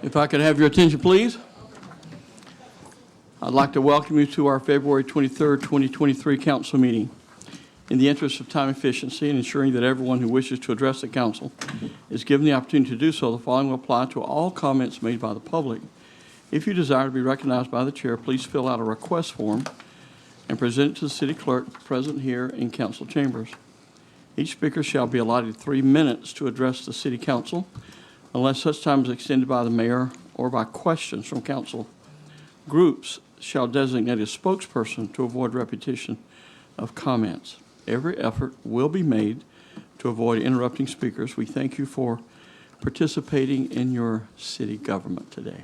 If I could have your attention, please. I'd like to welcome you to our February 23rd, 2023 council meeting. In the interest of time efficiency and ensuring that everyone who wishes to address the council is given the opportunity to do so, the following will apply to all comments made by the public. If you desire to be recognized by the chair, please fill out a request form and present it to the city clerk present here in council chambers. Each speaker shall be allotted 3 minutes to address the city council, unless such time is extended by the mayor or by questions from council. Groups shall designate a spokesperson to avoid repetition of comments. Every effort will be made to avoid interrupting speakers. We thank you for participating in your city government today.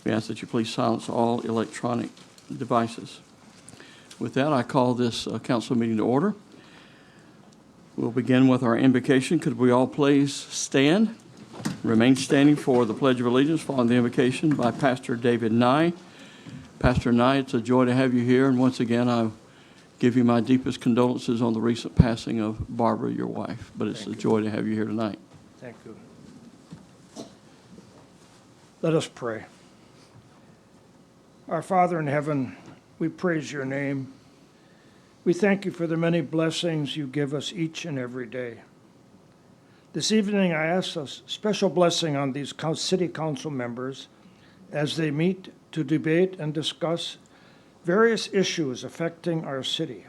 We ask that you please silence all electronic devices. With that, I call this council meeting to order. We'll begin with our invocation. Could we all please stand? Remain standing for the Pledge of Allegiance following the invocation by Pastor David Nye. Pastor Nye, it's a joy to have you here, and once again, I give you my deepest condolences on the recent passing of Barbara, your wife, but it's a joy to have you here tonight. Thank you. Let us pray. Our Father in heaven, we praise your name. We thank you for the many blessings you give us each and every day. This evening, I ask a special blessing on these city council members as they meet to debate and discuss various issues affecting our city.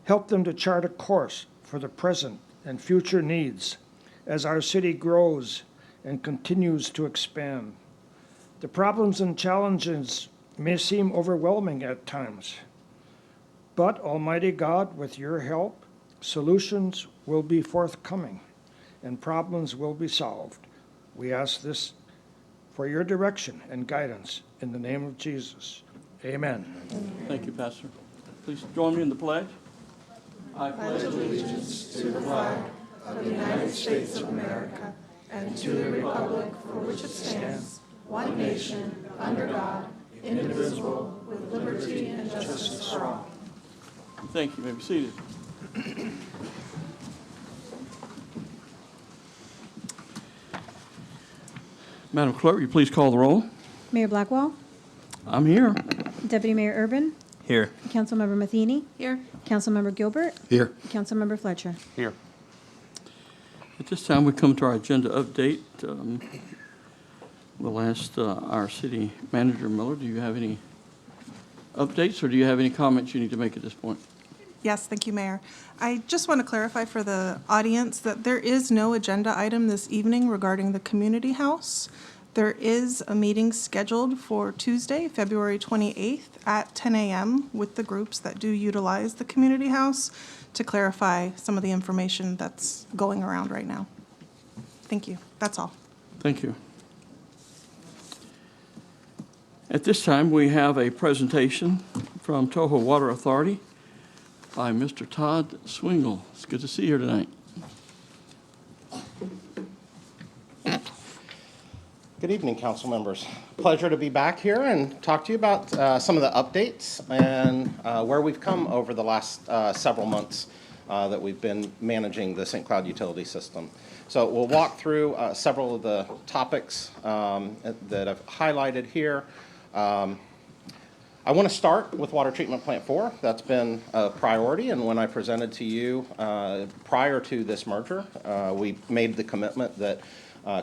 Help them to chart a course for the present and future needs as our city grows and continues to expand. The problems and challenges may seem overwhelming at times, but Almighty God, with your help, solutions will be forthcoming and problems will be solved. We ask this for your direction and guidance in the name of Jesus. Amen. Thank you, Pastor. Please join me in the pledge. I pledge allegiance to the flag of the United States of America and to the republic for which it stands, one nation, under God, indivisible, with liberty and justice for all. Thank you. You may be seated. Madam Clerk, will you please call the roll? Mayor Blackwell, I'm here. Deputy Mayor Urban, Here. Councilmember Matheny, Here. Councilmember Gilbert, Here. Councilmember Fletcher. Here. At this time, we come to our agenda update. We'll ask our city manager, Miller, do you have any updates or do you have any comments you need to make at this point? Yes, thank you, Mayor. I just want to clarify for the audience that there is no agenda item this evening regarding the community house. There is a meeting scheduled for Tuesday, February 28th at 10 a.m. with the groups that do utilize the community house to clarify some of the information that's going around right now. Thank you. That's all. Thank you. At this time, we have a presentation from Toho Water Authority by Mr. Todd Swingle. It's good to see you here tonight. Good evening, council members. Pleasure to be back here and talk to you about some of the updates and where we've come over the last several months that we've been managing the St. Cloud utility system. So we'll walk through several of the topics that I've highlighted here. I want to start with Water Treatment Plant 4. That's been a priority, and when I presented to you prior to this merger, we made the commitment that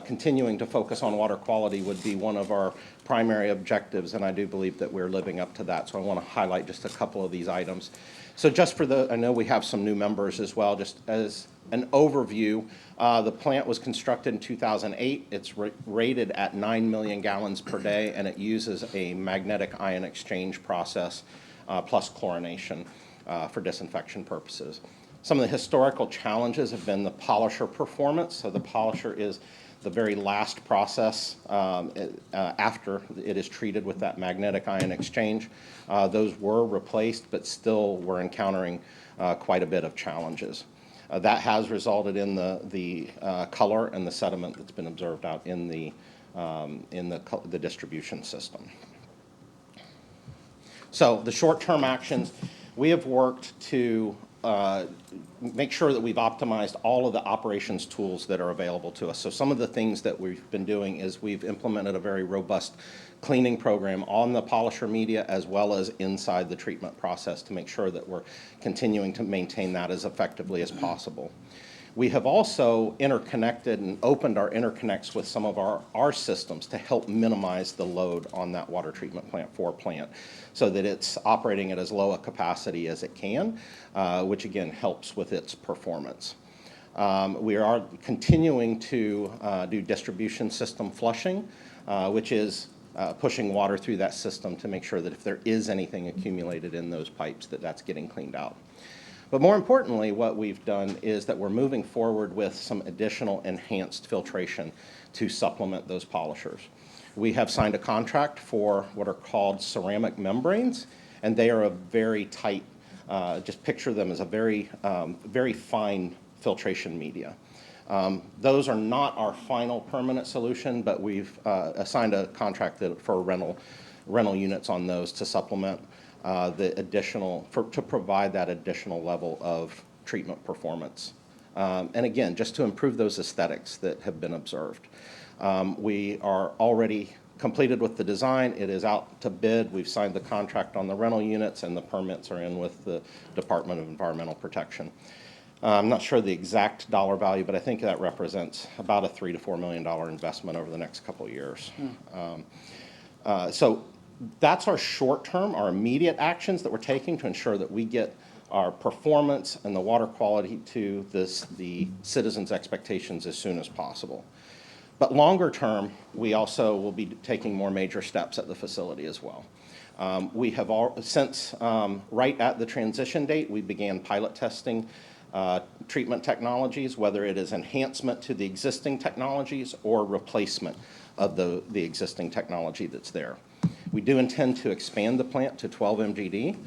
continuing to focus on water quality would be one of our primary objectives, and I do believe that we're living up to that. So I want to highlight just a couple of these items. So just for I know we have some new members as well, just as an overview, the plant was constructed in 2008. It's rated at 9 million gallons per day, and it uses a magnetic ion exchange process plus chlorination for disinfection purposes. Some of the historical challenges have been the polisher performance. So the polisher is the very last process after it is treated with that magnetic ion exchange. Those were replaced, but still we're encountering quite a bit of challenges. That has resulted in the color and the sediment that's been observed out in the distribution system. So the short-term actions, we have worked to make sure that we've optimized all of the operations tools that are available to us. So some of the things that we've been doing is we've implemented a very robust cleaning program on the polisher media as well as inside the treatment process to make sure that we're continuing to maintain that as effectively as possible. We have also interconnected and opened our interconnects with some of our systems to help minimize the load on that water treatment plant 4 plant so that it's operating at as low a capacity as it can, which again helps with its performance. We are continuing to do distribution system flushing, which is pushing water through that system to make sure that if there is anything accumulated in those pipes, that that's getting cleaned out. But more importantly, what we've done is that we're moving forward with some additional enhanced filtration to supplement those polishers. We have signed a contract for what are called ceramic membranes, and they are a very tight, just picture them as a very, very fine filtration media. Those are not our final permanent solution, but we've assigned a contract for rental units on those to supplement the additional, to provide that additional level of treatment performance. And again, just to improve those aesthetics that have been observed. We are already completed with the design. It is out to bid. We've signed the contract on the rental units and the permits are in with the Department of Environmental Protection. I'm not sure the exact dollar value, but I think that represents about a $3 to $4 million investment over the next couple of years. So that's our short-term, our immediate actions that we're taking to ensure that we get our performance and the water quality to the citizens' expectations as soon as possible. But longer term, we also will be taking more major steps at the facility as well. We have since right at the transition date, we began pilot testing treatment technologies, whether it is enhancement to the existing technologies or replacement of the existing technology that's there. We do intend to expand the plant to 12 MGD.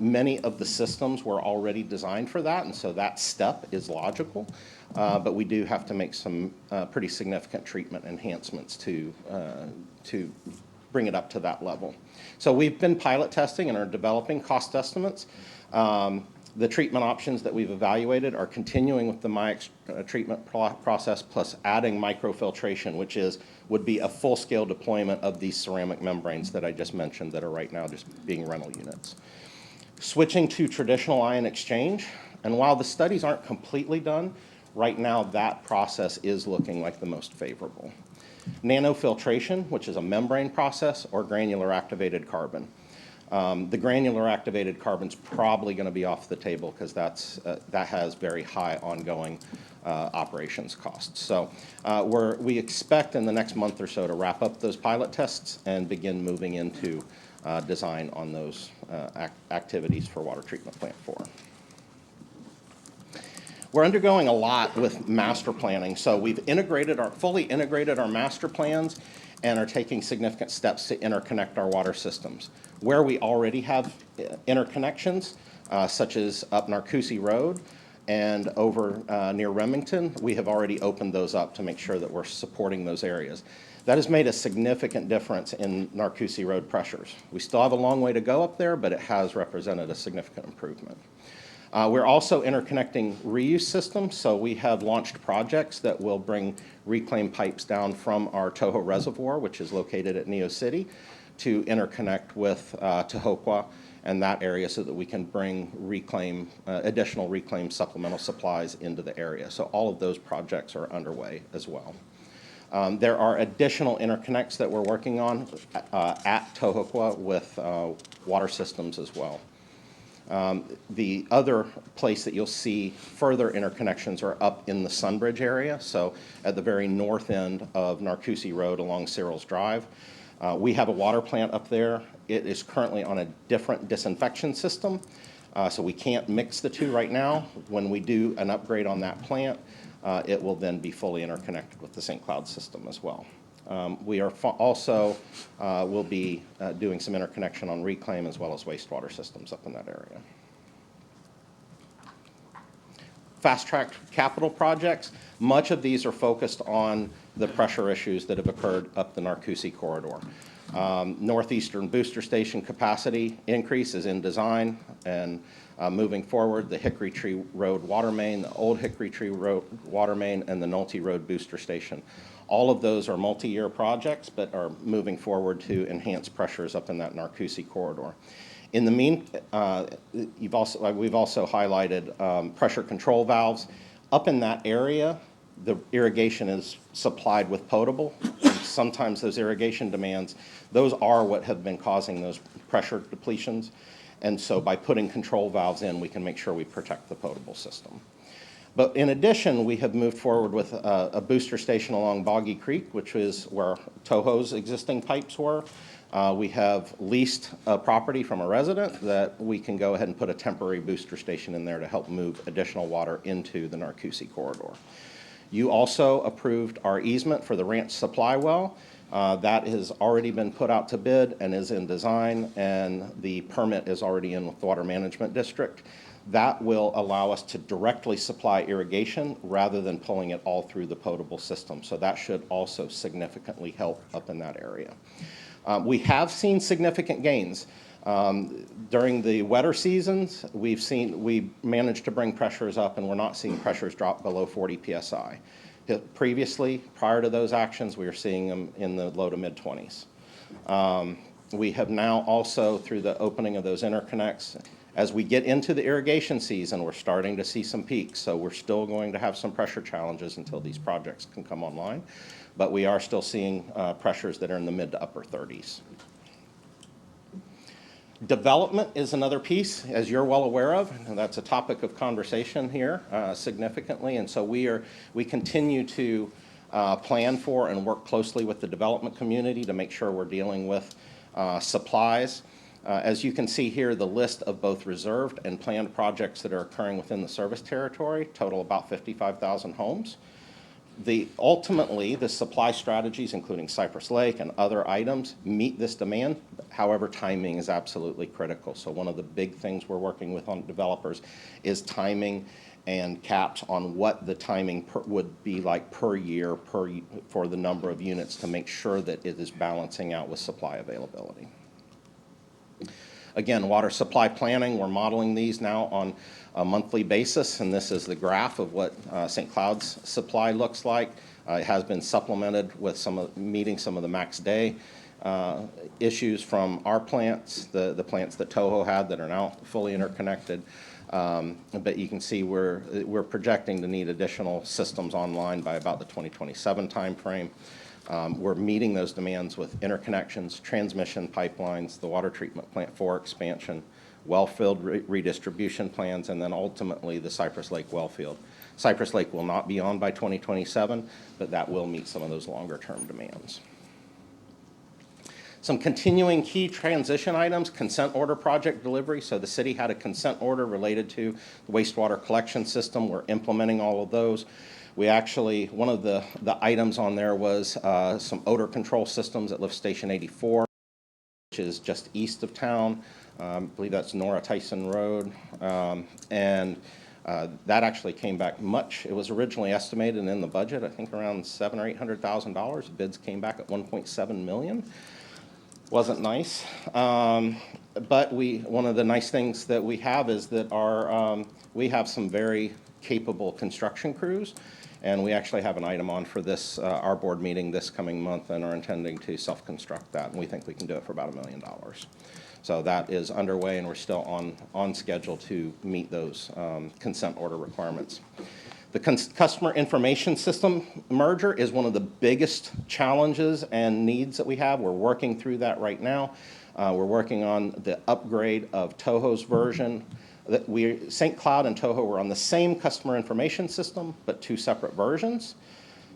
Many of the systems were already designed for that, and so that step is logical. But we do have to make some pretty significant treatment enhancements to bring it up to that level. So we've been pilot testing and are developing cost estimates. The treatment options that we've evaluated are continuing with the MIAX treatment process plus adding microfiltration, which would be a full-scale deployment of these ceramic membranes that I just mentioned that are right now just being rental units. Switching to traditional ion exchange, and while the studies aren't completely done, right now that process is looking like the most favorable. Nanofiltration, which is a membrane process, or granular activated carbon. The granular activated carbon's probably going to be off the table because that has very high ongoing operations costs. So we expect in the next month or so to wrap up those pilot tests and begin moving into design on those activities for Water Treatment Plant 4. We're undergoing a lot with master planning. So we've fully integrated our master plans and are taking significant steps to interconnect our water systems. Where we already have interconnections, such as up Narcoossee Road and over near Remington, we have already opened those up to make sure that we're supporting those areas. That has made a significant difference in Narcoossee Road pressures. We still have a long way to go up there, but it has represented a significant improvement. We're also interconnecting reuse systems, so we have launched projects that will bring reclaim pipes down from our Toho Reservoir, which is located at Neo City, to interconnect with Tahokwa and that area so that we can bring additional reclaim supplemental supplies into the area. So all of those projects are underway as well. There are additional interconnects that we're working on at Tahokwa with water systems as well. The other place that you'll see further interconnections are up in the Sunbridge area, so at the very north end of Narcoossee Road along Cyril's Drive. We have a water plant up there. It is currently on a different disinfection system, so we can't mix the two right now. When we do an upgrade on that plant, it will then be fully interconnected with the St. Cloud system as well. We are also will be doing some interconnection on reclaim as well as wastewater systems up in that area. Fast-track capital projects, much of these are focused on the pressure issues that have occurred up the Narcoossee corridor. Northeastern booster station capacity increase is in design, and moving forward, the Hickory Tree Road water main, the old Hickory Tree Road water main, and the Nolte Road booster station. All of those are multi-year projects, but are moving forward to enhance pressures up in that Narcoossee corridor. In the we've also highlighted pressure control valves. Up in that area, the irrigation is supplied with potable. Sometimes those irrigation demands, those are what have been causing those pressure depletions. And so by putting control valves in, we can make sure we protect the potable system. But in addition, we have moved forward with a booster station along Boggy Creek, which is where Toho's existing pipes were. We have leased a property from a resident that we can go ahead and put a temporary booster station in there to help move additional water into the Narcoossee corridor. You also approved our easement for the ranch supply well. That has already been put out to bid and is in design, and the permit is already in with the Water Management District. That will allow us to directly supply irrigation rather than pulling it all through the potable system. So that should also significantly help up in that area. We have seen significant gains. During the wetter seasons, we managed to bring pressures up, and we're not seeing pressures drop below 40 psi. Previously, prior to those actions, we were seeing them in the low to mid-20s. We have now also, through the opening of those interconnects, as we get into the irrigation season, we're starting to see some peaks. So we're still going to have some pressure challenges until these projects can come online. But we are still seeing pressures that are in the mid to upper 30s. Development is another piece, as you're well aware of, and that's a topic of conversation here significantly. And so we continue to plan for and work closely with the development community to make sure we're dealing with supplies. As you can see here, the list of both reserved and planned projects that are occurring within the service territory total about 55,000 homes. Ultimately, the supply strategies, including Cypress Lake and other items, meet this demand. However, timing is absolutely critical. So one of the big things we're working with on developers is timing and caps on what the timing would be like per year for the number of units to make sure that it is balancing out with supply availability. Again, water supply planning, we're modeling these now on a monthly basis, and this is the graph of what St. Cloud's supply looks like. It has been supplemented with meeting some of the max day issues from our plants, the plants that Toho had that are now fully interconnected. But you can see we're projecting to need additional systems online by about the 2027 timeframe. We're meeting those demands with interconnections, transmission pipelines, the water treatment plant 4 expansion, well field redistribution plans, and then ultimately the Cypress Lake well field. Cypress Lake will not be on by 2027, but that will meet some of those longer term demands. Some continuing key transition items, consent order project delivery. So the city had a consent order related to the wastewater collection system. We're implementing all of those. We actually, one of the items on there was some odor control systems at Lift Station 84, which is just east of town. I believe that's Nora Tyson Road. And that actually came back much. It was originally estimated in the budget, I think around $700,000 or $800,000. Bids came back at $1.7 million. Wasn't nice. But one of the nice things that we have is that we have some very capable construction crews. And we actually have an item on for this, our board meeting this coming month, and are intending to self-construct that. And we think we can do it for about $1 million. So that is underway, and we're still on schedule to meet those consent order requirements. The customer information system merger is one of the biggest challenges and needs that we have. We're working through that right now. We're working on the upgrade of Toho's version. St. Cloud and Toho were on the same customer information system, but 2 separate versions.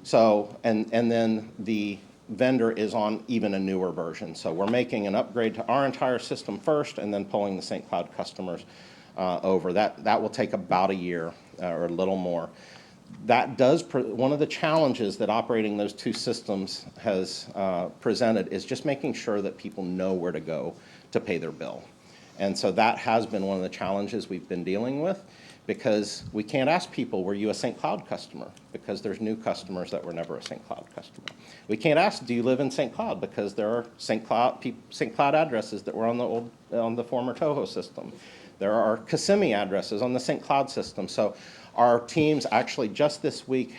So, and then the vendor is on even a newer version. So we're making an upgrade to our entire system first, and then pulling the St. Cloud customers over. That will take about a year or a little more. That does, one of the challenges that operating those 2 systems has presented is just making sure that people know where to go to pay their bill. And so that has been one of the challenges we've been dealing with. because we can't ask people, were you a St. Cloud customer? Because there's new customers that were never a St. Cloud customer. We can't ask, do you live in St. Cloud? Because there are St. Cloud addresses that were on the former Toho system. There are Kissimmee addresses on the St. Cloud system. So our teams actually just this week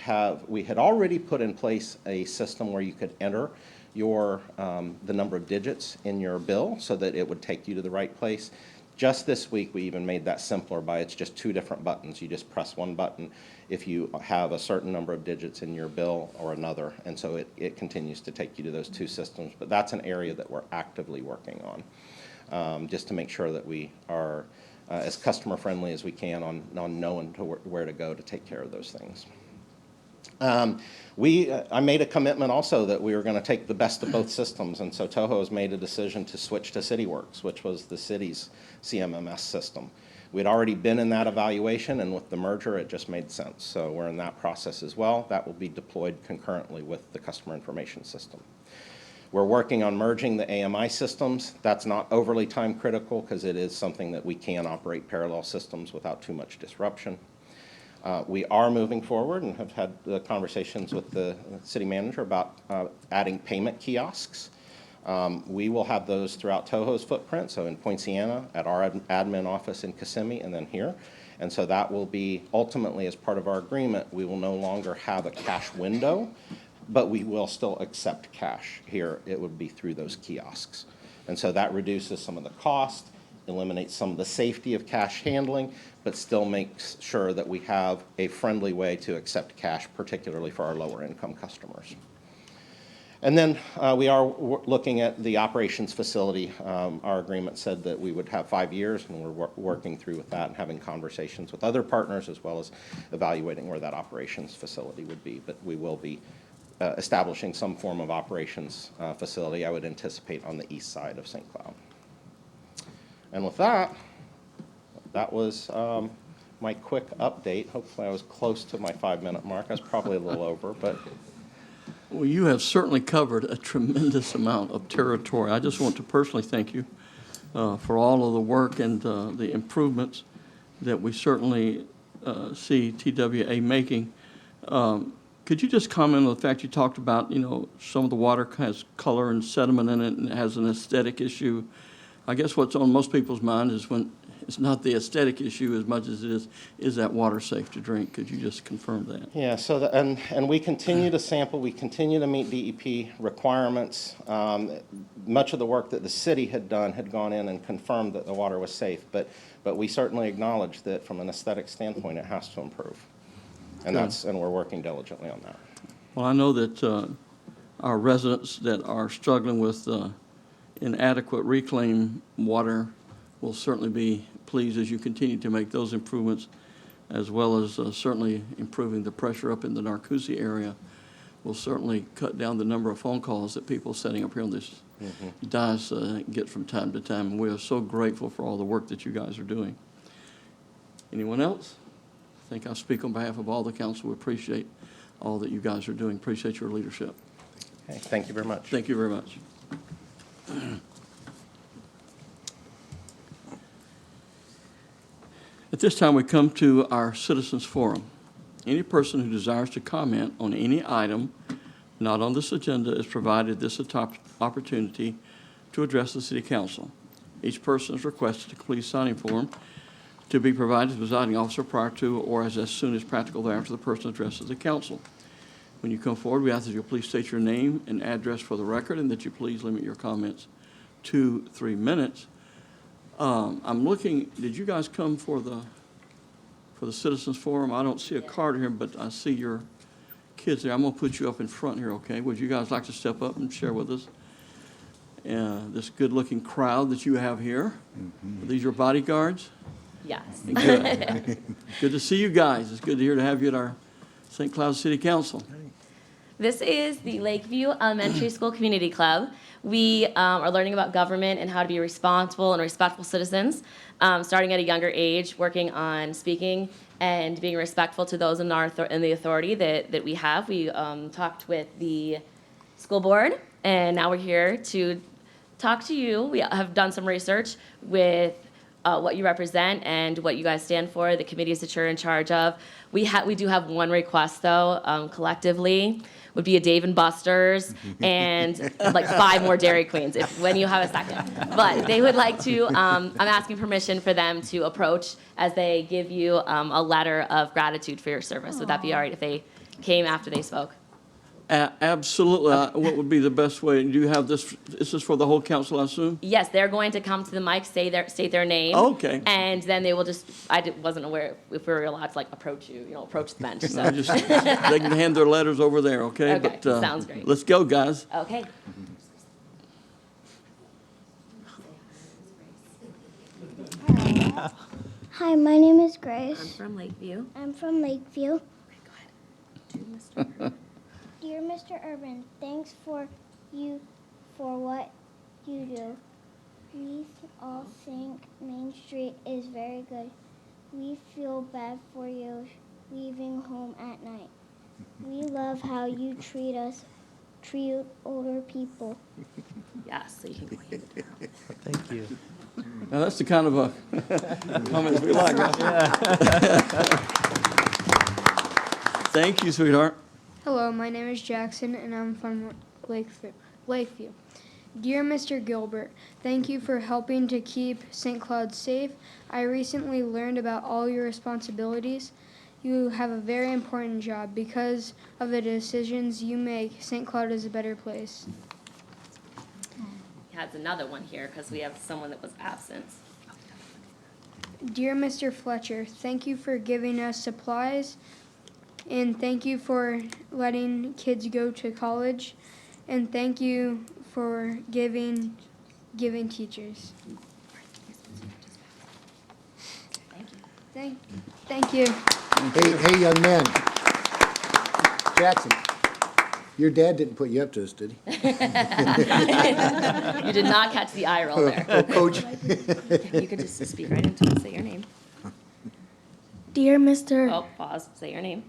we had already put in place a system where you could enter the number of digits in your bill so that it would take you to the right place. Just this week, we even made that simpler by it's just 2 different buttons. You just press one button if you have a certain number of digits in your bill or another. And so it continues to take you to those 2 systems. But that's an area that we're actively working on, just to make sure that we are as customer friendly as we can on knowing where to go to take care of those things. I made a commitment also that we were going to take the best of both systems, and so Toho has made a decision to switch to CityWorks, which was the city's CMMS system. We'd already been in that evaluation, and with the merger, it just made sense. So we're in that process as well. That will be deployed concurrently with the customer information system. We're working on merging the AMI systems. That's not overly time critical because it is something that we can operate parallel systems without too much disruption. We are moving forward and have had conversations with the city manager about adding payment kiosks. We will have those throughout Toho's footprint, so in Poinciana, at our admin office in Kissimmee, and then here. And so that will be ultimately, as part of our agreement, we will no longer have a cash window, but we will still accept cash. Here, it would be through those kiosks. And so that reduces some of the cost, eliminates some of the safety of cash handling, but still makes sure that we have a friendly way to accept cash, particularly for our lower income customers. And then we are looking at the operations facility. Our agreement said that we would have 5 years, and we're working through with that and having conversations with other partners as well as evaluating where that operations facility would be. But we will be establishing some form of operations facility, I would anticipate, on the east side of St. Cloud. And with that, that was my quick update. Hopefully I was close to my 5-minute mark. I was probably a little over, but. Well, you have certainly covered a tremendous amount of territory. I just want to personally thank you for all of the work and the improvements that we certainly see TWA making. Could you just comment on the fact you talked about, some of the water has color and sediment in it and it has an aesthetic issue? I guess what's on most people's mind is when it's not the aesthetic issue as much as it is that water safe to drink? Could you just confirm that? Yeah, so and we continue to sample, we continue to meet DEP requirements. Much of the work that the city had done had gone in and confirmed that the water was safe, but we certainly acknowledge that from an aesthetic standpoint, it has to improve. And we're working diligently on that. Well, I know that our residents that are struggling with inadequate reclaimed water will certainly be pleased as you continue to make those improvements, as well as certainly improving the pressure up in the Narcoossee area will certainly cut down the number of phone calls that people sitting up here on this dais get from time to time. And we are so grateful for all the work that you guys are doing. Anyone else? I think I speak on behalf of all the council. We appreciate all that you guys are doing. Appreciate your leadership. Okay, thank you very much. Thank you very much. At this time, we come to our citizens forum. Any person who desires to comment on any item not on this agenda is provided this opportunity to address the city council. Each person is requested to complete a signing form to be provided to the presiding officer prior to or as soon as practical thereafter the person addresses the council. When you come forward, we ask that you please state your name and address for the record and that you please limit your comments to 3 minutes. I'm looking, did you guys come for the citizens forum? I don't see a card here, but I see your kids there. I'm going to put you up in front here, okay? Would you guys like to step up and share with us this good-looking crowd that you have here? Are these your bodyguards? Yes. Good. Good to see you guys. It's good to hear to have you at our St. Cloud City Council. This is the Lakeview Elementary School Community Club. We are learning about government and how to be responsible and respectful citizens, starting at a younger age, working on speaking and being respectful to those in the authority that we have. We talked with the school board, and now we're here to talk to you. We have done some research with what you represent and what you guys stand for, the committees that you're in charge of. We do have one request, though, collectively, would be a Dave & Buster's and like 5 more Dairy Queens, when you have a second. But they would like to, I'm asking permission for them to approach as they give you a letter of gratitude for your service. Would that be all right if they came after they spoke? Absolutely. What would be the best way? Do you have this, is this for the whole council, I assume? Yes, they're going to come to the mic, state their name. Okay. And then they will just, wasn't aware if we were allowed to like approach you, approach the bench, so. Just, they can hand their letters over there, okay? Okay, But, sounds great. Let's go, guys. Okay. Hi, my name is I'm Grace. from Lakeview. I'm from Lakeview. Go ahead. To Mr. Dear Mr. Urban, thanks for what you do. We all think Main Street is very good. We feel bad for you leaving home at night. We love how you treat older people. Yes, so you can go ahead. Thank you. Now, that's the kind of comments we like, right? Thank you, sweetheart. Hello, my name is Jackson, and I'm from Lakeview. Dear Mr. Gilbert, thank you for helping to keep St. Cloud safe. I recently learned about all your responsibilities. You have a very important job. Because of the decisions you make, St. Cloud is a better place. He has another one here because we have someone that was absent. Dear Mr. Fletcher, thank you for giving us supplies, and thank you for letting kids go to college, and thank you for giving teachers. Thank you. Thank you. Hey, young man. Jackson, your dad didn't put you up to this, did he? You did not catch the eye roll there. Oh, Coach. You could just speak right into it, say your name. Dear Mr. Oh, pause, say your name.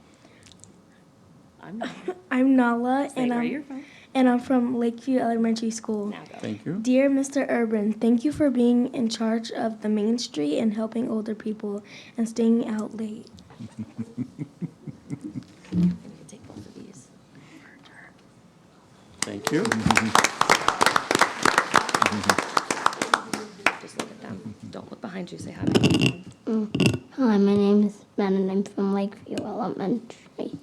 I'm Nala, Say where you're from. and I'm from Lakeview Elementary School. Now go. Thank you. Dear Mr. Urban, thank you for being in charge of the Main Street and helping older people and staying out late. You can take both of these. Thank you. Just look at them. Don't look behind you, say hi. Hi, my name is Ben and I'm from Lakeview Elementary.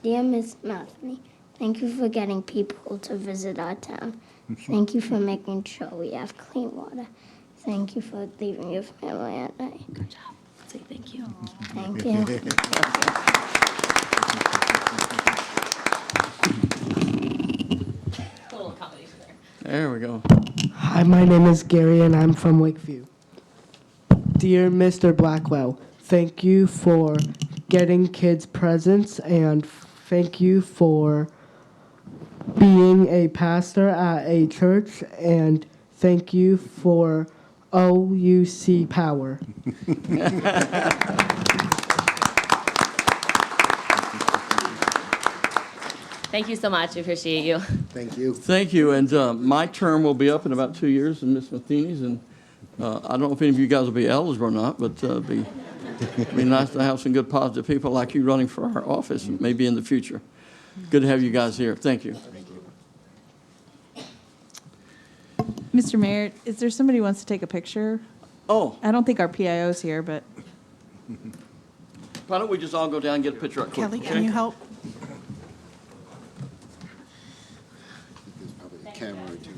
Dear Miss Mathney, thank you for getting people to visit our town. Thank you for making sure we have clean water. Thank you for leaving your family at night. Good job. Say thank you. Thank you. A little accommodation there. There we go. Hi, my name is Gary, and I'm from Lakeview. Dear Mr. Blackwell, thank you for getting kids presents, and thank you for being a pastor at a church, and thank you for OUC Power. Thank you so much. We appreciate you. Thank you. Thank you, and my term will be up in about 2 years, and Ms. Matheny's, and I don't know if any of you guys will be eligible or not, but it'd be nice to have some good positive people like you running for our office, maybe in the future. Good to have you guys here. Thank you. Mr. Mayor, is there somebody who wants to take a picture? Oh, I don't think our PIO's here, but why don't we just all go down and get a picture right quick? Kelly, okay? can you help? There's probably a camera or two.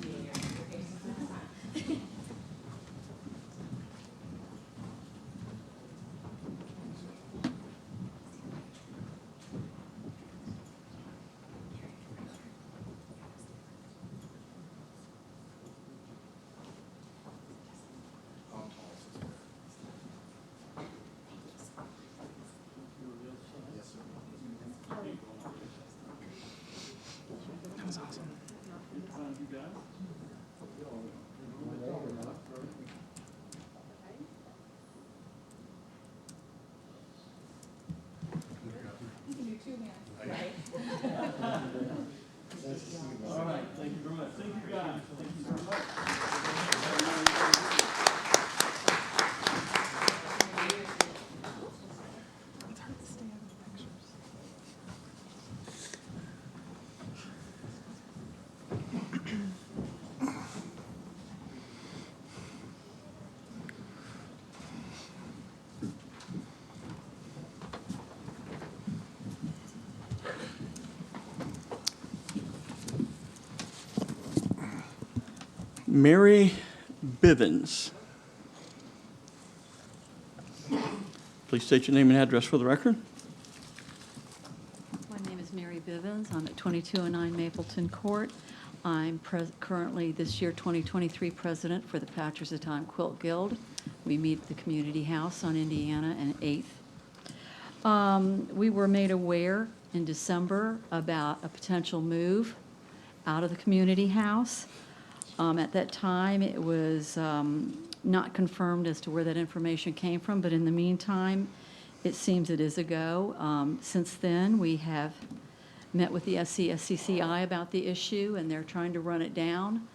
Mary Bivens. Please state your name and address for the record. My name is Mary Bivens. I'm at 2209 Mapleton Court. I'm currently, this year, 2023 president for the Patchers of Time Quilt Guild. We meet at the Community House on Indiana and 8th. We were made aware in December about a potential move out of the Community House. At that time, it was not confirmed as to where that information came from, but in the meantime, it seems it is a go. Since then, we have met with the SCCI about the issue, and they're trying to run it down.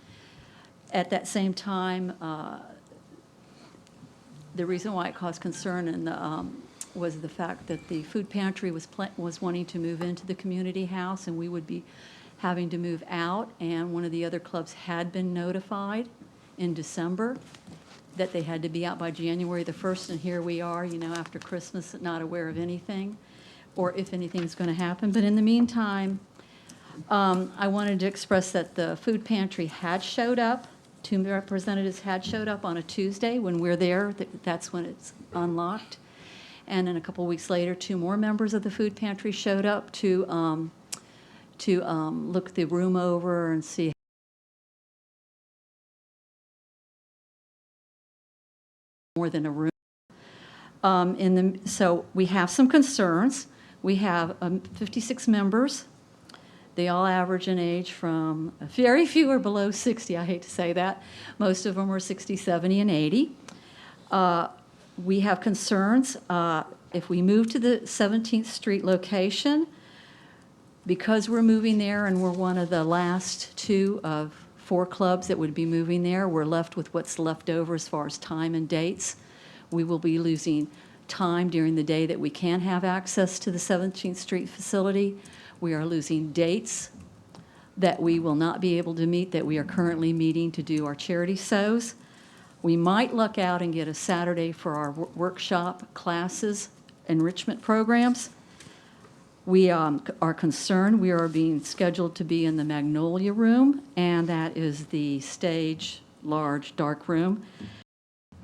At that same time, the reason why it caused concern was the fact that the food pantry was wanting to move into the community house, and we would be having to move out, and one of the other clubs had been notified in December that they had to be out by January the 1st, and here we are, after Christmas, not aware of anything, or if anything's going to happen. But in the meantime, I wanted to express that the food pantry had showed up. 2 representatives had showed up on a Tuesday. When we're there, that's when it's unlocked. And then a couple weeks later, 2 more members of the food pantry showed up to look the room over and see more than a room. So we have some concerns. We have 56 members. They all average in age from, very few are below 60, I hate to say that. Most of them are 60, 70, and 80. We have concerns if we move to the 17th Street location, because we're moving there and we're one of the last 2 of 4 clubs that would be moving there, we're left with what's left over as far as time and dates. We will be losing time during the day that we can have access to the 17th Street facility. We are losing dates that we will not be able to meet, that we are currently meeting to do our charity sows. We might luck out and get a Saturday for our workshop classes, enrichment programs. We are concerned. We are being scheduled to be in the Magnolia Room, and that is the stage, large, dark room.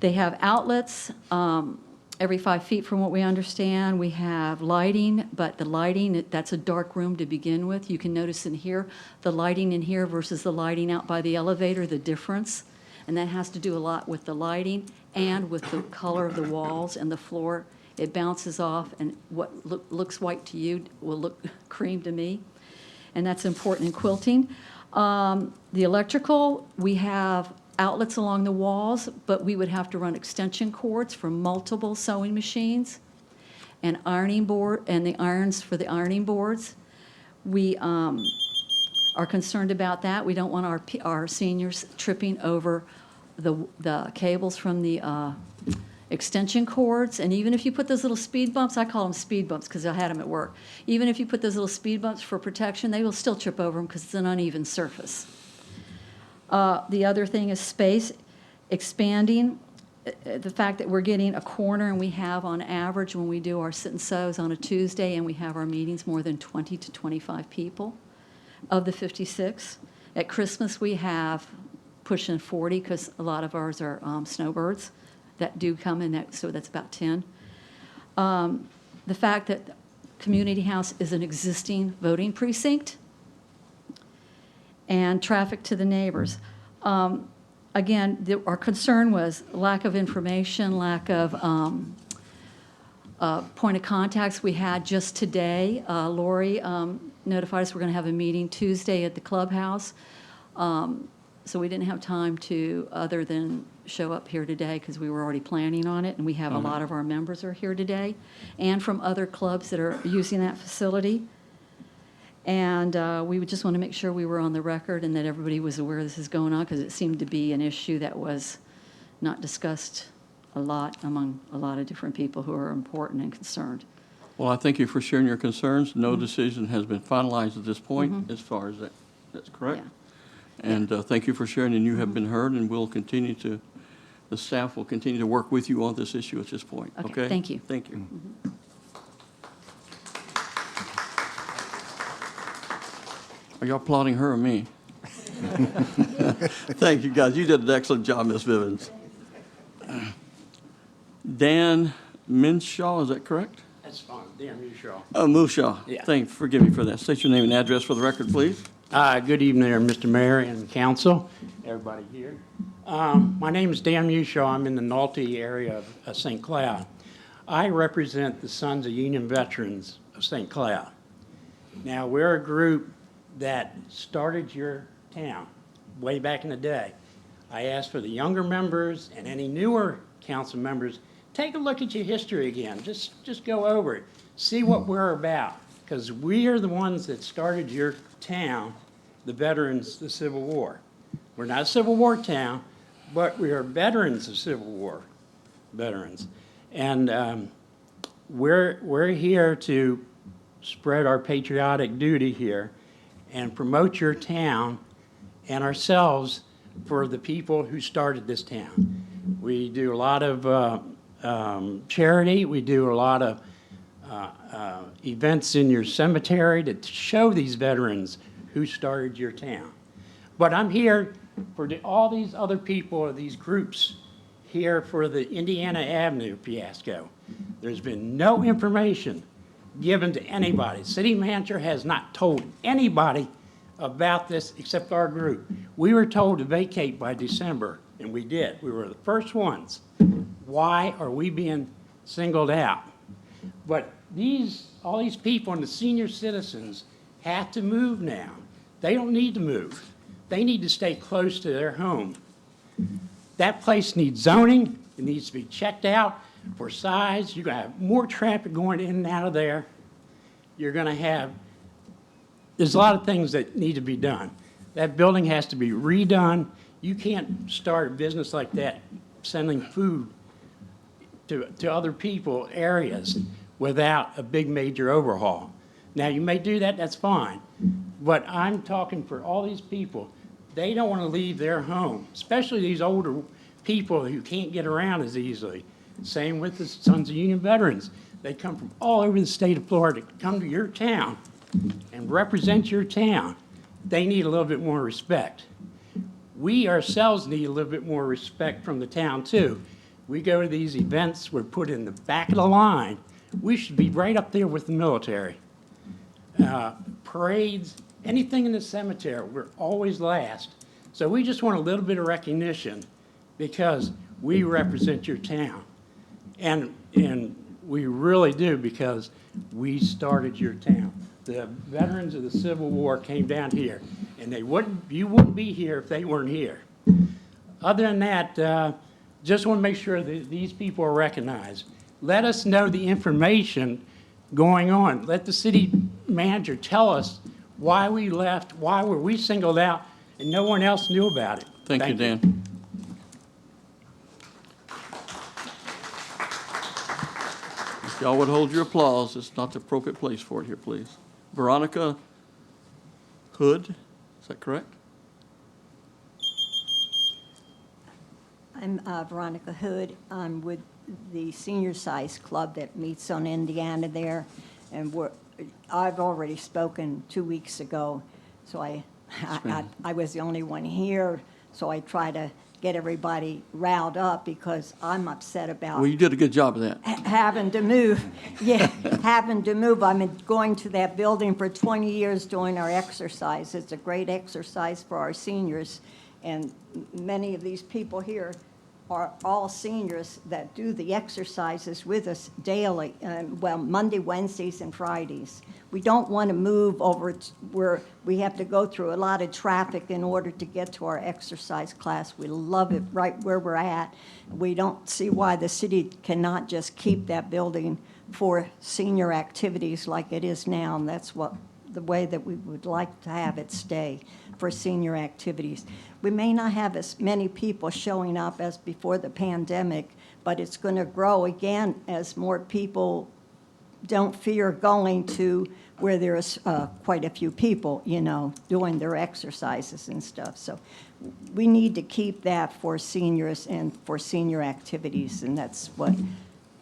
They have outlets every 5 feet from what we understand. We have lighting, but the lighting, that's a dark room to begin with. You can notice in here, the lighting in here versus the lighting out by the elevator, the difference. And that has to do a lot with the lighting and with the color of the walls and the floor. It bounces off, and what looks white to you will look cream to me. And that's important in quilting. The electrical, we have outlets along the walls, but we would have to run extension cords for multiple sewing machines and ironing board, and the irons for the ironing boards. We are concerned about that. We don't want our seniors tripping over the cables from the extension cords. And even if you put those little speed bumps, I call them speed bumps because I had them at work. Even if you put those little speed bumps for protection, they will still trip over them because it's an uneven surface. The other thing is space, expanding. The fact that we're getting a corner, and we have on average when we do our sit and sews on a Tuesday and we have our meetings more than 20 to 25 people of the 56. At Christmas we have pushing 40 because a lot of ours are snowbirds that do come in, so that's about 10. The fact that Community House is an existing voting precinct, and traffic to the neighbors. Again, our concern was lack of information, lack of point of contacts. We had just today, Lori notified us we're going to have a meeting Tuesday at the clubhouse. So we didn't have time to, other than show up here today because we were already planning on it, and we have a lot of our members are here today, and from other clubs that are using that facility. And we would just want to make sure we were on the record and that everybody was aware this is going on, because it seemed to be an issue that was not discussed a lot among a lot of different people who are important and concerned. Well, I thank you for sharing your concerns. No decision has been finalized at this point as far as that's correct. Yeah. And thank you for sharing, and you have been heard, and we'll continue to, the staff will continue to work with you on this issue at this point. Okay, thank you. Thank you. Are y'all applauding her or me? Thank you, guys. You did an excellent job, Ms. Vivens. Dan Minshaw, is that correct? That's fine, Dan Mushaw. Oh, Mushaw. Yeah. Forgive me for that. State your name and address for the record, please. Good evening there, Mr. Mayor and council, everybody here. My name is Dan Mushaw. I'm in the Nolte area of St. Cloud. I represent the Sons of Union Veterans of St. Cloud. Now, we're a group that started your town way back in the day. I asked for the younger members and any newer council members, take a look at your history again. Just go over it. See what we're about. Because we are the ones that started your town, the veterans, the Civil War. We're not a Civil War town, but we are veterans of Civil War veterans. And we're here to spread our patriotic duty here and promote your town and ourselves for the people who started this town. We do a lot of charity. We do a lot of events in your cemetery to show these veterans who started your town. But I'm here for all these other people, these groups here for the Indiana Avenue fiasco. There's been no information given to anybody. City manager has not told anybody about this except our group. We were told to vacate by December, and we did. We were the first ones. Why are we being singled out? But all these people and the senior citizens have to move now. They don't need to move. They need to stay close to their home. That place needs zoning. It needs to be checked out for size. You're going to have more traffic going in and out of there. You're going to have, there's a lot of things that need to be done. That building has to be redone. You can't start a business like that sending food to other people, areas, without a big major overhaul. Now, you may do that, that's fine. But I'm talking for all these people. They don't want to leave their home, especially these older people who can't get around as easily. Same with the Sons of Union Veterans. They come from all over the state of Florida to come to your town and represent your town. They need a little bit more respect. We ourselves need a little bit more respect from the town, too. We go to these events, we're put in the back of the line. We should be right up there with the military. Parades, anything in the cemetery, we're always last. So we just want a little bit of recognition because we represent your town. And we really do because we started your town. The veterans of the Civil War came down here, and you wouldn't be here if they weren't here. Other than that, just want to make sure that these people are recognized. Let us know the information going on. Let the city manager tell us why we left, why were we singled out, and no one else knew about it. Thank you, Dan. If y'all would hold your applause, it's not the appropriate place for it here, please. Veronica Hood, is that correct? I'm Veronica Hood. I'm with the Senior Size Club that meets on Indiana there. And I've already spoken 2 weeks ago, so I was the only one here. So I try to get everybody riled up because I'm upset about Well, you did a good job of that. having to move. Yeah, having to move. I've been going to that building for 20 years doing our exercise. It's a great exercise for our seniors. And many of these people here are all seniors that do the exercises with us daily, well, Monday, Wednesdays, and Fridays. We don't want to move over where we have to go through a lot of traffic in order to get to our exercise class. We love it right where we're at. We don't see why the city cannot just keep that building for senior activities like it is now, and that's the way that we would like to have it stay for senior activities. We may not have as many people showing up as before the pandemic, but it's going to grow again as more people don't fear going to where there's quite a few people, doing their exercises and stuff. So we need to keep that for seniors and for senior activities, and that's what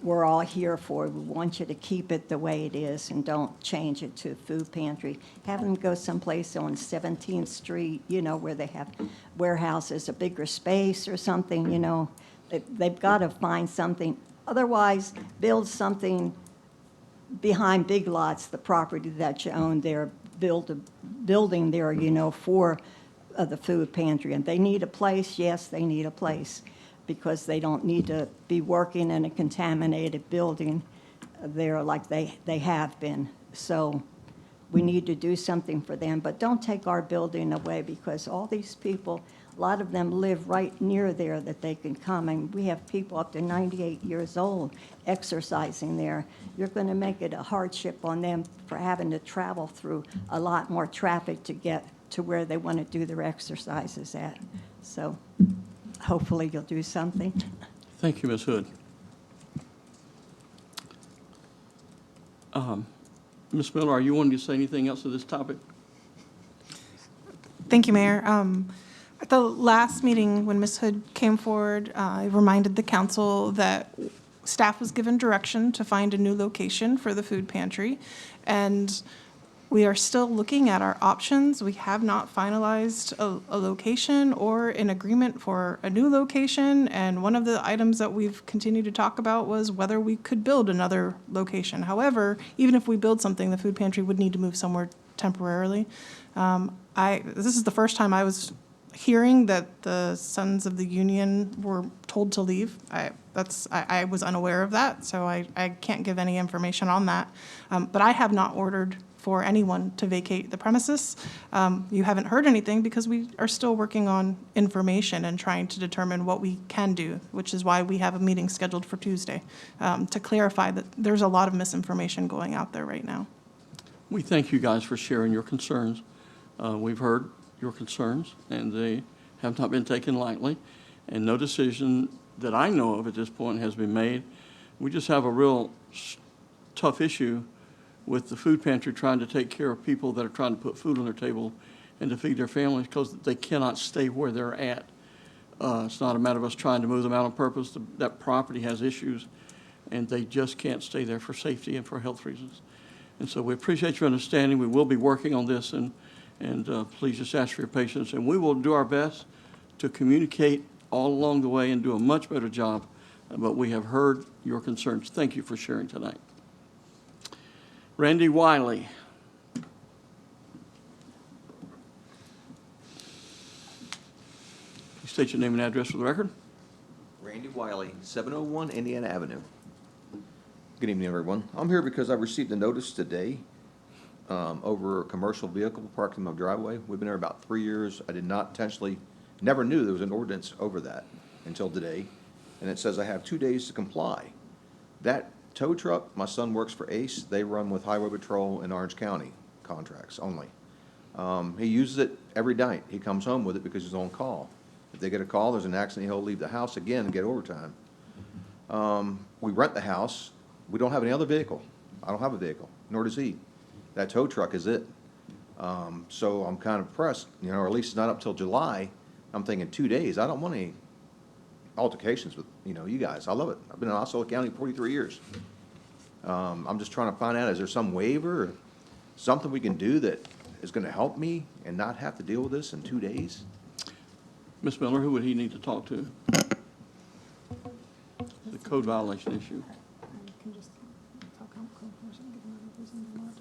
we're all here for. We want you to keep it the way it is and don't change it to a food pantry. Have them go someplace on 17th Street, you know, where they have warehouses, a bigger space or something, you know. They've got to find something. Otherwise, build something behind Big Lots, the property that you own there, build a building there, you know, for the food pantry. And they need a place, yes, they need a place, because they don't need to be working in a contaminated building there like they have been. So we need to do something for them, but don't take our building away, because all these people, a lot of them live right near there that they can come, and we have people up to 98 years old exercising there. You're going to make it a hardship on them for having to travel through a lot more traffic to get to where they want to do their exercises at. So hopefully you'll do something. Thank you, Ms. Hood. Ms. Miller, are you wanting to say anything else to this topic? Thank you, Mayor. At the last meeting, when Ms. Hood came forward, I reminded the council that staff was given direction to find a new location for the food pantry, and we are still looking at our options. We have not finalized a location or an agreement for a new location, and one of the items that we've continued to talk about was whether we could build another location. However, even if we build something, the food pantry would need to move somewhere temporarily. This is the first time I was hearing that the Sons of the Union were told to leave. I was unaware of that, so I can't give any information on that. But I have not ordered for anyone to vacate the premises. You haven't heard anything because we are still working on information and trying to determine what we can do, which is why we have a meeting scheduled for Tuesday to clarify that there's a lot of misinformation going out there right now. We thank you guys for sharing your concerns. We've heard your concerns, and they have not been taken lightly, and no decision that I know of at this point has been made. We just have a real tough issue with the food pantry trying to take care of people that are trying to put food on their table and to feed their families, because they cannot stay where they're at. It's not a matter of us trying to move them out on purpose. That property has issues, and they just can't stay there for safety and for health reasons. And so we appreciate your understanding. We will be working on this, and please just ask for your patience. And we will do our best to communicate all along the way and do a much better job. But we have heard your concerns. Thank you for sharing tonight. Randy Wiley. Please state your name and address for the record. Randy Wiley, 701 Indiana Avenue. Good evening, everyone. I'm here because I received a notice today over a commercial vehicle parked in my driveway. We've been there about 3 years. I did not intentionally, never knew there was an ordinance over that until today. And it says I have 2 days to comply. That tow truck, my son works for ACE. They run with Highway Patrol in Orange County contracts only. He uses it every night. He comes home with it because he's on call. If they get a call, there's an accident, he'll leave the house again and get overtime. We rent the house. We don't have any other vehicle. I don't have a vehicle, nor does he. That tow truck is it. So I'm kind of pressed, you know, or at least it's not up till July. I'm thinking 2 days. I don't want any altercations with, you know, you guys. I love it. I've been in Osceola County 43 years. I'm just trying to find out, is there some waiver or something we can do that is going to help me and not have to deal with this in 2 days? Ms. Miller, who would he need to talk to? The code violation issue.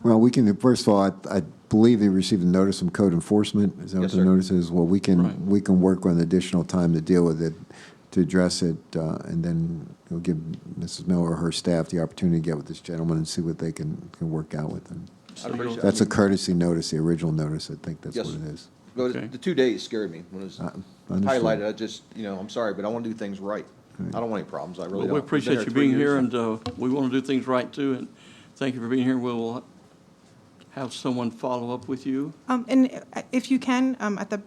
Well, we can, first of all, I believe they received a notice from code enforcement. Is that what the notice is? Well, we can work on additional time to deal with it, to address it, and then we'll give Mrs. Miller or her staff the opportunity to get with this gentleman and see what they can work out with him. That's a courtesy notice, the original notice. I think that's what it is. Well, the 2 days scared me when it was highlighted. I just, you know, I'm sorry, but I want to do things right. I don't want any problems. I really don't. We appreciate you being here, and we want to do things right too. And thank you for being here. We will have someone follow up with you. And if you can, at the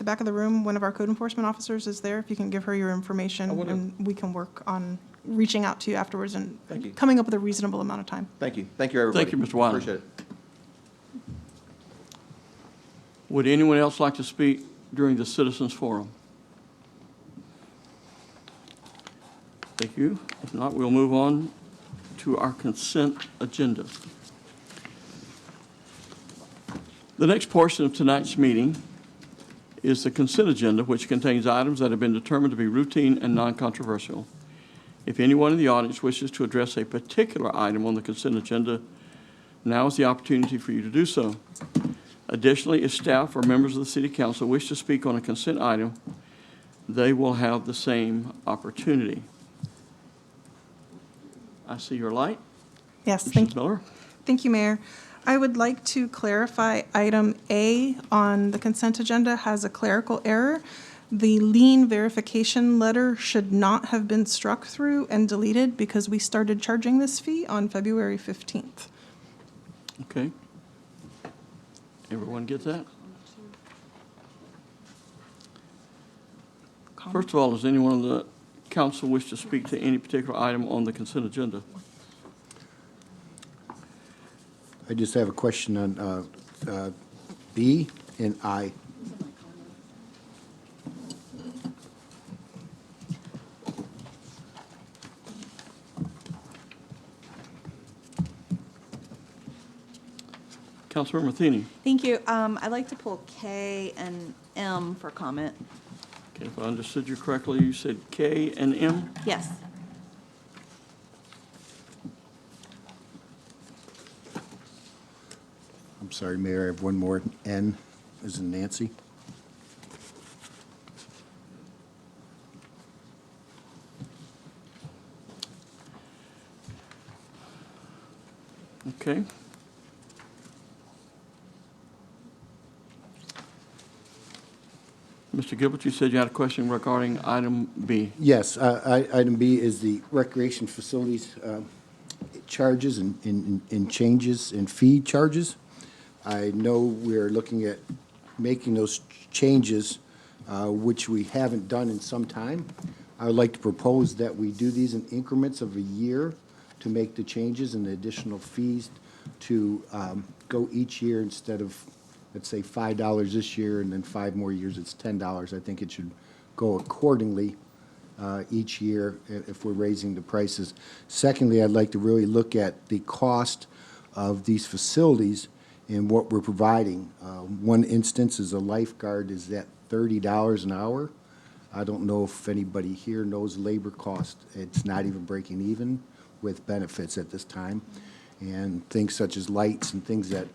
back of the room, one of our code enforcement officers is there. If you can give her your information, and we can work on reaching out to you afterwards and coming up with a reasonable amount of time. Thank you. Thank you, everybody. Thank you, Mr. Wiley. Appreciate it. Would anyone else like to speak during the Citizens Forum? Thank you. If not, we'll move on to our consent agenda. The next portion of tonight's meeting is the consent agenda, which contains items that have been determined to be routine and non-controversial. If anyone in the audience wishes to address a particular item on the consent agenda, now is the opportunity for you to do so. Additionally, if staff or members of the City Council wish to speak on a consent item, they will have the same opportunity. I see your light. Yes, Mrs. Miller? Thank you, Mayor. I would like to clarify item A on the consent agenda has a clerical error. The lien verification letter should not have been struck through and deleted because we started charging this fee on February 15th. Okay. Everyone get that? First of all, does anyone on the council wish to speak to any particular item on the consent agenda? I just have a question on B and I. Councilmember Matheny. Thank you. I'd like to pull K and M for comment. Okay, if I understood you correctly, you said K and M? Yes. I'm sorry, Mayor, I have one more. N as in Nancy. Okay. Mr. Gilbert, you said you had a question regarding item B. Yes, item B is the recreation facilities charges and changes in fee charges. I know we're looking at making those changes, which we haven't done in some time. I would like to propose that we do these in increments of a year to make the changes and the additional fees to go each year instead of, let's say, $5 this year and then 5 more years, it's $10. I think it should go accordingly each year if we're raising the prices. Secondly, I'd like to really look at the cost of these facilities and what we're providing. One instance is a lifeguard is at $30 an hour. I don't know if anybody here knows labor cost. It's not even breaking even with benefits at this time. And things such as lights and things that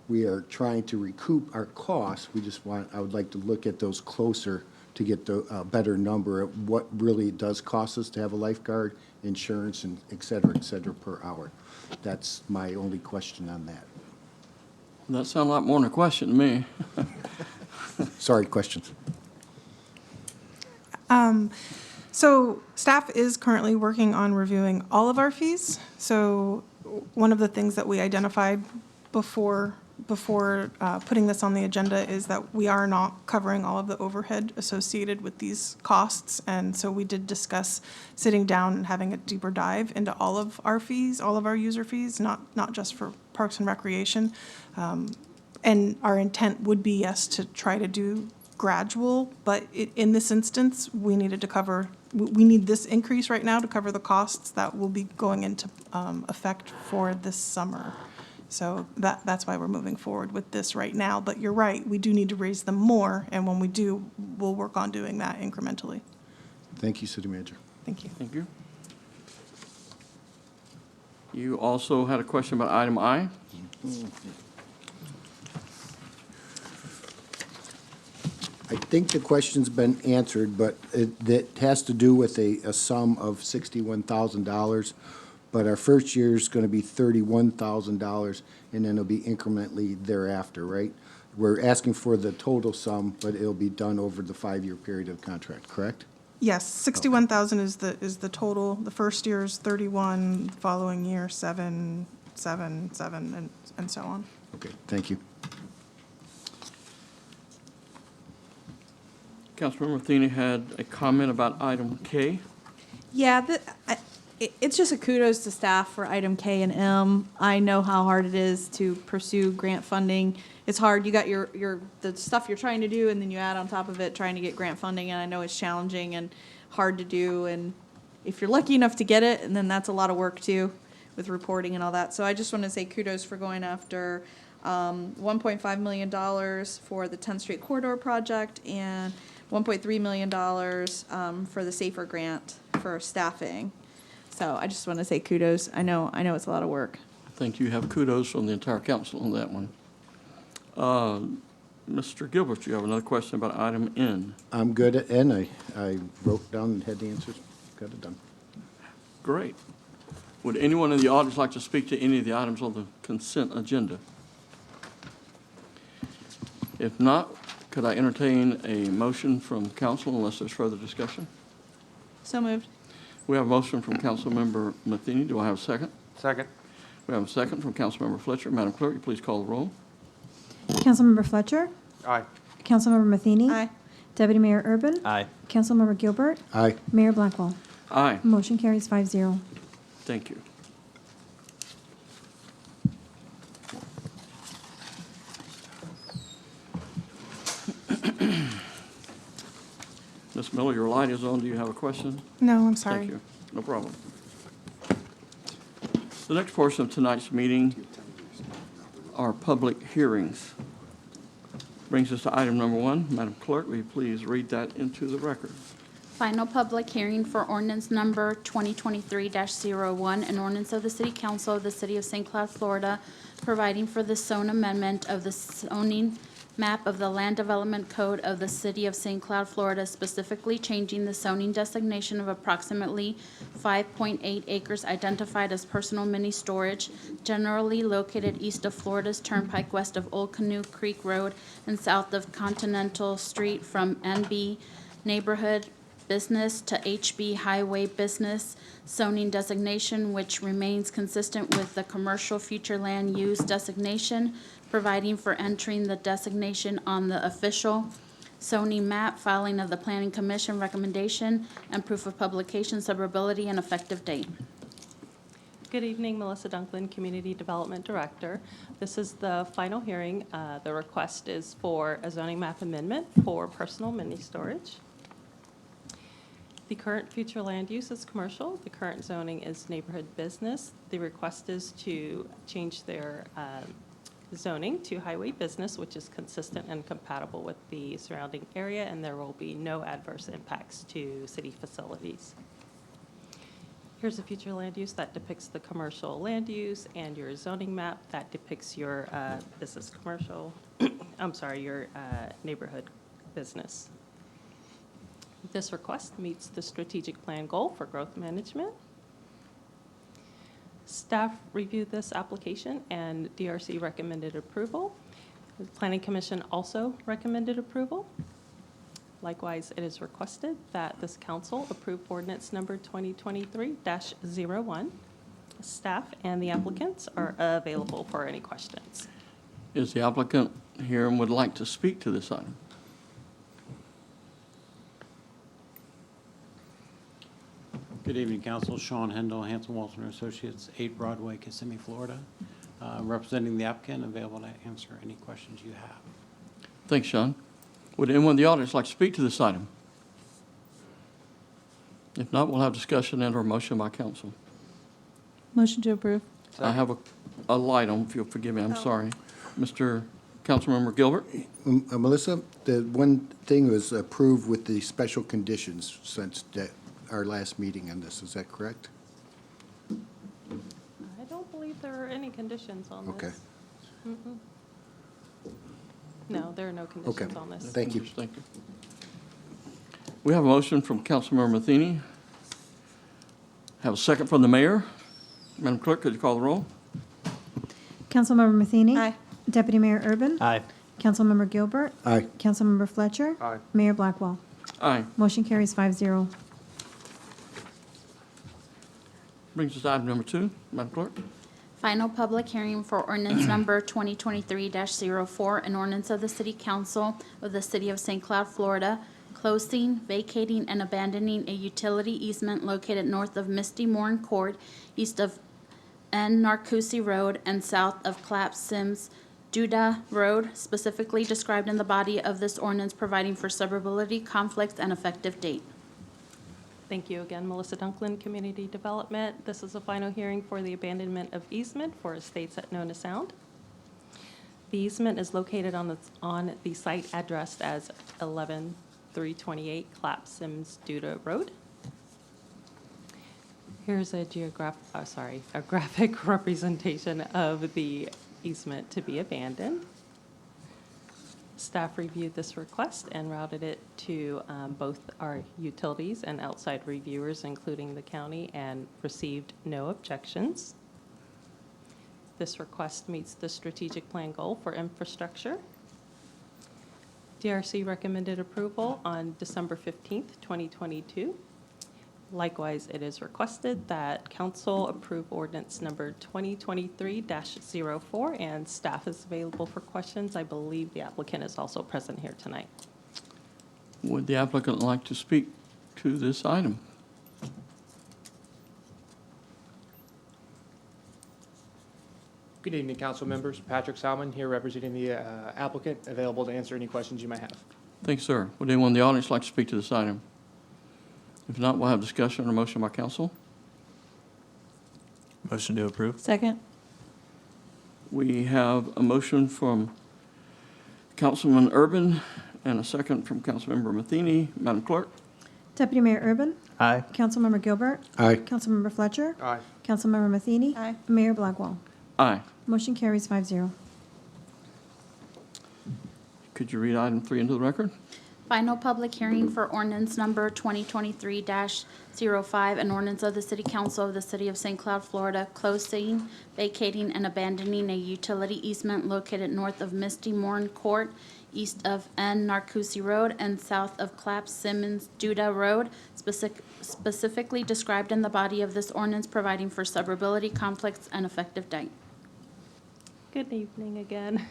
we are trying to recoup our costs. I would like to look at those closer to get the better number of what really does cost us to have a lifeguard, insurance, and et cetera, per hour. That's my only question on that. That sounds a lot more than a question to me. Sorry, questions. So staff is currently working on reviewing all of our fees. So one of the things that we identified before putting this on the agenda is that we are not covering all of the overhead associated with these costs. And so we did discuss sitting down and having a deeper dive into all of our fees, all of our user fees, not just for Parks and Recreation. And our intent would be, yes, to try to do gradual, but in this instance, we needed to cover, we need this increase right now to cover the costs that will be going into effect for this summer. So that's why we're moving forward with this right now. But you're right, we do need to raise them more, and when we do, we'll work on doing that incrementally. Thank you, City Manager. Thank you. Thank you. You also had a question about item I? I think the question's been answered, but it has to do with a sum of $61,000. But our first year is going to be $31,000, and then it'll be incrementally thereafter, right? We're asking for the total sum, but it'll be done over the 5-year period of contract, correct? Yes, 61,000 is the total. The first year is 31, following year 7, 7, 7, and so on. Okay, thank you. Councilmember Matheny had a comment about item K. Yeah, it's just a kudos to staff for item K and M. I know how hard it is to pursue grant funding. It's hard. You got the stuff you're trying to do, and then you add on top of it trying to get grant funding, and I know it's challenging and hard to do. And if you're lucky enough to get it, and then that's a lot of work too. with reporting and all that. So I just want to say kudos for going after $1.5 million for the 10th Street Corridor project and $1.3 million for the SAFER grant for staffing. So I just want to say kudos. I know it's a lot of work. I think you have kudos from the entire council on that one. Mr. Gilbert, do you have another question about item N? I'm good at N. I wrote down and had the answers. Got it done. Great. Would anyone in the audience like to speak to any of the items on the consent agenda? If not, could I entertain a motion from council unless there's further discussion? So moved. We have a motion from Councilmember Matheny. Do I have a second? Second. We have a second from Councilmember Fletcher. Madam Clerk, you please call the roll. Councilmember Fletcher. Aye. Councilmember Matheny. Aye. Deputy Mayor Urban. Aye. Councilmember Gilbert. Aye. Mayor Blackwell. Aye. Motion carries 5-0. Thank you. Ms. Miller, your light is on. Do you have a question? No, I'm sorry. Thank you. No problem. The next portion of tonight's meeting are public hearings. Brings us to item number 1. Madam Clerk, will you please read that into the record? Final public hearing for ordinance number 2023-01, an ordinance of the City Council of the City of St. Cloud, Florida, providing for the zone amendment of the zoning map of the Land Development Code of the City of St. Cloud, Florida, specifically changing the zoning designation of approximately 5.8 acres identified as personal mini storage, generally located east of Florida's Turnpike, west of Old Canoe Creek Road, and south of Continental Street from NB Neighborhood Business to HB Highway Business zoning designation, which remains consistent with the commercial future land use designation, providing for entering the designation on the official zoning map, filing of the Planning Commission recommendation, and proof of publication, suburbility, and effective date. Good evening, Melissa Dunklin, Community Development Director. This is the final hearing. The request is for a zoning map amendment for personal mini storage. The current future land use is commercial. The current zoning is neighborhood business. The request is to change their zoning to highway business, which is consistent and compatible with the surrounding area, and there will be no adverse impacts to city facilities. Here's a future land use that depicts the commercial land use, and your zoning map that depicts your business commercial, I'm sorry, your neighborhood business. This request meets the strategic plan goal for growth management. Staff reviewed this application and DRC recommended approval. The Planning Commission also recommended approval. Likewise, it is requested that this council approve ordinance number 2023-01. Staff and the applicants are available for any questions. Is the applicant here and would like to speak to this item? Good evening, Council. Sean Hendel, Hanson Walton Associates, 8 Broadway, Kissimmee, Florida. Representing the applicant, available to answer any questions you have. Thanks, Sean. Would anyone in the audience like to speak to this item? If not, we'll have discussion and/or motion by council. Motion to approve. I have a light on, if you'll forgive me, I'm sorry. Mr. Councilmember Gilbert? Melissa, the one thing was approved with the special conditions since our last meeting on this. Is that correct? I don't believe there are any conditions on this. Okay. Mm-mm. No, there are no conditions on this. Thank you. Thank you. We have a motion from Councilmember Matheny. Have a second from the mayor. Madam Clerk, could you call the roll? Councilmember Matheny. Aye. Deputy Mayor Urban. Aye. Councilmember Gilbert. Aye. Councilmember Fletcher. Aye. Mayor Blackwell. Aye. Motion carries 5-0. Brings us to item number 2. Madam Clerk? Final public hearing for ordinance number 2023-04, an ordinance of the City Council of the City of St. Cloud, Florida, closing, vacating, and abandoning a utility easement located north of Misty Morin Court, east of N. Narcousie Road, and south of Clap Sims Judah Road, specifically described in the body of this ordinance, providing for suburbility, conflicts, and effective date. Thank you again, Melissa Dunklin, Community Development. This is a final hearing for the abandonment of easement for estates at Nona Sound. The easement is located on the site addressed as 11328 Clap Sims Duda Road. Here's a graphic representation of the easement to be abandoned. Staff reviewed this request and routed it to both our utilities and outside reviewers, including the county, and received no objections. This request meets the strategic plan goal for infrastructure. DRC recommended approval on December 15th, 2022. Likewise, it is requested that council approve ordinance number 2023-04, and staff is available for questions. I believe the applicant is also present here tonight. Would the applicant like to speak to this item? Good evening, council members. Patrick Salmon here representing the applicant, available to answer any questions you might have. Thanks, sir. Would anyone in the audience like to speak to this item? If not, we'll have discussion or motion by council. Motion to approve. Second. We have a motion from Councilman Urban and a second from Councilmember Matheny. Madam Clerk? Deputy Mayor Urban? Aye. Councilmember Gilbert? Aye. Councilmember Fletcher? Aye. Councilmember Matheny? Aye. Mayor Blackwell? Aye. Motion carries 5-0. Could you read item 3 into the record? Final public hearing for ordinance number 2023-05, an ordinance of the City Council of the City of St. Cloud, Florida, closing, vacating, and abandoning a utility easement located north of Misty Morn Court, east of N. Narcousie Road, and south of Clap Simmons Duda Road, specifically described in the body of this ordinance, providing for suburbility, conflicts, and effective date. Good evening again.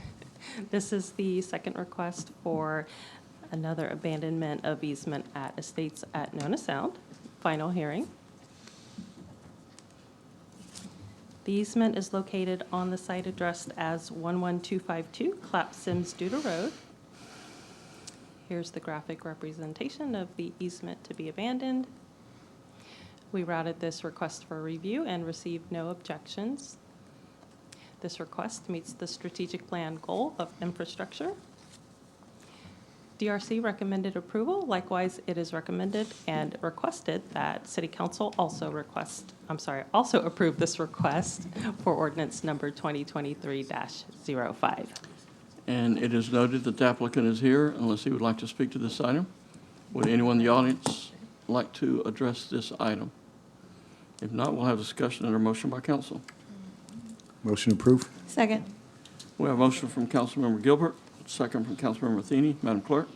This is the second request for another abandonment of easement at estates at Nona Sound. Final hearing. The easement is located on the site addressed as 11252 Clap Sims Duda Road. Here's the graphic representation of the easement to be abandoned. We routed this request for review and received no objections. This request meets the strategic plan goal of infrastructure. DRC recommended approval. Likewise, it is recommended and requested that City Council also approve this request for ordinance number 2023-05. And it is noted that the applicant is here unless he would like to speak to this item. Would anyone in the audience like to address this item? If not, we'll have discussion under motion by council. Motion approved. Second. We have a motion from Councilmember Gilbert, second from Councilmember Matheny. Madam Clerk?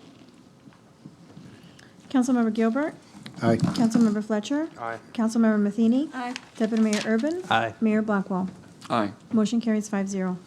Councilmember Gilbert? Aye. Councilmember Fletcher? Aye. Councilmember Matheny? Aye. Deputy Mayor Urban? Aye. Mayor Blackwell? Aye. Motion carries 5-0.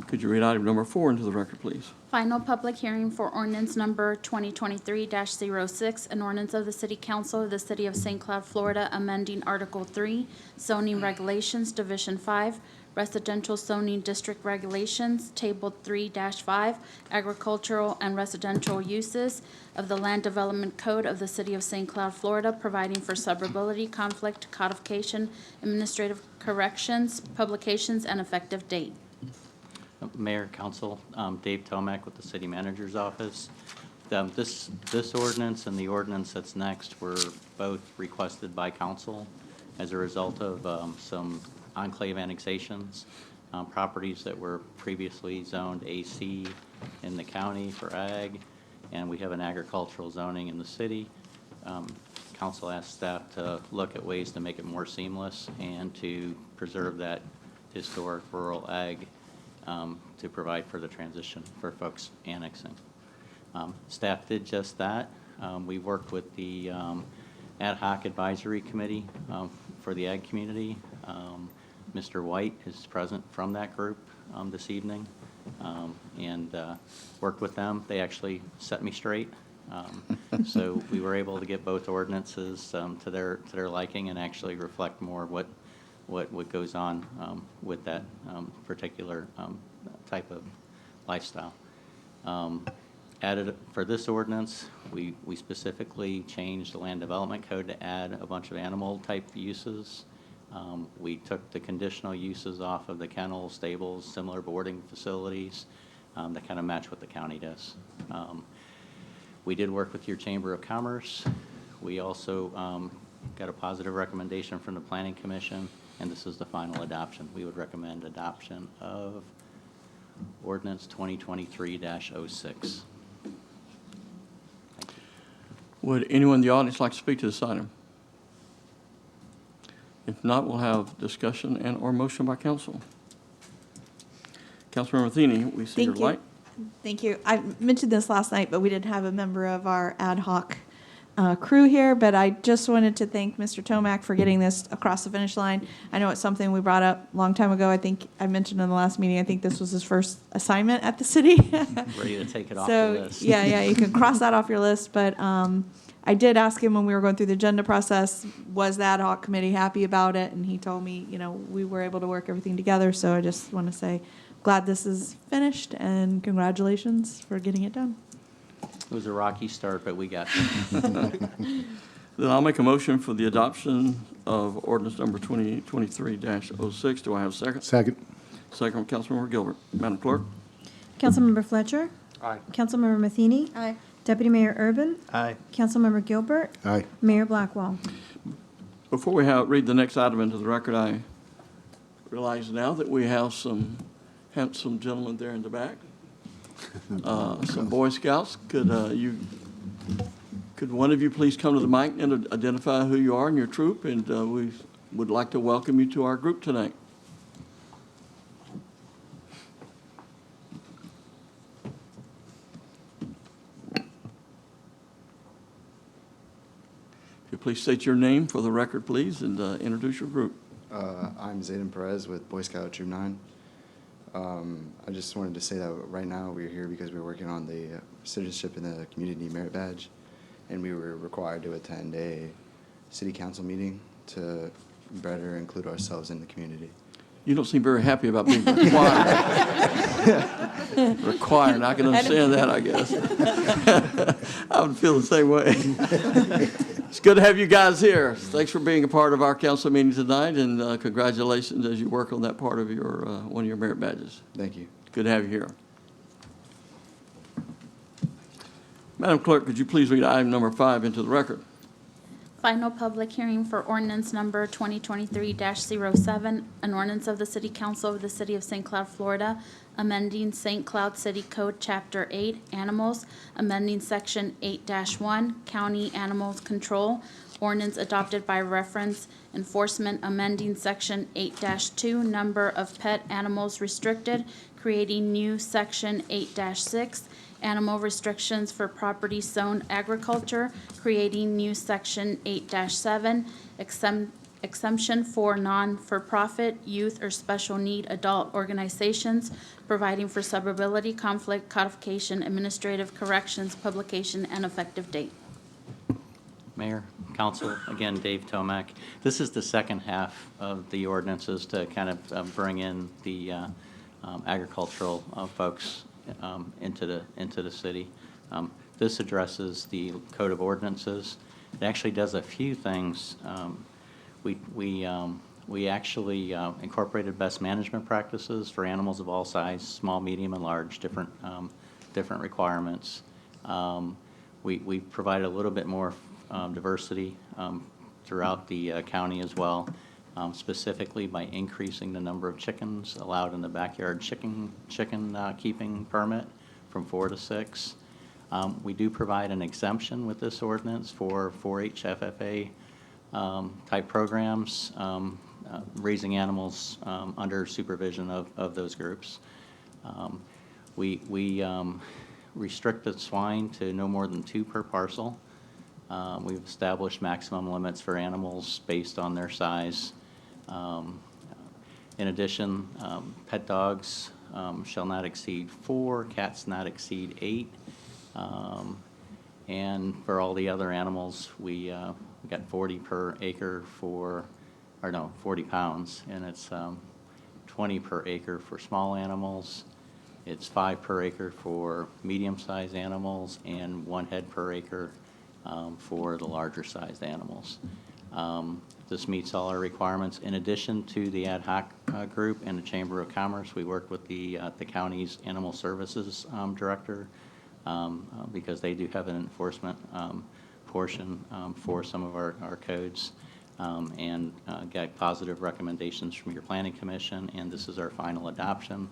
Could you read item number 4 into the record, please? Final public hearing for ordinance number 2023-06, an ordinance of the City Council of the City of St. Cloud, Florida, amending Article 3, zoning regulations, Division 5, residential zoning district regulations, Table 3-5, agricultural and residential uses of the Land Development Code of the City of St. Cloud, Florida, providing for suburbility, conflict, codification, administrative corrections, publications, and effective date. Mayor, Council, Dave Tomac with the City Manager's Office. This ordinance and the ordinance that's next were both requested by Council as a result of some enclave annexations, properties that were previously zoned AC in the county for ag, and we have an agricultural zoning in the city. Council asked staff to look at ways to make it more seamless and to preserve that historic rural ag to provide for the transition for folks annexing. Staff did just that. We worked with the ad hoc advisory committee for the ag community. Mr. White is present from that group this evening, and worked with them. They actually set me straight. So we were able to get both ordinances to their liking and actually reflect more what goes on with that particular type of lifestyle. Added, for this ordinance, we specifically changed the land development code to add a bunch of animal-type uses. We took the conditional uses off of the kennels, stables, similar boarding facilities that kind of match what the county does. We did work with your Chamber of Commerce. We also got a positive recommendation from the Planning Commission, and this is the final adoption. We would recommend adoption of ordinance 2023-06. Would anyone in the audience like to speak to this item? If not, we'll have discussion and or motion by council. Councilmember Matheny, we see your Thank you. light. Thank you. I mentioned this last night, but we didn't have a member of our ad hoc crew here, but I just wanted to thank Mr. Tomac for getting this across the finish line. I know it's something we brought up a long time ago. I think I mentioned in the last meeting, I think this was his first assignment at the city. Ready to take it off So, the list. yeah, you can cross that off your list, but I did ask him when we were going through the agenda process, was the ad hoc committee happy about it? And he told me, we were able to work everything together, so I just want to say, glad this is finished, and congratulations for getting it done. It was a rocky start, but we got there. Then I'll make a motion for the adoption of ordinance number 2023-06. Do I have a second? Second. Second from Councilmember Gilbert. Madam Clerk? Councilmember Fletcher. Aye. Councilmember Matheny. Aye. Deputy Mayor Urban. Aye. Councilmember Gilbert. Aye. Mayor Blackwell. Before we read the next item into the record, I realize now that we have some handsome gentlemen there in the back. Some Boy Scouts. Could one of you please come to the mic and identify who you are and your troop? And we would like to welcome you to our group tonight. If you please state your name for the record, please, and introduce your group. I'm Zayden Perez with Boy Scout Troop 9. I just wanted to say that right now we're here because we're working on the citizenship and the community merit badge, and we were required to attend a city council meeting to better include ourselves in the community. You don't seem very happy about being required. Required, I can understand that, I guess. I would feel the same way. It's good to have you guys here. Thanks for being a part of our council meeting tonight, and congratulations as you work on that part of your one of your merit badges. Thank you. Good to have you here. Madam Clerk, could you please read item number 5 into the record? Final public hearing for ordinance number 2023-07, an ordinance of the City Council of the City of St. Cloud, Florida, amending St. Cloud City Code Chapter 8, Animals, amending Section 8-1, County Animals Control, ordinance adopted by reference, enforcement, amending Section 8-2, number of pet animals restricted, creating new Section 8-6, animal restrictions for property zoned agriculture, creating new Section 8-7, exemption for non-for-profit, youth, or special need adult organizations, providing for suburbility, conflict, codification, administrative corrections, publication, and effective date. Mayor, Council, again, Dave Tomac. This is the second half of the ordinances to kind of bring in the agricultural folks into the city. This addresses the Code of Ordinances. It actually does a few things. We actually incorporated best management practices for animals of all sizes, small, medium, and large, different requirements. We provided a little bit more diversity throughout the county as well, specifically by increasing the number of chickens allowed in the backyard chicken keeping permit from 4 to 6. We do provide an exemption with this ordinance for 4-H FFA type programs, raising animals under supervision of those groups. We restricted swine to no more than 2 per parcel. We've established maximum limits for animals based on their size. In addition, pet dogs shall not exceed 4, cats not exceed 8. And for all the other animals, we got 40 per acre 40 pounds, and it's 20 per acre for small animals, It's 5 per acre for medium-sized animals and 1 head per acre for the larger-sized animals. This meets all our requirements. In addition to the ad hoc group and the Chamber of Commerce, we work with the county's Animal Services Director because they do have an enforcement portion for some of our codes and get positive recommendations from your Planning Commission, and this is our final adoption.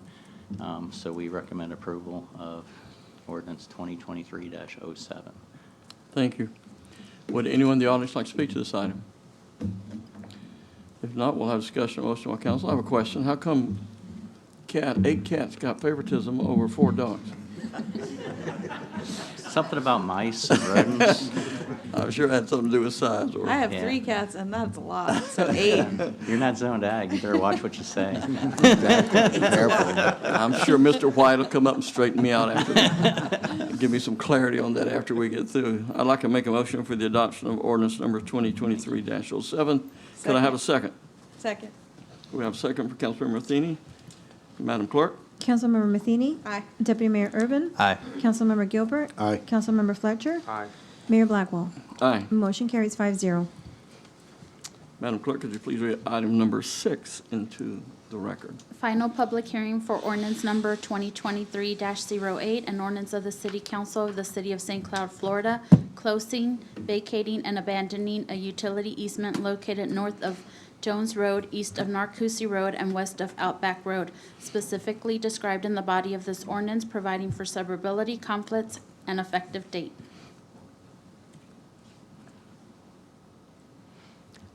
So we recommend approval of ordinance 2023-07. Thank you. Would anyone in the audience like to speak to this item? If not, we'll have discussion on motion by council. I have a question. How come 8 cats got favoritism over 4 dogs? Something about mice and rodents. I'm sure it had something to do with size. Or I have Yeah. 3 cats, and that's a lot, so 8. You're not zoned ag. You better watch what you say. I'm sure Mr. White will come up and straighten me out after that. Give me some clarity on that after we get through. I'd like to make a motion for the adoption of ordinance number 2023-07. Can I have a second? Second. We have a second for Councilmember Matheny. Madam Clerk? Councilmember Matheny. Aye. Deputy Mayor Urban. Aye. Councilmember Gilbert. Aye. Councilmember Fletcher. Aye. Mayor Blackwell. Aye. Motion carries 5-0. Madam Clerk, could you please read item number 6 into the record? Final public hearing for ordinance number 2023-08, an ordinance of the City Council of the City of St. Cloud, Florida, closing, vacating, and abandoning a utility easement located north of Jones Road, east of Narcousie Road, and west of Outback Road, specifically described in the body of this ordinance, providing for suburbility, conflicts, and effective date.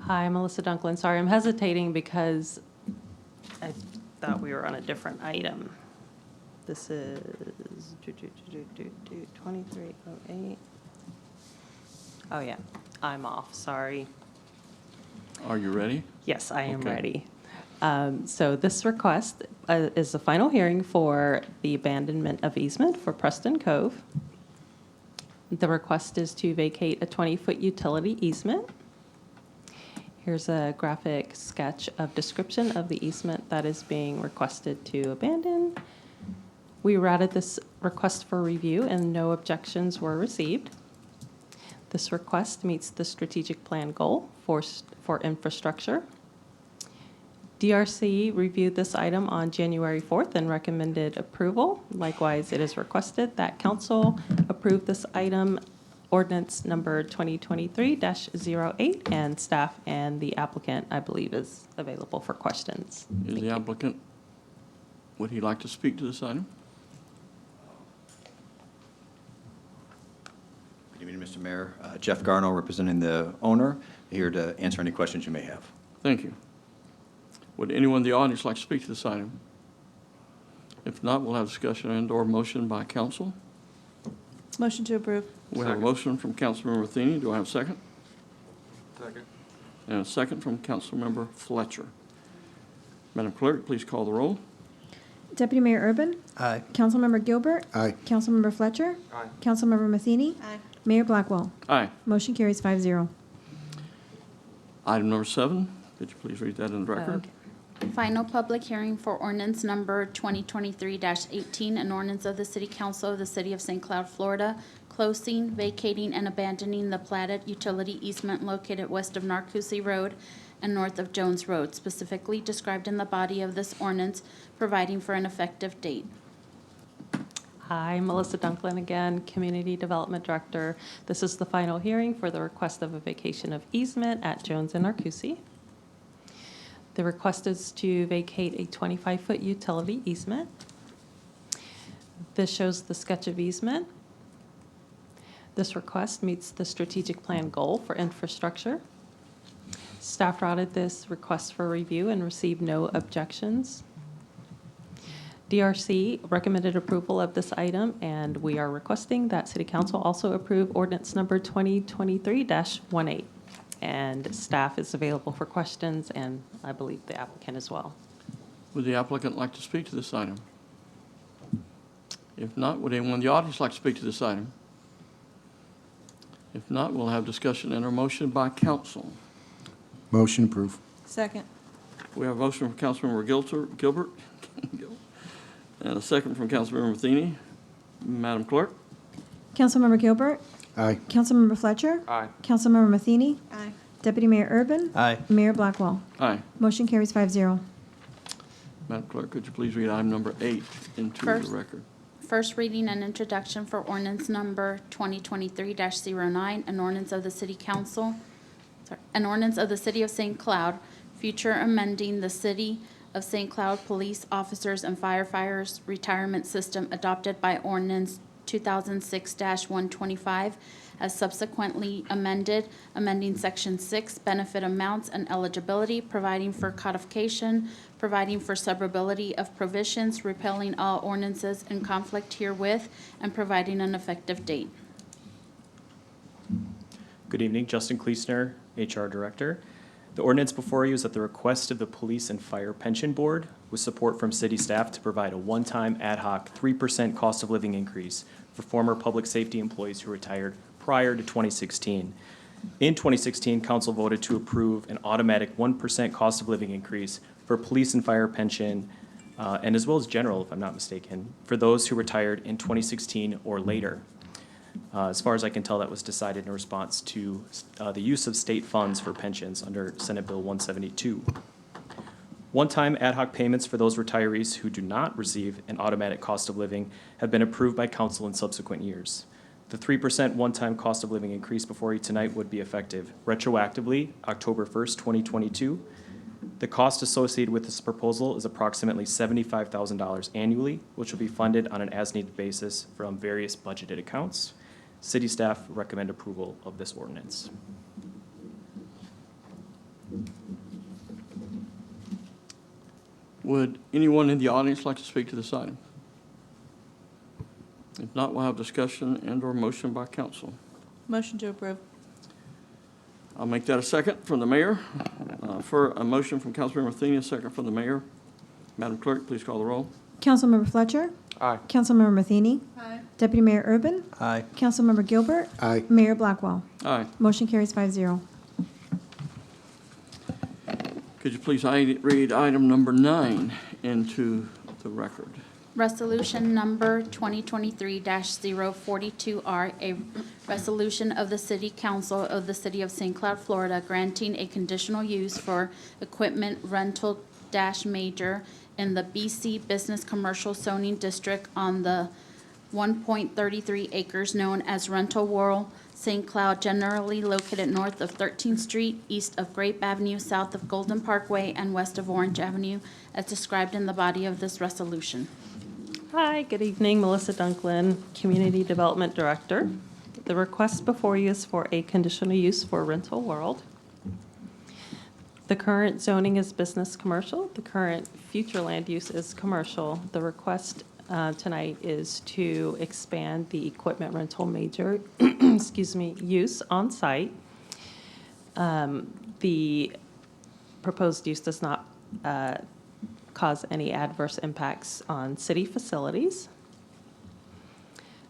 Hi, Melissa Dunklin. Sorry, I'm hesitating because I thought we were on a different item. This is 2308. Oh, yeah, I'm off, sorry. Are you ready? Yes, I am Okay. ready. So this request is the final hearing for the abandonment of easement for Preston Cove. The request is to vacate a 20-foot utility easement. Here's a graphic sketch of description of the easement that is being requested to abandon. We routed this request for review and no objections were received. This request meets the strategic plan goal for infrastructure. DRC reviewed this item on January 4th and recommended approval. Likewise, it is requested that council approve this item, ordinance number 2023-08, and staff and the applicant, I believe, is available for questions. Is the applicant, would he like to speak to this item? Good evening, Mr. Mayor. Jeff Garno, representing the owner, here to answer any questions you may have. Thank you. Would anyone in the audience like to speak to this item? If not, we'll have discussion and/or motion by council. Motion to approve. We have a motion from Councilmember Matheny. Do I have a second? Second. And a second from Councilmember Fletcher. Madam Clerk, please call the roll. Deputy Mayor Urban. Aye. Councilmember Gilbert. Aye. Councilmember Fletcher. Aye. Councilmember Matheny. Aye. Mayor Blackwell. Aye. Motion carries 5-0. Item number 7, could you please read that in the record? Final public hearing for ordinance number 2023-18, an ordinance of the City Council of the City of St. Cloud, Florida, closing, vacating, and abandoning the platted utility easement located west of Narcousie Road and north of Jones Road, specifically described in the body of this ordinance, providing for an effective date. Hi, Melissa Dunklin again, Community Development Director. This is the final hearing for the request of a vacation of easement at Jones and Narcousie. The request is to vacate a 25-foot utility easement. This shows the sketch of easement. This request meets the strategic plan goal for infrastructure. Staff routed this request for review and received no objections. DRC recommended approval of this item, and we are requesting that City Council also approve ordinance number 2023-18. And staff is available for questions, and I believe the applicant as well. Would the applicant like to speak to this item? If not, would anyone in the audience like to speak to this item? If not, we'll have discussion and a motion by council. Motion approved. Second. We have a motion from Councilmember Gilbert, And a second from Councilmember Matheny. Madam Clerk? Councilmember Gilbert? Aye. Councilmember Fletcher? Aye. Councilmember Matheny? Aye. Deputy Mayor Urban? Aye. Mayor Blackwell? Aye. Motion carries 5-0. Madam Clerk, could you please read item number 8 into the First. record? First reading and introduction for ordinance number 2023-09, an ordinance of the City Council, an ordinance of the City of St. Cloud, future amending the City of St. Cloud Police Officers and Firefighters Retirement System adopted by ordinance 2006-125, as subsequently amended, amending Section 6, benefit amounts and eligibility, providing for codification, providing for suburbility of provisions, repealing all ordinances in conflict herewith, and providing an effective date. Good evening, Justin Kleesner, HR Director. The ordinance before you is at the request of the Police and Fire Pension Board with support from city staff to provide a one-time ad hoc 3% cost of living increase for former public safety employees who retired prior to 2016. In 2016, council voted to approve an automatic 1% cost of living increase for police and fire pension, and as well as general, if I'm not mistaken, for those who retired in 2016 or later. As far as I can tell, that was decided in response to the use of state funds for pensions under Senate Bill 172. One-time ad hoc payments for those retirees who do not receive an automatic cost of living have been approved by council in subsequent years. The 3% one-time cost of living increase before you tonight would be effective retroactively October 1st, 2022. The cost associated with this proposal is approximately $75,000 annually, which will be funded on an as-needed basis from various budgeted accounts. City staff recommend approval of this ordinance. Would anyone in the audience like to speak to this item? If not, we'll have discussion and/or motion by council. Motion to approve. I'll make that a second from the mayor. For a motion from Councilmember Matheny, a second from the mayor. Madam Clerk, please call the roll. Councilmember Fletcher? Aye. Councilmember Matheny? Aye. Deputy Mayor Urban? Aye. Councilmember Gilbert? Aye. Mayor Blackwell? Aye. Motion carries 5-0. Could you please read item number 9 into the record? Resolution number 2023-042R, a resolution of the City Council of the City of St. Cloud, Florida, granting a conditional use for equipment rental major in the BC Business Commercial Zoning District on the 1.33 acres known as Rental World, St. Cloud, generally located north of 13th Street, east of Grape Avenue, south of Golden Parkway, and west of Orange Avenue, as described in the body of this resolution. Hi, good evening, Melissa Dunklin, Community Development Director. The request before you is for a conditional use for Rental World. The current zoning is business commercial. The current future land use is commercial. The request tonight is to expand the equipment rental major, excuse me, use on site. The proposed use does not cause any adverse impacts on city facilities.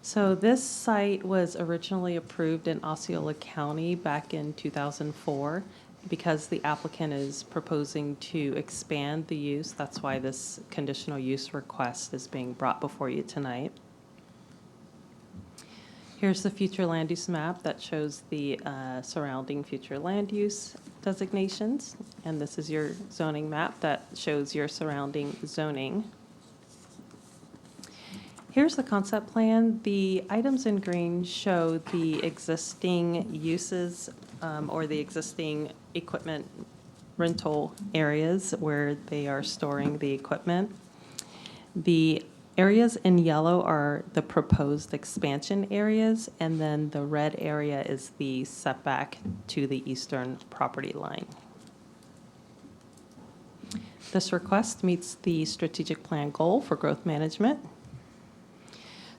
So this site was originally approved in Osceola County back in 2004. Because the applicant is proposing to expand the use, that's why this conditional use request is being brought before you tonight. Here's the future land use map that shows the surrounding future land use designations. And this is your zoning map that shows your surrounding zoning. Here's the concept plan. The items in green show the existing uses or the existing equipment rental areas where they are storing the equipment. The areas in yellow are the proposed expansion areas, and then the red area is the setback to the eastern property line. This request meets the strategic plan goal for growth management.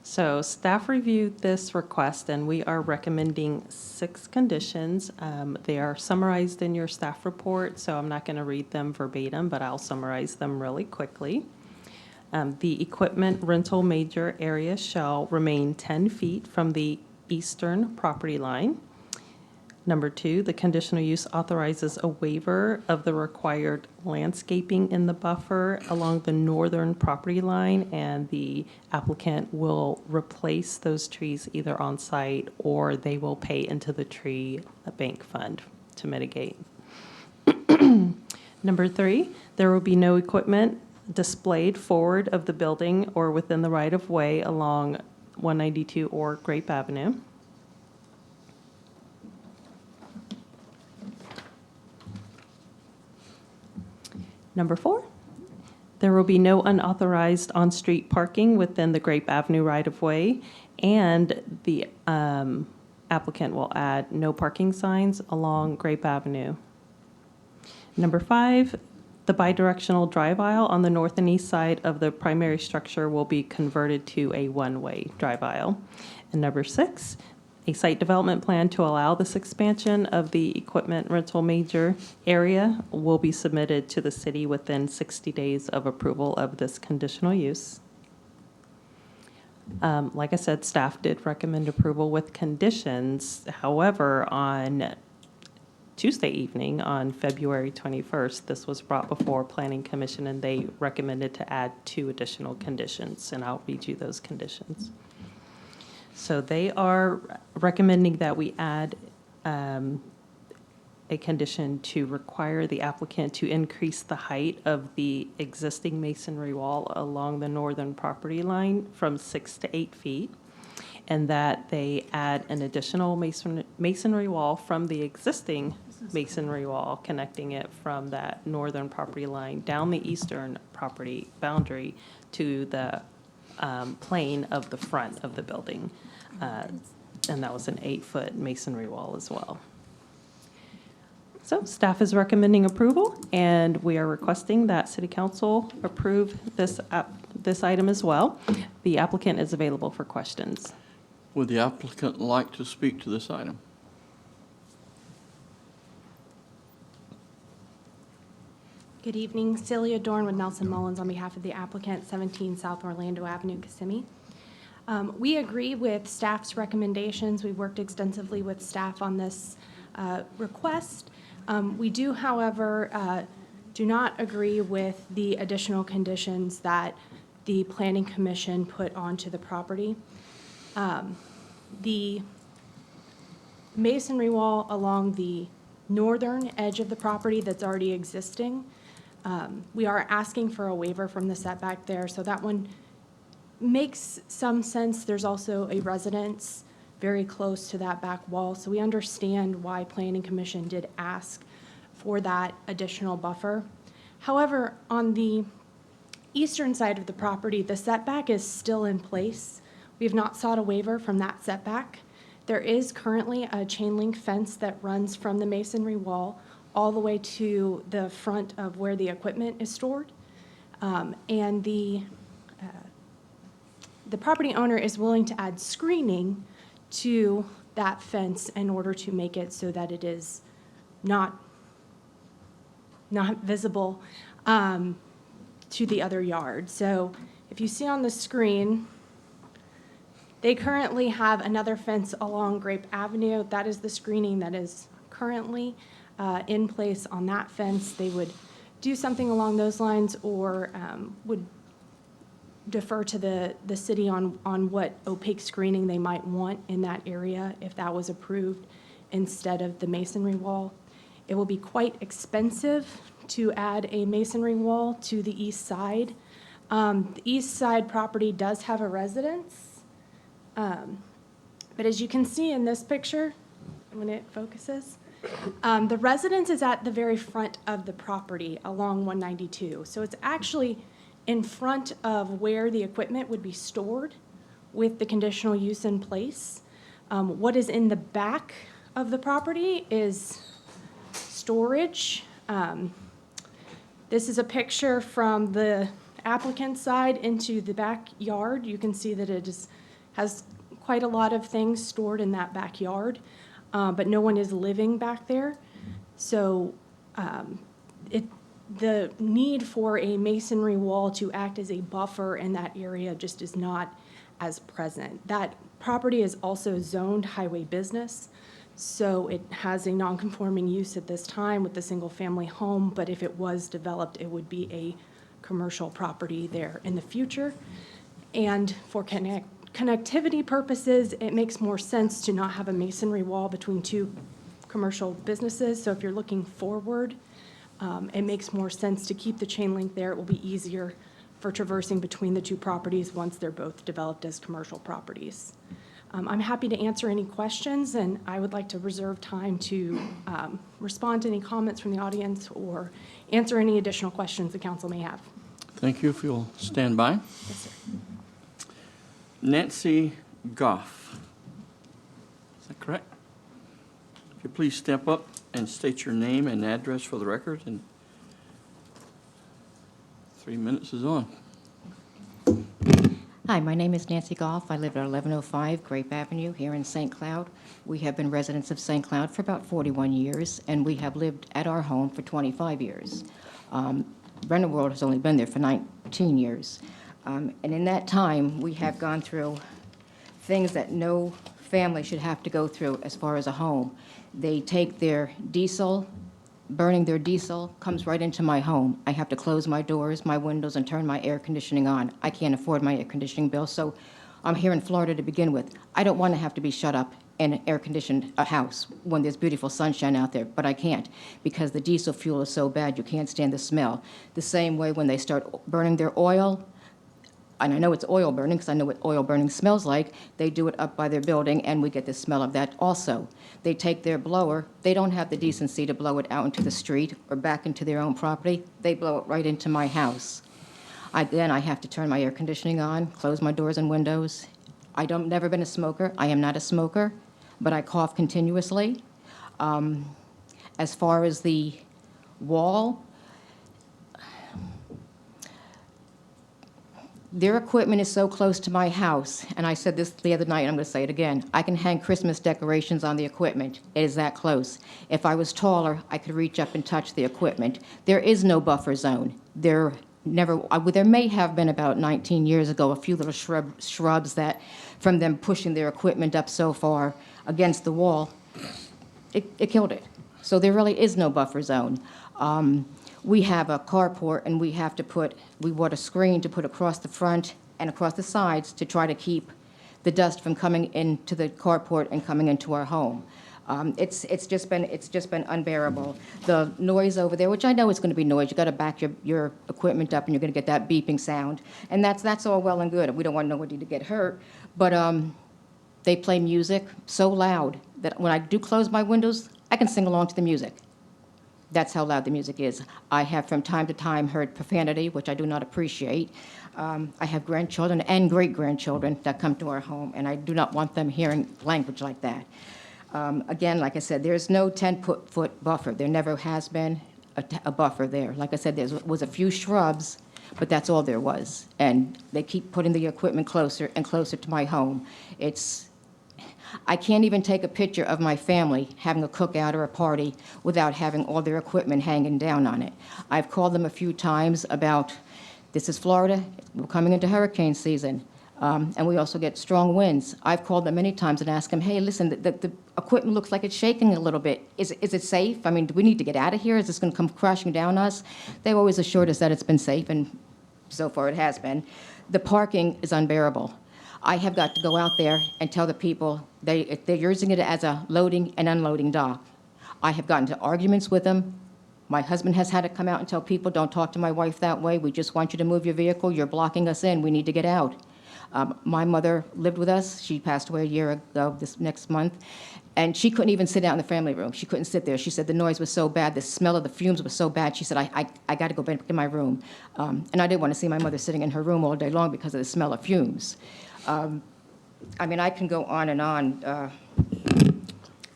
So staff reviewed this request, and we are recommending 6 conditions. They are summarized in your staff report, so I'm not going to read them verbatim, but I'll summarize them really quickly. The equipment rental major area shall remain 10 feet from the eastern property line. Number 2, the conditional use authorizes a waiver of the required landscaping in the buffer along the northern property line, and the applicant will replace those trees either on site or they will pay into the tree bank fund to mitigate. Number 3, there will be no equipment displayed forward of the building or within the right-of-way along 192 or Grape Avenue. Number 4, there will be no unauthorized on-street parking within the Grape Avenue right-of-way, and the applicant will add no parking signs along Grape Avenue. Number 5, the bidirectional drive aisle on the north and east side of the primary structure will be converted to a one-way drive aisle. And number 6, a site development plan to allow this expansion of the equipment rental major area will be submitted to the city within 60 days of approval of this conditional use. Like I said, staff did recommend approval with conditions. However, on Tuesday evening, on February 21st, this was brought before Planning Commission, and they recommended to add 2 additional conditions, and I'll read you those conditions. So they are recommending that we add a condition to require the applicant to increase the height of the existing masonry wall along the northern property line from 6 to 8 feet, and that they add an additional masonry wall from the existing masonry wall, connecting it from that northern property line down the eastern property boundary to the plane of the front of the building. And that was an 8-foot masonry wall as well. So staff is recommending approval, and we are requesting that City Council approve this item as well. The applicant is available for questions. Would the applicant like to speak to this item? Good evening, Celia Dorn with Nelson Mullins on behalf of the applicant, 17 South Orlando Avenue, Kissimmee. We agree with staff's recommendations. We worked extensively with staff on this request. We do, however, do not agree with the additional conditions that the Planning Commission put onto the property. The masonry wall along the northern edge of the property that's already existing, we are asking for a waiver from the setback there, so that one makes some sense. There's also a residence very close to that back wall, so we understand why Planning Commission did ask for that additional buffer. However, on the eastern side of the property, the setback is still in place. We have not sought a waiver from that setback. There is currently a chain link fence that runs from the masonry wall all the way to the front of where the equipment is stored. And the property owner is willing to add screening to that fence in order to make it so that it is not visible to the other yard. So if you see on the screen, they currently have another fence along Grape Avenue. That is the screening that is currently in place on that fence. They would do something along those lines, or would defer to the city on what opaque screening they might want in that area if that was approved instead of the masonry wall. It will be quite expensive to add a masonry wall to the east side. The east side property does have a residence, but as you can see in this picture, when it focuses, the residence is at the very front of the property along 192. So it's actually in front of where the equipment would be stored with the conditional use in place. What is in the back of the property is storage. This is a picture from the applicant's side into the backyard. You can see that it has quite a lot of things stored in that backyard, but no one is living back there. So the need for a masonry wall to act as a buffer in that area just is not as present. That property is also zoned highway business, So it has a non-conforming use at this time with the single-family home, but if it was developed, it would be a commercial property there in the future. And for connectivity purposes, it makes more sense to not have a masonry wall between two commercial businesses. So if you're looking forward, it makes more sense to keep the chain link there. It will be easier for traversing between the two properties once they're both developed as commercial properties. I'm happy to answer any questions, and I would like to reserve time to respond to any comments from the audience or answer any additional questions the council may have. Thank you. If you'll stand by. Yes, sir. Nancy Goff. Is that correct? If you please step up and state your name and address for the record, and 3 minutes is on. Hi, my name is Nancy Goff. I live at 1105 Grape Avenue here in St. Cloud. We have been residents of St. Cloud for about 41 years, and we have lived at our home for 25 years. Rental World has only been there for 19 years. And in that time, we have gone through things that no family should have to go through as far as a home. They take their diesel, burning their diesel comes right into my home. I have to close my doors, my windows, and turn my air conditioning on. I can't afford my air conditioning bill, so I'm here in Florida to begin with. I don't want to have to be shut up in an air-conditioned house when there's beautiful sunshine out there, but I can't because the diesel fuel is so bad you can't stand the smell. The same way when they start burning their oil, and I know it's oil burning because I know what oil burning smells like, they do it up by their building, and we get the smell of that also. They take their blower, they don't have the decency to blow it out into the street or back into their own property, they blow it right into my house. Then I have to turn my air conditioning on, close my doors and windows. Never been a smoker, I am not a smoker, but I cough continuously. As far as the wall, their equipment is so close to my house, and I said this the other night, and I'm going to say it again. I can hang Christmas decorations on the equipment. It is that close. If I was taller, I could reach up and touch the equipment. There is no buffer zone. There may have been about 19 years ago a few little shrubs that, from them pushing their equipment up so far against the wall, it killed it. So there really is no buffer zone. We have a carport, and we bought a screen to put across the front and across the sides to try to keep the dust from coming into the carport and coming into our home. It's just been unbearable. The noise over there, which I know is going to be noise, you got to back your equipment up, and you're going to get that beeping sound, and that's all well and good. We don't want nobody to get hurt, but they play music so loud that when I do close my windows, I can sing along to the music. That's how loud the music is. I have from time to time heard profanity, which I do not appreciate. I have grandchildren and great-grandchildren that come to our home, and I do not want them hearing language like that. Again, like I said, there's no 10-foot buffer. There never has been a buffer there. Like I said, there was a few shrubs, but that's all there was. And they keep putting the equipment closer and closer to my home. I can't even take a picture of my family having a cookout or a party without having all their equipment hanging down on it. I've called them a few times about, this is Florida, we're coming into hurricane season, and we also get strong winds. I've called them many times and asked them, hey, listen, the equipment looks like it's shaking a little bit. Is it safe? I mean, do we need to get out of here? Is this going to come crashing down on us? They've always assured us that it's been safe, and so far it has been. The parking is unbearable. I have got to go out there and tell the people they're using it as a loading and unloading dock. I have gotten into arguments with them. My husband has had to come out and tell people, don't talk to my wife that way. We just want you to move your vehicle. You're blocking us in. We need to get out. My mother lived with us. She passed away a year ago this next month. And she couldn't even sit out in the family room. She couldn't sit there. She said the noise was so bad, the smell of the fumes was so bad. She said, I got to go back to my room. And I didn't want to see my mother sitting in her room all day long because of the smell of fumes. I mean, I can go on and on.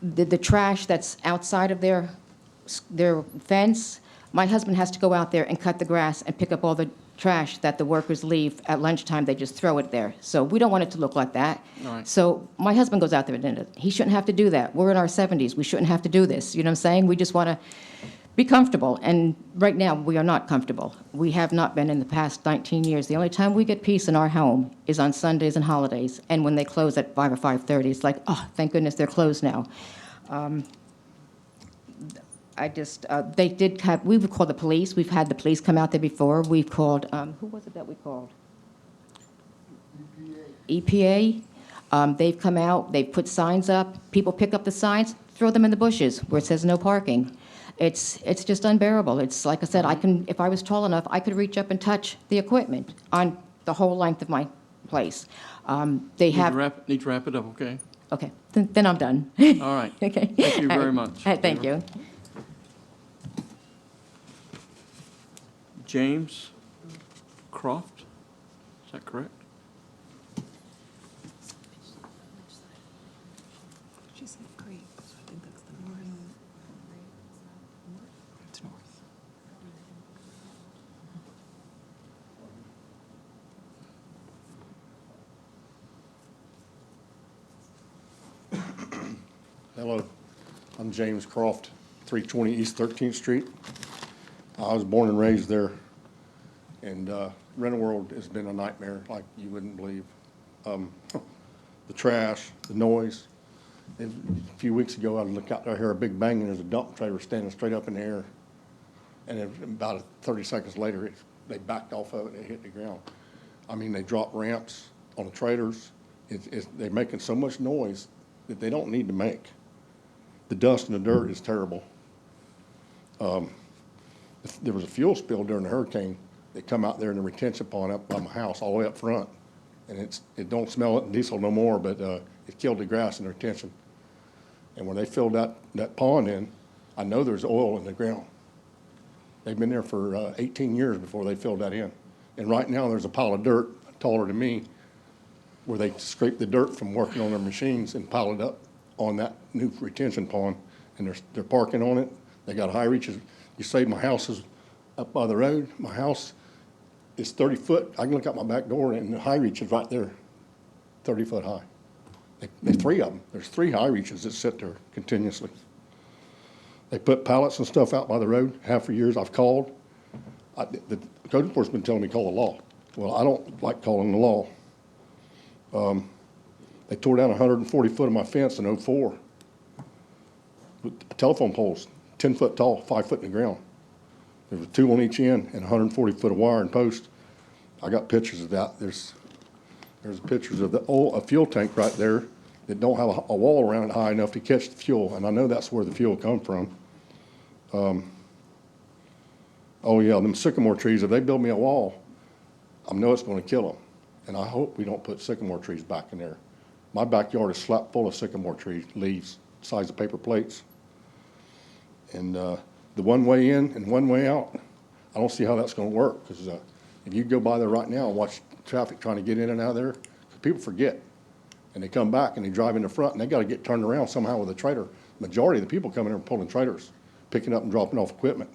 The trash that's outside of their fence, my husband has to go out there and cut the grass and pick up all the trash that the workers leave at lunchtime. They just throw it there. So we don't want it to look like that. Right. So my husband goes out there and does it. He shouldn't have to do that. We're in our 70s. We shouldn't have to do this. You know what I'm saying? We just want to be comfortable. And right now, we are not comfortable. We have not been in the past 19 years. The only time we get peace in our home is on Sundays and holidays. And when they close at 5 or 5:30, it's like, oh, thank goodness they're closed now. I just, they did, we would call the police. We've had the police come out there before. We've called, who was it that we called? EPA. They've come out, they've put signs up. People pick up the signs, throw them in the bushes where it says no parking. It's just unbearable. It's, like I said, I can, if I was tall enough, I could reach up and touch the equipment on the whole length of my place. They have. Need to wrap it up, okay? Okay, then I'm done. All right. Okay. Thank you All very right. much. Thank you. James Croft, is that correct? She said great, so I think that's the north. It's north. Hello, I'm James Croft, 320 East 13th Street. I was born and raised there, and Rental World has been a nightmare like you wouldn't believe. The trash, the noise. And a few weeks ago, I looked out there, I hear a big bang, and there's a dump trailer standing straight up in the air. And then about 30 seconds later, they backed off of it and it hit the ground. I mean, they dropped ramps on the trailers. They're making so much noise that they don't need to make. The dust and the dirt is terrible. There was a fuel spill during the hurricane. They come out there in the retention pond up by my house, all the way up front. And it don't smell like diesel no more, but it killed the grass in the retention. And when they filled that pond in, I know there's oil in the ground. They've been there for 18 years before they filled that in. And right now, there's a pile of dirt taller than me where they scrape the dirt from working on their machines and pile it up on that new retention pond. And they're parking on it. They got high reaches. You say my house is up by the road. My house is 30 foot. I can look out my back door and the high reach is right there, 30 foot high. There's three of them. There's 3 high reaches that sit there continuously. They put pallets and stuff out by the road. Half for years I've called. The code enforcement's been telling me call the law. Well, I don't like calling the law. They tore down 140 foot of my fence in '04 with telephone poles, 10 foot tall, 5 foot in the ground. There was 2 on each end and 140 foot of wire and post. I got pictures of that. There's pictures of a fuel tank right there that don't have a wall around it high enough to catch the fuel, and I know that's where the fuel come from. Oh yeah, them sycamore trees, if they build me a wall, I know it's gonna kill them. And I hope we don't put sycamore trees back in there. My backyard is slap full of sycamore trees, leaves, size of paper plates. And the one way in and one way out, I don't see how that's gonna work, because if you go by there right now and watch traffic trying to get in and out of there, people forget. And they come back and they drive in the front and they gotta get turned around somehow with a trailer. Majority of the people coming in are pulling trailers, picking up and dropping off equipment.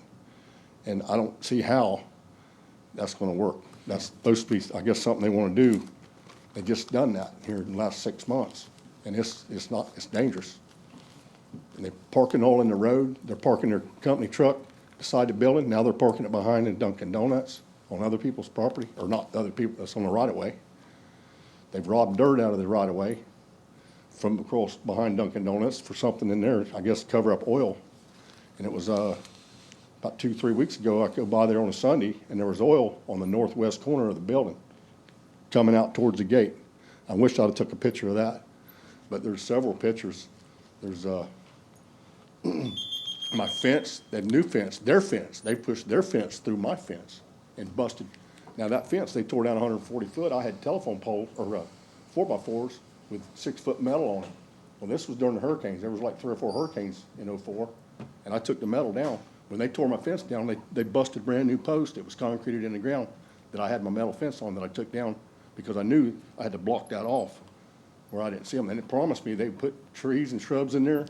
And I don't see how that's gonna work. That's supposed to be, I guess, something they wanna do. They just done that here in the last 6 months. And it's dangerous. And they're parking all in the road. They're parking their company truck beside the building. Now they're parking it behind the Dunkin' Donuts on other people's property, or not other people, that's on the right of way. They've robbed dirt out of the right of way from across behind Dunkin' Donuts for something in there, I guess, to cover up oil. And it was about 2-3 weeks ago, I go by there on a Sunday, and there was oil on the northwest corner of the building coming out towards the gate. I wish I'd have took a picture of that, but there's several pictures. There's my fence, that new fence, their fence. They pushed their fence through my fence and busted. Now that fence, they tore down 140 foot. I had telephone pole, or 4x4s with 6 foot metal on it. Well, this was during the hurricanes. There was like 3 or 4 hurricanes in '04, and I took the metal down. When they tore my fence down, they busted brand new post. It was concreted in the ground that I had my metal fence on that I took down because I knew I had to block that off where I didn't see them. And it promised me they'd put trees and shrubs in there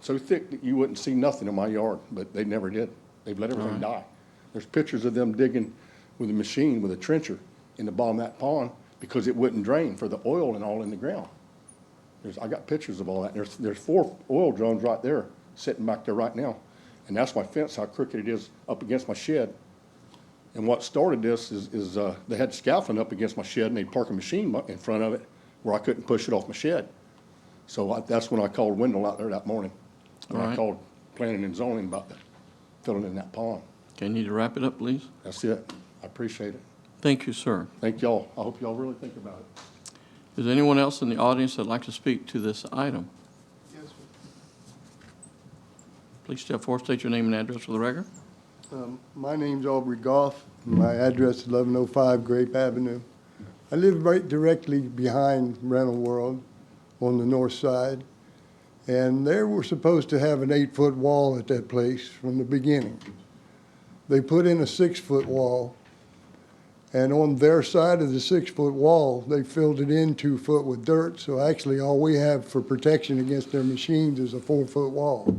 so thick that you wouldn't see nothing in my yard, but they never did. They've let everything die. There's pictures of them digging with a machine, with a trencher in the bottom of that pond because it wouldn't drain for the oil and all in the ground. I got pictures of all that. There's 4 oil drums right there sitting back there right now. And that's my fence, how crooked it is up against my shed. And what started this is they had scaffolding up against my shed, and they'd park a machine in front of it where I couldn't push it off my shed. So that's when I called Wendell out there that morning. And All I right. called planning and zoning about filling in that pond. Okay, need to wrap it up, please? That's it. I appreciate it. Thank you, sir. Thank y'all. I hope y'all really think about it. Is there anyone else in the audience that'd like to speak to this item? Please step forward, state your name and address for the record. My name's Aubrey Goff. My address is 1105 Grape Avenue. I live right directly behind Rental World on the north side. And they were supposed to have an 8-foot wall at that place from the beginning. They put in a 6-foot wall. And on their side of the 6-foot wall, they filled it in 2 foot with dirt. So actually, all we have for protection against their machines is a 4-foot wall.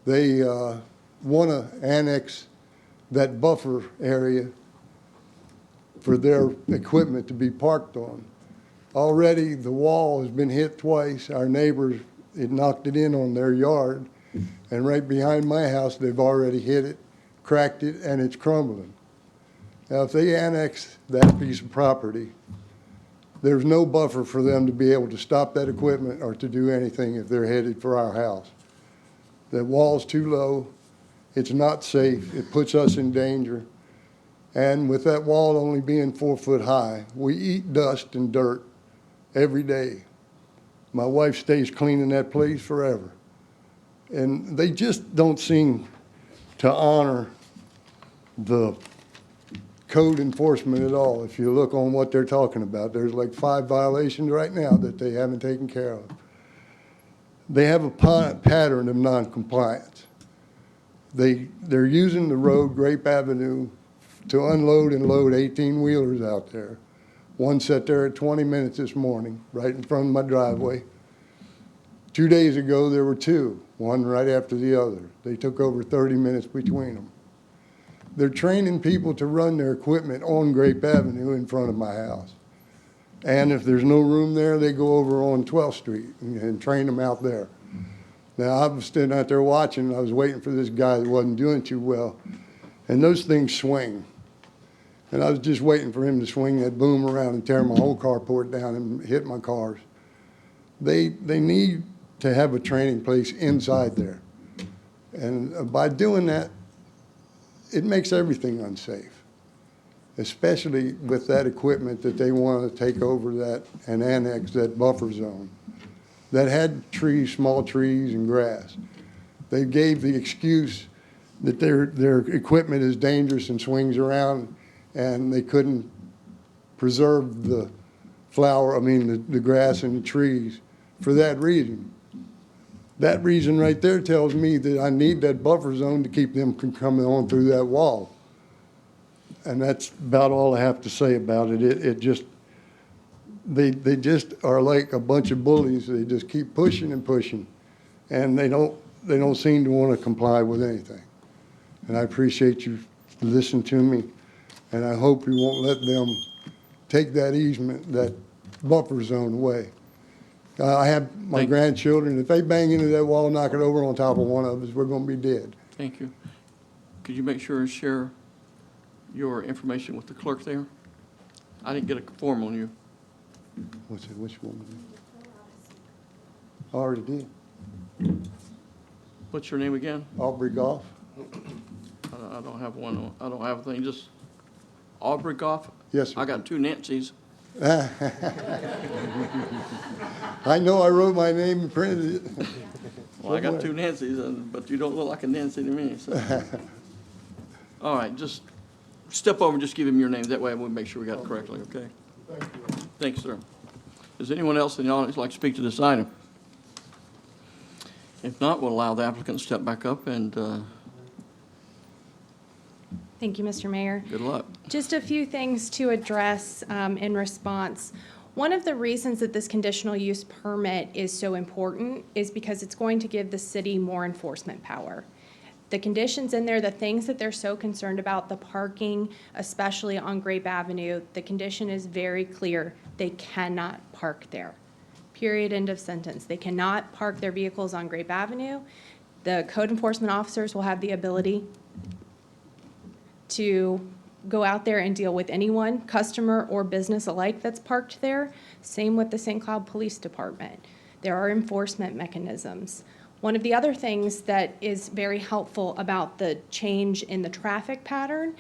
They want to annex that buffer area for their equipment to be parked on. Already, the wall has been hit twice. Our neighbors, it knocked it in on their yard. And right behind my house, they've already hit it, cracked it, and it's crumbling. Now, if they annex that piece of property, there's no buffer for them to be able to stop that equipment or to do anything if they're headed for our house. The wall's too low. It's not safe. It puts us in danger. And with that wall only being 4 foot high, we eat dust and dirt every day. My wife stays cleaning that place forever. And they just don't seem to honor the code enforcement at all. If you look on what they're talking about, there's like 5 violations right now that they haven't taken care of. They have a pattern of non-compliance. They're using the road, Grape Avenue, to unload and load 18-wheelers out there. One sat there at 20 minutes this morning, right in front of my driveway. 2 days ago, there were 2, one right after the other. They took over 30 minutes between them. They're training people to run their equipment on Grape Avenue in front of my house. And if there's no room there, they go over on 12th Street and train them out there. Now, I was standing out there watching. I was waiting for this guy that wasn't doing too well. And those things swing. And I was just waiting for him to swing that boom around and tear my whole carport down and hit my cars. They need to have a training place inside there. And by doing that, it makes everything unsafe, especially with that equipment that they want to take over that and annex that buffer zone that had trees, small trees and grass. They gave the excuse that their equipment is dangerous and swings around and they couldn't preserve the the grass and the trees for that reason. That reason right there tells me that I need that buffer zone to keep them from coming on through that wall. And that's about all I have to say about it. They just are like a bunch of bullies. They just keep pushing and pushing, and they don't seem to want to comply with anything. And I appreciate you listening to me, and I hope you won't let them take that easement, that buffer zone away. I have my grandchildren. If they bang into that wall, knock it over on top of one of us, we're going to be dead. Thank you. Could you make sure and share your information with the clerk there? I didn't get a form on you. What's it? Which one? I already did. What's your name again? Aubrey Goff. I don't have one. I don't have a thing. Just Aubrey Goff? Yes, sir. I got 2 Nancys. I know I wrote my name and printed it. Well, I got 2 Nancys, but you don't look like a Nancy to me. So. All right, just step over and just give him your name. That way we'll make sure we got it correctly, okay? Thank you. Thanks, sir. Does anyone else in the audience like to speak to this item? If not, we'll allow the applicant to step back up and Thank you, Mr. Mayor. good luck. Just a few things to address in response. One of the reasons that this conditional use permit is so important is because it's going to give the city more enforcement power. The conditions in there, the things that they're so concerned about, the parking, especially on Grape Avenue, the condition is very clear. They cannot park there. Period, end of sentence. They cannot park their vehicles on Grape Avenue. The code enforcement officers will have the ability to go out there and deal with anyone, customer or business alike, that's parked there. Same with the St. Cloud Police Department. There are enforcement mechanisms. One of the other things that is very helpful about the change in the traffic pattern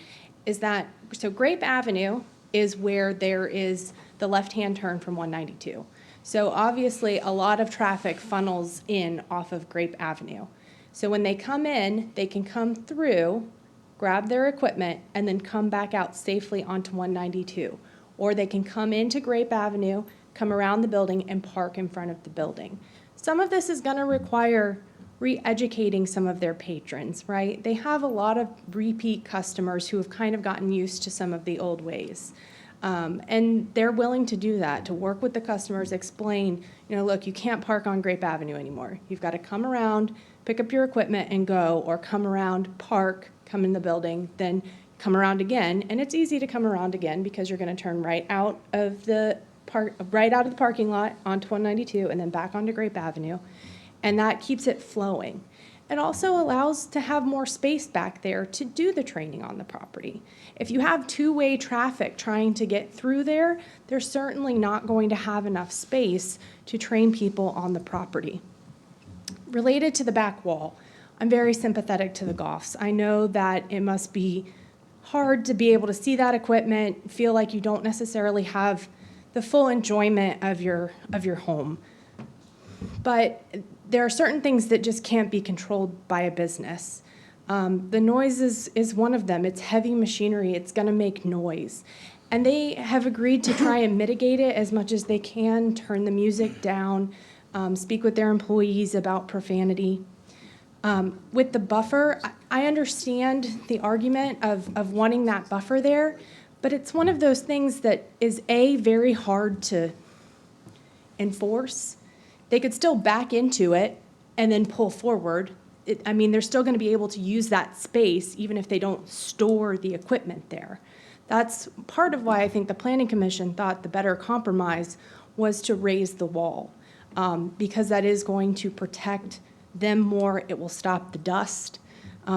is that, so Grape Avenue is where there is the left-hand turn from 192. So obviously, a lot of traffic funnels in off of Grape Avenue. So when they come in, they can come through, grab their equipment, and then come back out safely onto 192. Or they can come into Grape Avenue, come around the building, and park in front of the building. Some of this is going to require re-educating some of their patrons, right? They have a lot of repeat customers who have kind of gotten used to some of the old ways. And they're willing to do that, to work with the customers, explain, look, you can't park on Grape Avenue anymore. You've got to come around, pick up your equipment and go, or come around, park, come in the building, then come around again. And it's easy to come around again because you're going to turn right out of the parking lot onto 192 and then back onto Grape Avenue. And that keeps it flowing. It also allows to have more space back there to do the training on the property. If you have two-way traffic trying to get through there, they're certainly not going to have enough space to train people on the property. Related to the back wall, I'm very sympathetic to the Goffs. I know that it must be hard to be able to see that equipment, feel like you don't necessarily have the full enjoyment of your home. But there are certain things that just can't be controlled by a business. The noise is one of them. It's heavy machinery. It's going to make noise. And they have agreed to try and mitigate it as much as they can, turn the music down, speak with their employees about profanity. With the buffer, I understand the argument of wanting that buffer there, but it's one of those things that is, A, very hard to enforce. They could still back into it and then pull forward. They're still going to be able to use that space even if they don't store the equipment there. That's part of why I think the Planning Commission thought the better compromise was to raise the wall, because that is going to protect them more. It will stop the dust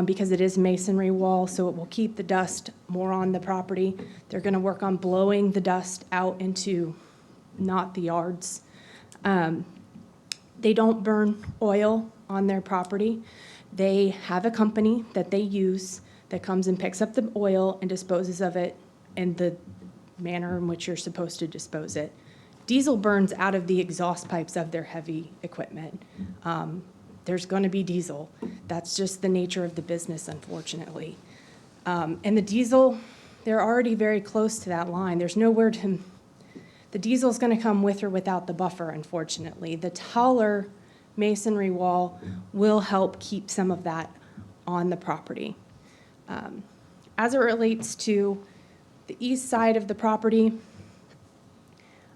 because it is masonry wall, so it will keep the dust more on the property. They're going to work on blowing the dust out into not the yards. They don't burn oil on their property. They have a company that they use that comes and picks up the oil and disposes of it in the manner in which you're supposed to dispose it. Diesel burns out of the exhaust pipes of their heavy equipment. There's going to be diesel. That's just the nature of the business, unfortunately. And the diesel, they're already very close to that line. There's nowhere to... The diesel's going to come with or without the buffer, unfortunately. The taller masonry wall will help keep some of that on the property. As it relates to the east side of the property,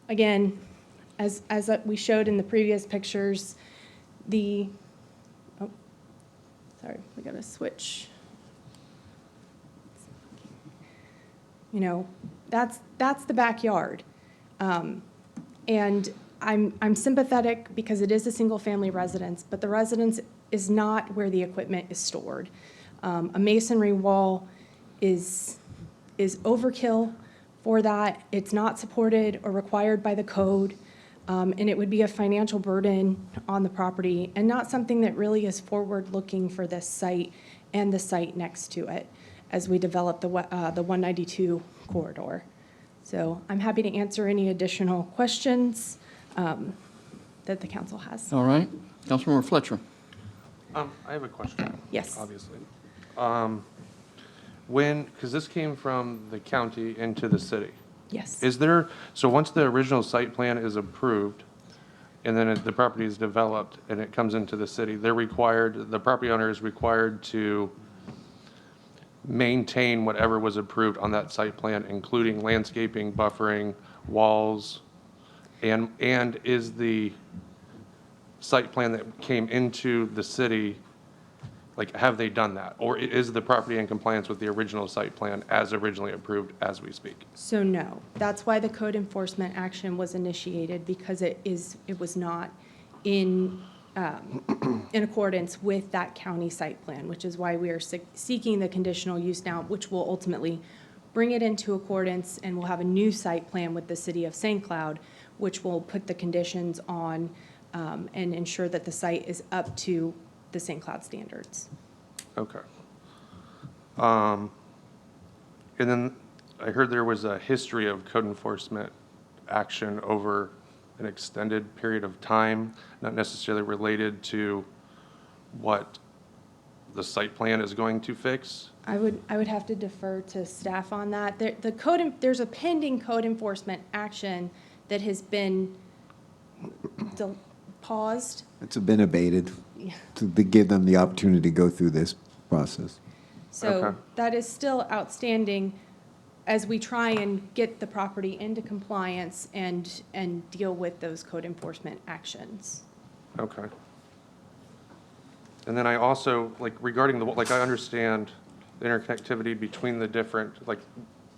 again, as we showed in the previous pictures, we got to switch. That's the backyard. And I'm sympathetic because it is a single-family residence, but the residence is not where the equipment is stored. A masonry wall is overkill for that. It's not supported or required by the code, and it would be a financial burden on the property and not something that really is forward-looking for this site and the site next to it as we develop the 192 corridor. So I'm happy to answer any additional questions that the council has. All right. Councilmember Fletcher. I have a question. Yes. Obviously. Because this came from the county into the city. Yes. So once the original site plan is approved, and then the property is developed and it comes into the city, the property owner is required to maintain whatever was approved on that site plan, including landscaping, buffering, walls, and is the site plan that came into the city, have they done that? Or is the property in compliance with the original site plan as originally approved as we speak? So no, that's why the code enforcement action was initiated, because it was not in accordance with that county site plan, which is why we are seeking the conditional use now, which will ultimately bring it into accordance, and we'll have a new site plan with the city of St. Cloud, which will put the conditions on and ensure that the site is up to the St. Cloud standards. Okay. And then I heard there was a history of code enforcement action over an extended period of time, not necessarily related to what the site plan is going to fix. I would have to defer to staff on that. There's a pending code enforcement action that has been paused. It's been abated Yeah. to give them the opportunity to go through this process. So Okay. that is still outstanding as we try and get the property into compliance and deal with those code enforcement actions. Okay. And then I also, like, regarding the, like, I understand the interconnectivity between the different, like,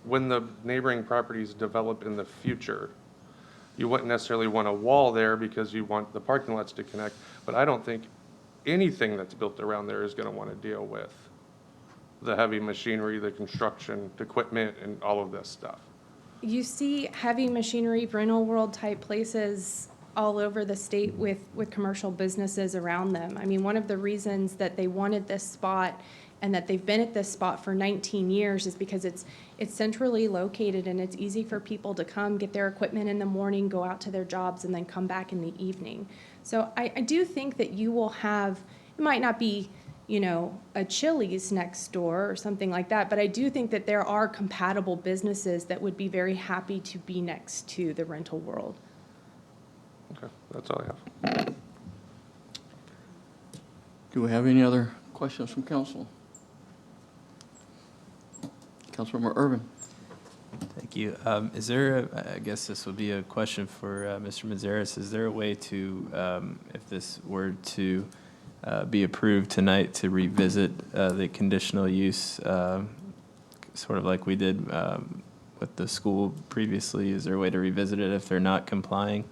when the neighboring properties develop in the future, you wouldn't necessarily want a wall there because you want the parking lots to connect, but I don't think anything that's built around there is gonna wanna deal with the heavy machinery, the construction, equipment, and all of this stuff. You see heavy machinery, rental world type places all over the state with commercial businesses around them. I mean, one of the reasons that they wanted this spot and that they've been at this spot for 19 years is because it's centrally located and it's easy for people to come, get their equipment in the morning, go out to their jobs, and then come back in the evening. So I do think that you will have, it might not be, you know, a Chili's next door or something like that, but I do think that there are compatible businesses that would be very happy to be next to the rental world. Okay, that's all I have. Do we have any other questions from council? Councilmember Urban. Thank you. Is there, I guess this would be a question for Mr. Mazeris, is there a way to, if this were to be approved tonight, to revisit the conditional use, sort of like we did with the school previously? Is there a way to revisit it if they're not complying?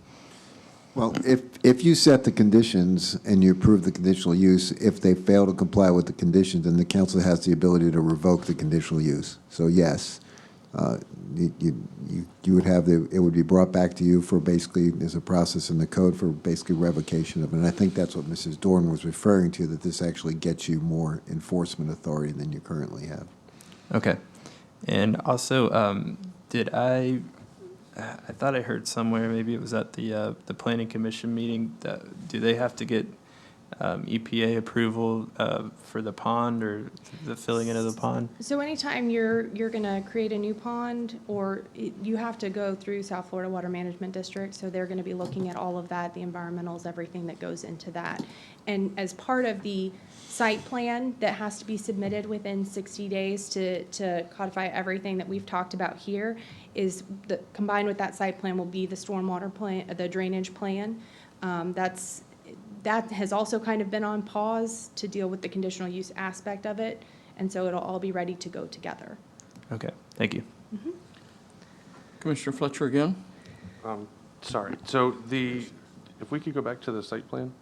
Well, if you set the conditions and you approve the conditional use, if they fail to comply with the conditions, then the council has the ability to revoke the conditional use. So yes, you would have it would be brought back to you for basically, there's a process in the code for basically revocation of it. And I think that's what Mrs. Dorn was referring to, that this actually gets you more enforcement authority than you currently have. Okay. And also, I thought I heard somewhere, maybe it was at the planning commission meeting, do they have to get EPA approval for the pond or the filling in of the pond? So anytime you're going to create a new pond, you have to go through South Florida Water Management District, so they're going to be looking at all of that, the environmentals, everything that goes into that. And as part of the site plan that has to be submitted within 60 days to codify everything that we've talked about here, combined with that site plan will be the stormwater plan, the drainage plan. That has also kind of been on pause to deal with the conditional use aspect of it, and so it'll all be ready to go together. Okay, thank you. Mm-hmm. Commissioner Fletcher again. Sorry, so if we could go back to the site plan,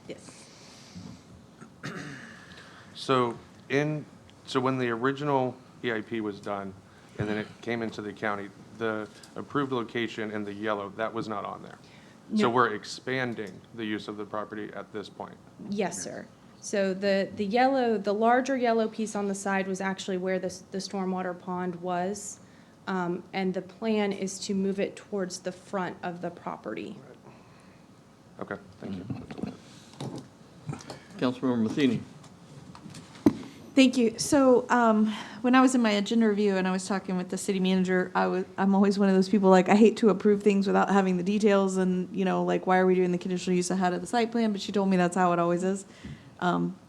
Yes. So when the original EIP was done, and then it came into the county, the approved location in the yellow, that was not on there. So No. we're expanding the use of the property at this point. Yes, sir. So the larger yellow piece on the side was actually where the stormwater pond was, and the plan is to move it towards the front of the property. Okay, thank you. Councilmember Matheny. Thank you. So when I was in my agenda review and I was talking with the city manager, I'm always one of those people, like, I hate to approve things without having the details and, you know, like, why are we doing the conditional use ahead of the site plan? But she told me that's how it always is.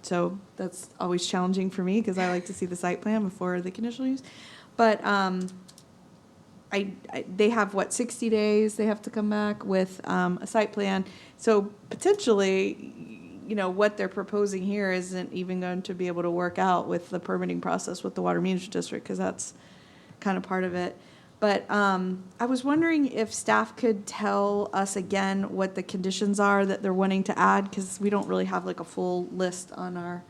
So that's always challenging for me because I like to see the site plan before the conditional use. But they have, 60 days they have to come back with a site plan. So potentially, you know, what they're proposing here isn't even going to be able to work out with the permitting process with the Water Management District, because that's kind of part of it. But I was wondering if staff could tell us again what the conditions are that they're wanting to add, because we don't really have like a full list on our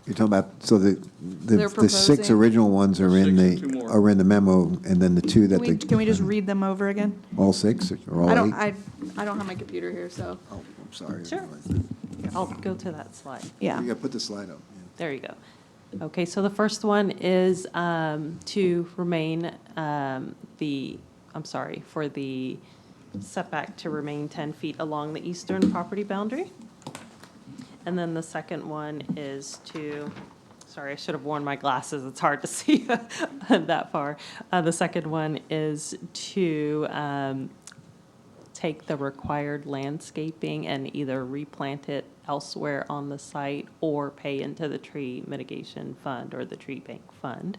You're talking about, so They're the six proposing- original ones are in Six and two more. are in the memo, and then the two that Can we just read them over again? all six or all I don't, eight? I don't have my computer here, so. Oh, I'm sorry. Sure. I'll go to that slide. Yeah. You gotta put the slide up. There you go. Okay, so the first one is to remain for the setback to remain 10 feet along the eastern property boundary. And then the second one is to, sorry, I should have worn my glasses. It's hard to see that far. The second one is to take the required landscaping and either replant it elsewhere on the site or pay into the tree mitigation fund or the tree bank fund.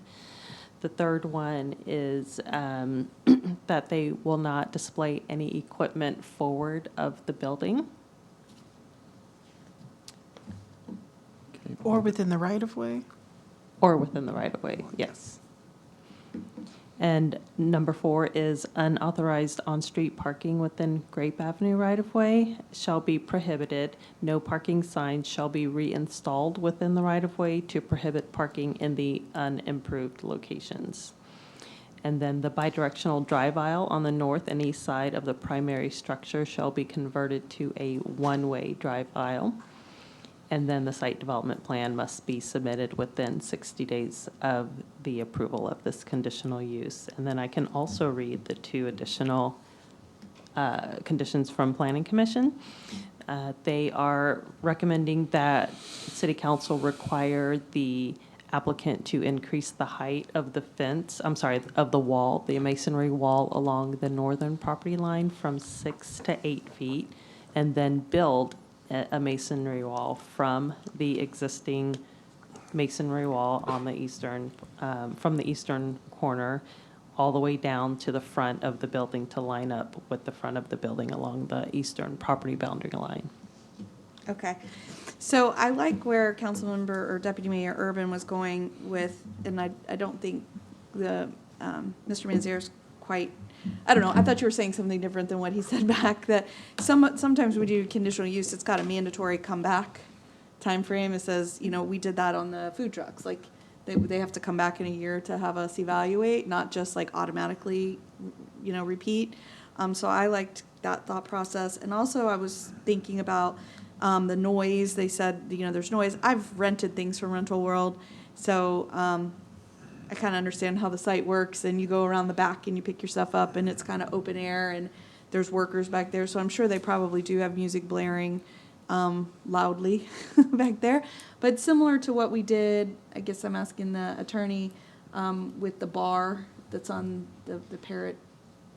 The third one is that they will not display any equipment forward of the building. Or within the right-of-way? Or within the right-of-way, yes. And number 4 is unauthorized on-street parking within Grape Avenue right-of-way shall be prohibited. No parking signs shall be reinstalled within the right-of-way to prohibit parking in the unimproved locations. And then the bidirectional drive aisle on the north and east side of the primary structure shall be converted to a one-way drive aisle. And then the site development plan must be submitted within 60 days of the approval of this conditional use. And then I can also read the 2 additional conditions from Planning Commission. They are recommending that City Council require the applicant to increase the height of the fence, of the wall, the masonry wall along the northern property line from 6 to 8 feet, and then build a masonry wall from the existing masonry wall on the eastern, from the eastern corner all the way down to the front of the building to line up with the front of the building along the eastern property boundary line. Okay. So I like where Councilmember or Deputy Mayor Urban was going with, and I don't think the, Mr. Manzar's quite, I don't know, I thought you were saying something different than what he said back, that sometimes we do conditional use, it's got a mandatory comeback timeframe. It says, we did that on the food trucks, like, they have to come back in a year to have us evaluate, not just like automatically, repeat. So I liked that thought process. And also I was thinking about the noise. They said, there's noise. I've rented things from Rental World, so I kind of understand how the site works, and you go around the back and you pick your stuff up, and it's kind of open air, and there's workers back there, so I'm sure they probably do have music blaring loudly back there. But similar to what we did, I guess I'm asking the attorney, with the bar that's on the Parrot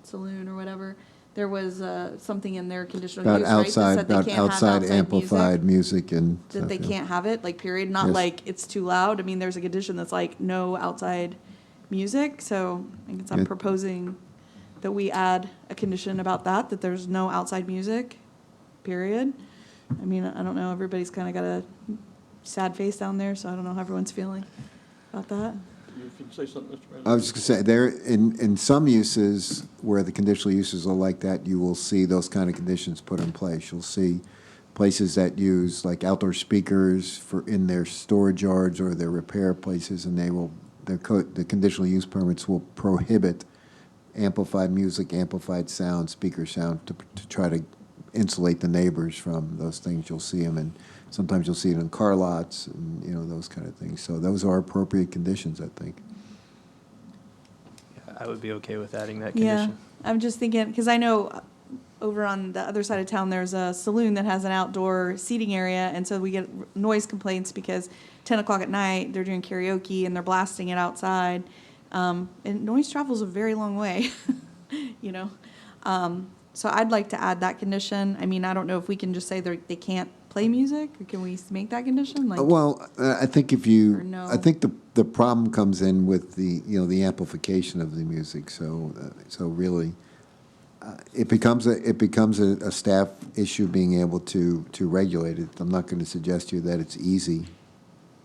Saloon or whatever, there was something in their conditional About use, right? outside, That said they about can't have outside amplified music and that stuff, they yeah. can't have it, like, period, not Yes. like it's too loud. I mean, there's a condition that's like no outside music, so I guess I'm Yeah. proposing that we add a condition about that there's no outside music, period. I mean, I don't know, everybody's kind of got a sad face down there, so I don't know how everyone's feeling about that. If you can say something, Mr. President. I was just going to say, there, in some uses where the conditional uses are like that, you will see those kind of conditions put in place. You'll see places that use like outdoor speakers in their storage yards or their repair places, and the conditional use permits will prohibit amplified music, amplified sound, speaker sound, to try to insulate the neighbors from those things. You'll see them, and sometimes you'll see it in car lots, and those kind of things. So those are appropriate conditions, I think. I would be okay with adding that Yeah, condition. I'm just thinking, because I know over on the other side of town, there's a saloon that has an outdoor seating area, and so we get noise complaints because 10 o'clock at night, they're doing karaoke and they're blasting it outside. And noise travels a very long way, So I'd like to add that condition. I mean, I don't know if we can just say they can't play music, or can we make that condition? Like, Well, I think Or no. I think the problem comes in with the amplification of the music. So really, it becomes a staff issue being able to regulate it. I'm not going to suggest to you that it's easy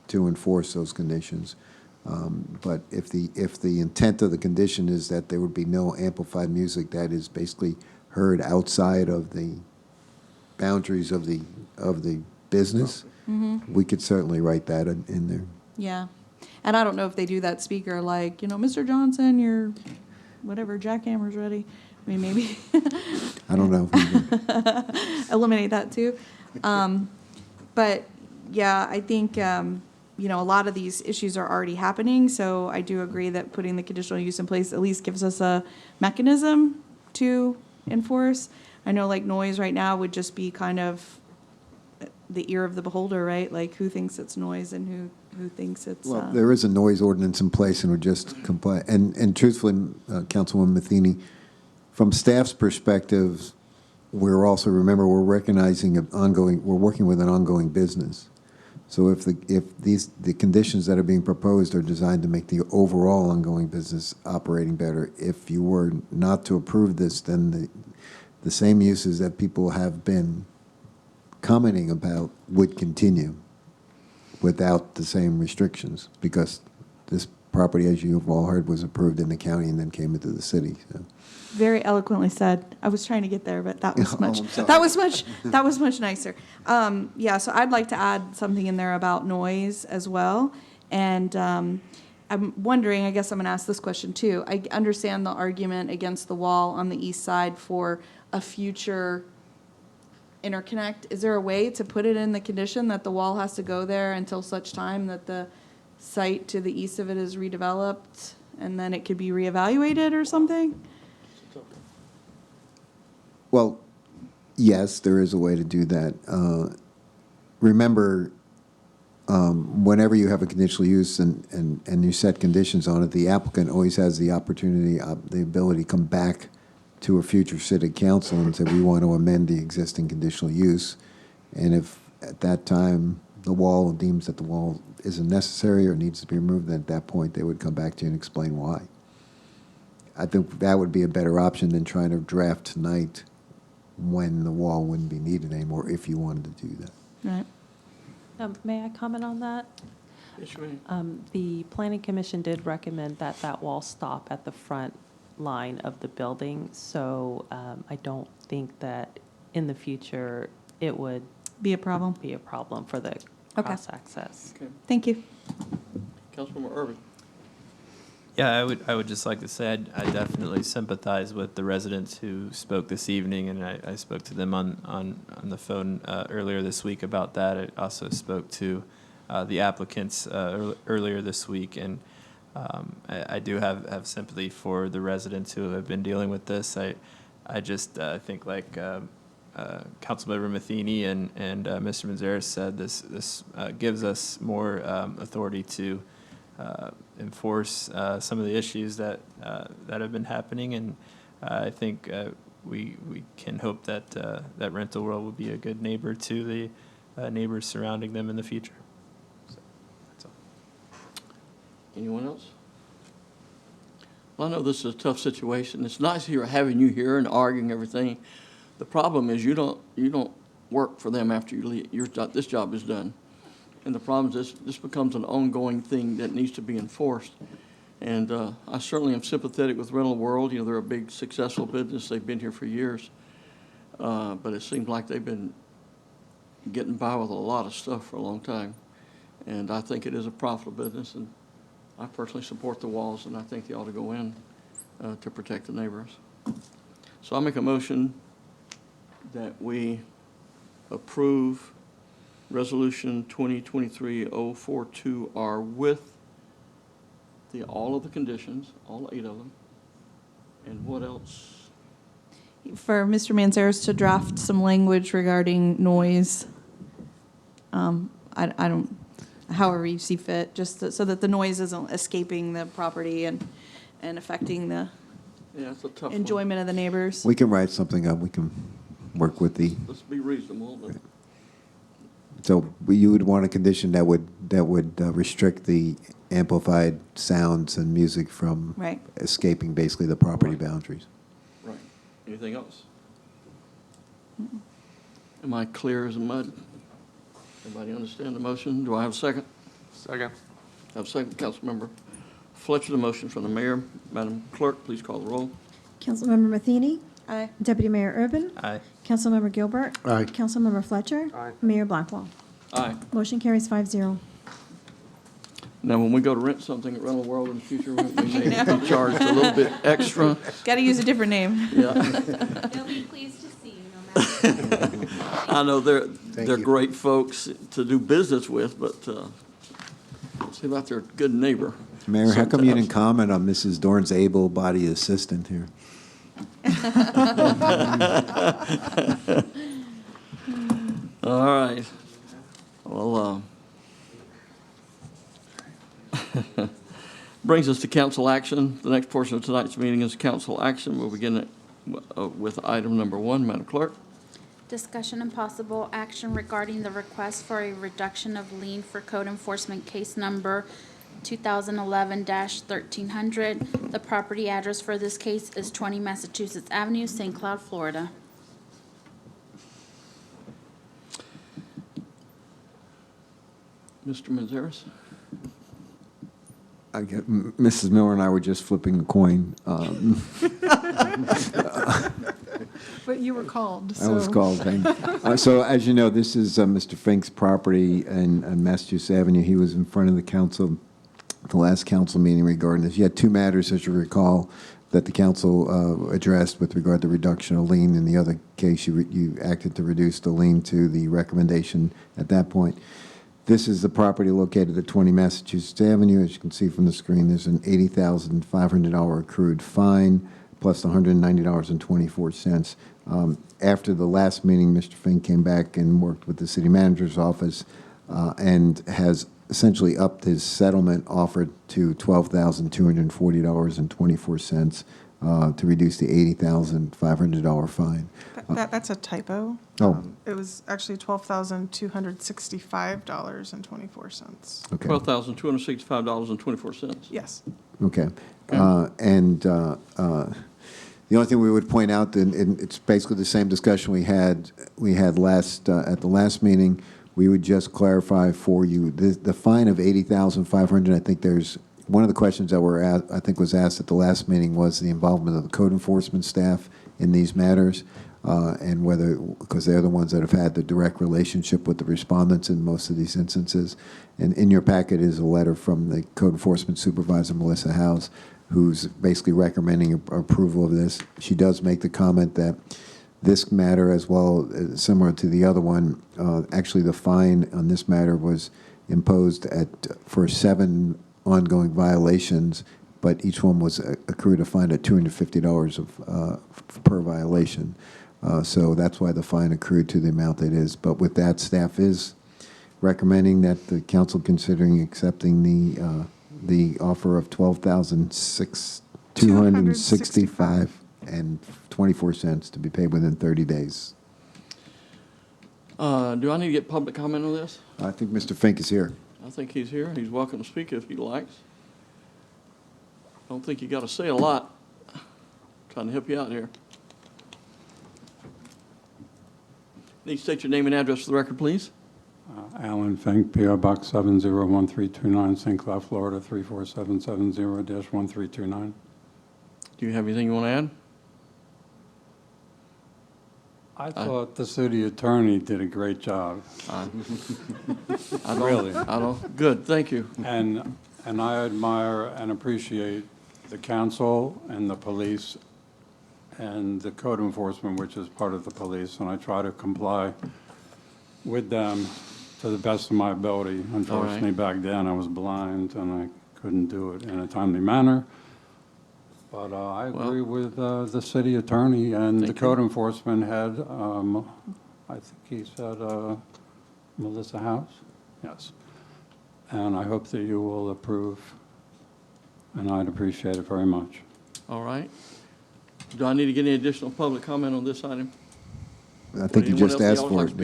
to enforce those conditions. But if the intent of the condition is that there would be no amplified music that is basically heard outside of the boundaries of the business, we could certainly write that in there. Yeah. And I don't know if they do that speaker like, Mr. Johnson, your whatever, jackhammer's ready. I mean, maybe I don't know. eliminate that too. But yeah, I think, a lot of these issues are already happening. So I do agree that putting the conditional use in place at least gives us a mechanism to enforce. I know like noise right now would just be kind of the ear of the beholder, right? Like who thinks it's noise and who thinks it's. Well, there is a noise ordinance in place and would just comply. And truthfully, Councilwoman Matheny, from staff's perspective, we're recognizing we're working with an ongoing business. So if the conditions that are being proposed are designed to make the overall ongoing business operating better, if you were not to approve this, then the same uses that people have been commenting about would continue without the same restrictions, because this property, as you've all heard, was approved in the county and then came into the city. So. Very eloquently said. I was trying to get there, but that was Oh, much. I'm sorry. That was much nicer. Yeah, so I'd like to add something in there about noise as well. And I'm wondering, I guess I'm going to ask this question too. I understand the argument against the wall on the east side for a future interconnect. Is there a way to put it in the condition that the wall has to go there until such time that the site to the east of it is redeveloped, and then it could be reevaluated or something? Well, yes, there is a way to do that. Remember, whenever you have a conditional use and you set conditions on it, the applicant always has the opportunity, the ability to come back to a future city council and say, we want to amend the existing conditional use. And if at that time the wall deems that the wall isn't necessary or needs to be removed, then at that point they would come back to you and explain why. I think that would be a better option than trying to draft tonight when the wall wouldn't be needed anymore, if you wanted to do that. Right. May I comment on that? Yes, you may. The Planning Commission did recommend that that wall stop at the front line of the building, so I don't think that in the future it would be a problem for the Okay. cross-access. Okay. Thank you. Councilmember Irvin. Yeah, I would just like to say I definitely sympathize with the residents who spoke this evening, and I spoke to them on the phone earlier this week about that. I also spoke to the applicants earlier this week, and I do have sympathy for the residents who have been dealing with this. I just think like Councilmember Matheny and Mr. Manzares said, this gives us more authority to enforce some of the issues that have been happening, and I think we can hope that that Rental World will be a good neighbor to the neighbors surrounding them in the future. So, that's all. Anyone else? Well, I know this is a tough situation. It's nice here having you here and arguing everything. The problem is you don't work for them after you leave. This job is done. And the problem is this becomes an ongoing thing that needs to be enforced. And I certainly am sympathetic with Rental World. You know, they're a big, successful business. They've been here for years. But it seems like they've been getting by with a lot of stuff for a long time. And I think it is a profitable business. And I personally support the walls, and I think they ought to go in to protect the neighbors. So I make a motion that we approve Resolution 2023-042R with all of the conditions, all 8 of them. And what else? For Mr. Manzares to draft some language regarding noise. I don't, however you see fit, just so that the noise isn't escaping the property and affecting the Yeah, it's a tough one. enjoyment of the neighbors. We can write something up. We can work with the. Let's be reasonable. But So you would want a condition that would restrict the amplified sounds and music from Right. escaping basically the property boundaries. right. Anything else? Am I clear as mud? Everybody understand the motion? Do I have a second? Second. I have a second. Councilmember Fletcher, the motion from the mayor. Madam Clerk, please call the roll. Councilmember Matheny. Aye. Deputy Mayor Urban. Aye. Councilmember Gilbert. Aye. Councilmember Fletcher. Aye. Mayor Blackwell. Aye. Motion carries 5-0. Now, when we go to rent something at Rental World in the future, we may be charged a little bit extra. Got to use a different name. Yeah. They'll be pleased to see you, no matter. I know they're great folks to do business with, but see about their good neighbor. Mayor, how come you sometimes. didn't comment on Mrs. Dorn's able-bodied assistant here? All right. Well, brings us to council action. The next portion of tonight's meeting is council action. We'll begin with item number 1, Madam Clerk. Discussion and possible action regarding the request for a reduction of lien for code enforcement case number 2011-1300. The property address for this case is 20 Massachusetts Avenue, St. Cloud, Florida. Mr. Manzares? Mrs. Miller and I were just flipping a coin. But you were called, I was called. So as you know, this is Mr. Fink's property in Massachusetts Avenue. He was in front of the council, the last council meeting regarding this. You had 2 matters, as you recall, that the council addressed with regard to reduction of lien. In the other case, you acted to reduce the lien to the recommendation at that point. This is the property located at 20 Massachusetts Avenue. As you can see from the screen, there's an $80,500 accrued fine plus $190.24. After the last meeting, Mr. Fink came back and worked with the city manager's office and has essentially upped his settlement offer to $12,240.24 to reduce the $80,500 fine. That's a typo. Oh. It was actually $12,265.24. Okay. $12,265.24. Yes. Okay. And the only thing we would point out, and it's basically the same discussion we had last at the last meeting. We would just clarify for you the fine of $80,500. I think there's one of the questions that was asked at the last meeting was the involvement of the code enforcement staff in these matters, and whether, because they're the ones that have had the direct relationship with the respondents in most of these instances. And in your packet is a letter from the code enforcement supervisor, Melissa House, who's basically recommending approval of this. She does make the comment that this matter, as well, similar to the other one, actually the fine on this matter was imposed for 7 ongoing violations, but each one was accrued a fine at $250 per violation. So that's why the fine accrued to the amount it is. But with that, staff is recommending that the council considering accepting the offer of $12,265.24 to be paid within 30 days. Do I need to get public comment on this? I think Mr. Fink is here. I think he's here. He's welcome to speak if he likes. I don't think you got to say a lot. Trying to help you out here. Please state your name and address for the record, please. Alan Fink, P.O. Box 701329, St. Cloud, Florida, 34770-1329. Do you have anything you want to add? I thought the city attorney did a great job. Really. Good, thank you. And I admire and appreciate the council and the police and the code enforcement, which is part of the police, and I try to comply with them to the best of my ability. Unfortunately, back then I was blind and I couldn't do it in a timely manner. But I agree with the city attorney and the code enforcement head. I think he said Melissa House? Yes. And I hope that you will approve, and I'd appreciate it very much. All right. Do I need to get any additional public comment on this item? I think you just asked for it.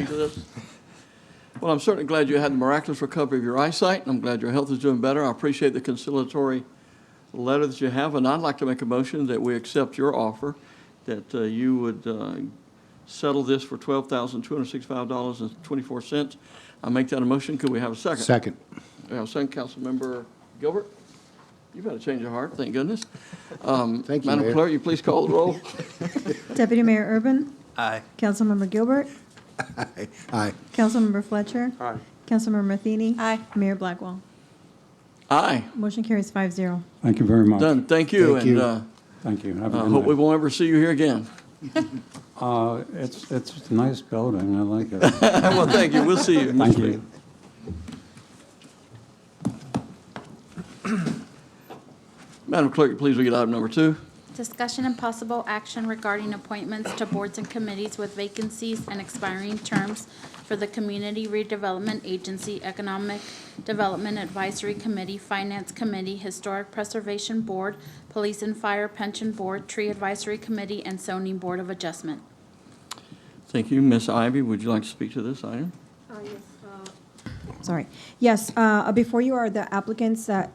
Well, I'm certainly glad you had the miraculous recovery of your eyesight, and I'm glad your health is doing better. I appreciate the conciliatory letter that you have, and I'd like to make a motion that we accept your offer, that you would settle this for $12,265.24. I make that a motion. Could we have a second? Second. We have a second. Councilmember Gilbert? You've had a change of heart, thank goodness. Thank you, Madam Mayor. Clerk, you please call the roll. Deputy Mayor Urban? Aye. Councilmember Gilbert? Aye. Councilmember Fletcher? Aye. Councilmember Matheny. Aye. Mayor Blackwell. Aye. Motion carries 5-0. Thank you very much. Done. Thank you. Thank you. And Thank you. Have a I good hope we night. won't ever see you here again. It's a nice building. I like it. Well, thank you. We'll see you. Thank you. Madam Clerk, please read item number 2. Discussion and possible action regarding appointments to boards and committees with vacancies and expiring terms for the Community Redevelopment Agency, Economic Development Advisory Committee, Finance Committee, Historic Preservation Board, Police and Fire Pension Board, Tree Advisory Committee, and Zoning Board of Adjustment. Thank you. Ms. Ivy, would you like to speak to this item? Sorry. Yes, before you are the applicants that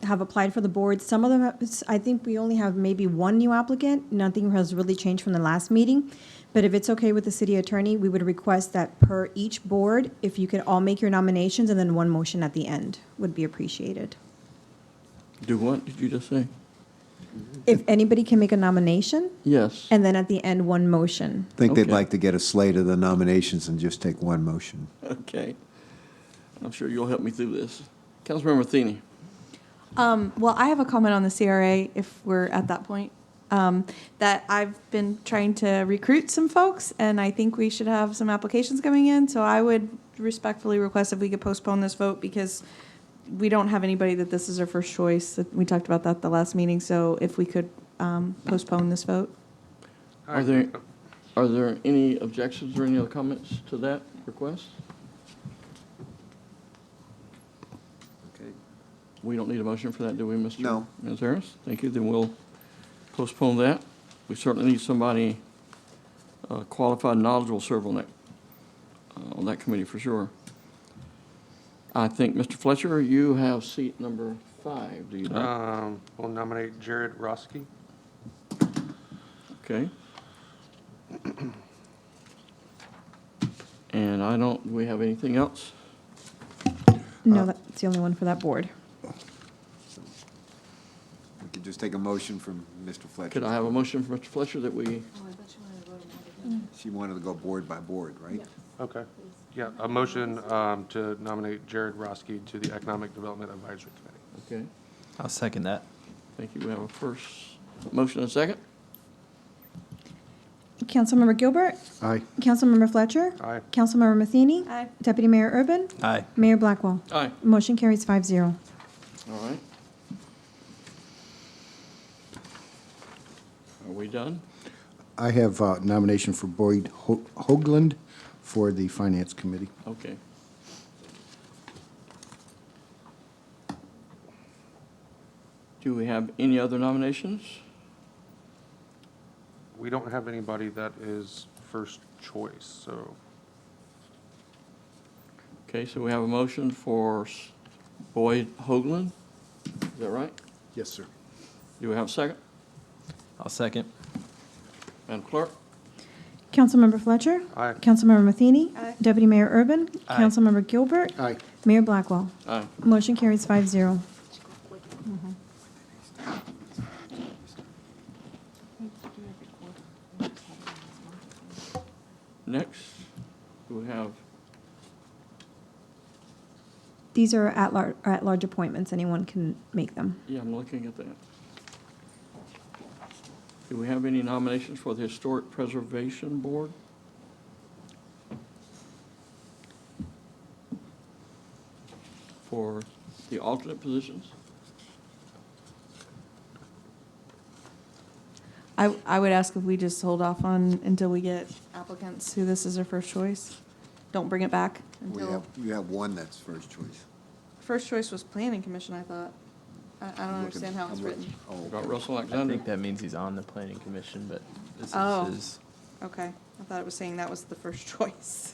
have applied for the board. Some of them, I think we only have maybe one new applicant. Nothing has really changed from the last meeting. But if it's okay with the city attorney, we would request that per each board, if you could all make your nominations and then one motion at the end would be appreciated. Do what did you just say? If anybody can make a nomination, Yes. and then at the end, one motion. I think they'd Okay. like to get a slate of the nominations and just take one motion. Okay. I'm sure you'll help me through this. Councilmember Matheny. Well, I have a comment on the CRA, if we're at that point, that I've been trying to recruit some folks, and I think we should have some applications coming in, so I would respectfully request if we could postpone this vote, because we don't have anybody that this is our first choice. We talked about that the last meeting, so if we could postpone this vote. Are there any objections or any other comments to that request? Okay. We don't need a motion for that, do we, Mr. No. Ms. Harris? Thank you. Then we'll postpone that. We certainly need somebody qualified and knowledgeable to serve on that committee for sure. I think, Mr. Fletcher, you have seat number 5, do you not? We'll nominate Jared Roski. Okay. And do we have anything else? No, that's the only one for that board. We could just take a motion from Mr. Fletcher. Could I have a motion from Mr. Fletcher that we, She wanted to go board by board, right? Okay. Yeah, a motion to nominate Jared Roski to the Economic Development Advisory Committee. okay, I'll second that. thank you. We have a first motion and a second. Councilmember Gilbert? Aye. Councilmember Fletcher? Aye. Councilmember Matheny? Aye. Deputy Mayor Urban? Aye. Mayor Blackwell? Aye. Motion carries 5-0. All right. Are we done? I have nomination for Boyd Hoagland for the Finance Committee. Okay. Do we have any other nominations? We don't have anybody that is first choice, so Okay, so we have a motion for Boyd Hoagland. Is that right? Yes, sir. Do we have a second? I'll second. Madam Clerk? Councilmember Fletcher? Aye. Councilmember Matheny? Aye. Deputy Mayor Urban? Aye. Councilmember Gilbert? Aye. Mayor Blackwell? Aye. Motion carries 5-0. Next, we have, These are at-large appointments. Anyone can make them. yeah, I'm looking at that. Do we have any nominations for the Historic Preservation Board? For the alternate positions? I would ask if we just hold off on until we get applicants who this is their first choice. Don't bring it back until, You have one that's first choice. first choice was planning commission, I thought. I don't understand how it's written. We got Russell I Alexander. think that means he's on the planning commission, but this Oh. is his. Okay, I thought it was saying that was the first choice.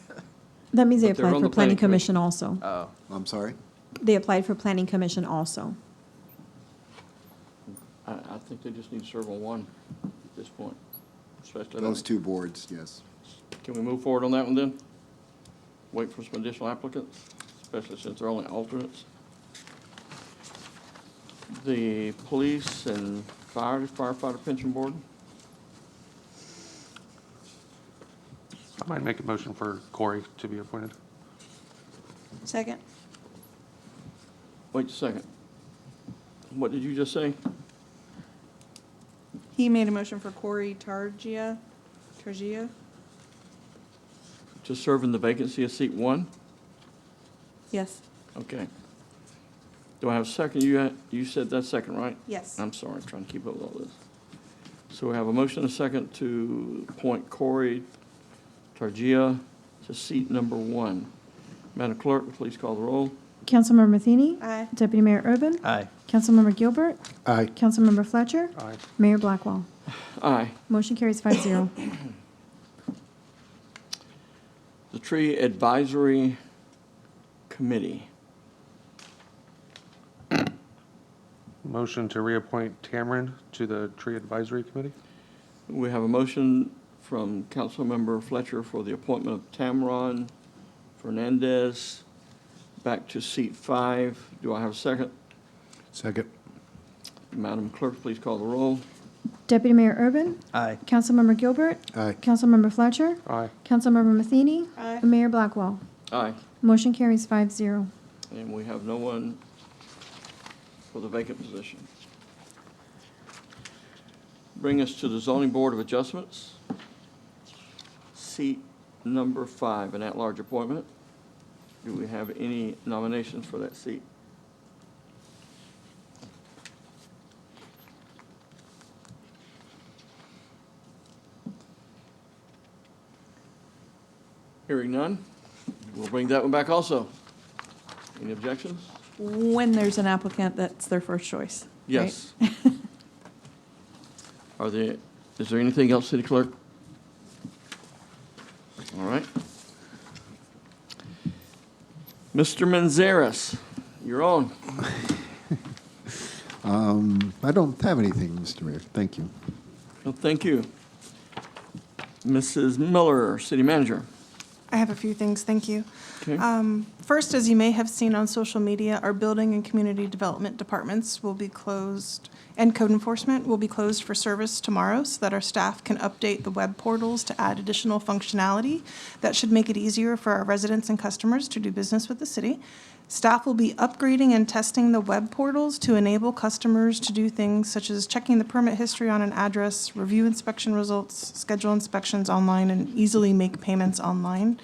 That means they But they're applied on for the Planning Planning Commission also. Oh. I'm sorry? They applied for Planning Commission also. I think they just need to serve on one at this point, especially. Those two boards, yes. Can we move forward on that one then? Wait for some additional applicants, especially since they're only alternates. The Police and Firefighter Pension Board, I might make a motion for Corey to be appointed. Second. Wait a second. What did you just say? He made a motion for Corey Targia. To serve in the vacancy of seat 1? Yes. Okay. Do I have a second? You said that second, right? Yes. I'm sorry, I'm trying to keep up with all this. So we have a motion and a second to appoint Corey Targia to seat number 1. Madam Clerk, please call the roll. Councilmember Matheny? Aye. Deputy Mayor Urban? Aye. Councilmember Gilbert? Aye. Councilmember Fletcher? Aye. Mayor Blackwell? Aye. Motion carries 5-0. The Tree Advisory Committee. Motion to reappoint Tamron to the Tree Advisory Committee? We have a motion from Councilmember Fletcher for the appointment of Tamron Fernandez back to seat 5. Do I have a second? Second. Madam Clerk, please call the roll. Deputy Mayor Urban? Aye. Councilmember Gilbert? Aye. Councilmember Fletcher? Aye. Councilmember Matheny? Aye. And Mayor Blackwell? Aye. Motion carries 5-0. And we have no one for the vacant position. Bring us to the Zoning Board of Adjustments. Seat number 5, an at-large appointment. Do we have any nominations for that seat? Hearing none, we'll bring that one back also. Any objections? When there's an applicant, that's their first choice. right? Yes. Is there anything else, City Clerk? All right. Mr. Manzares, you're on. I don't have anything, Mr. Mayor. Thank you. Well, thank you. Mrs. Miller, City Manager. I have a few things, thank you. Okay. First, as you may have seen on social media, our building and community development departments will be closed, and code enforcement will be closed for service tomorrow so that our staff can update the web portals to add additional functionality. That should make it easier for our residents and customers to do business with the city. Staff will be upgrading and testing the web portals to enable customers to do things such as checking the permit history on an address, review inspection results, schedule inspections online, and easily make payments online.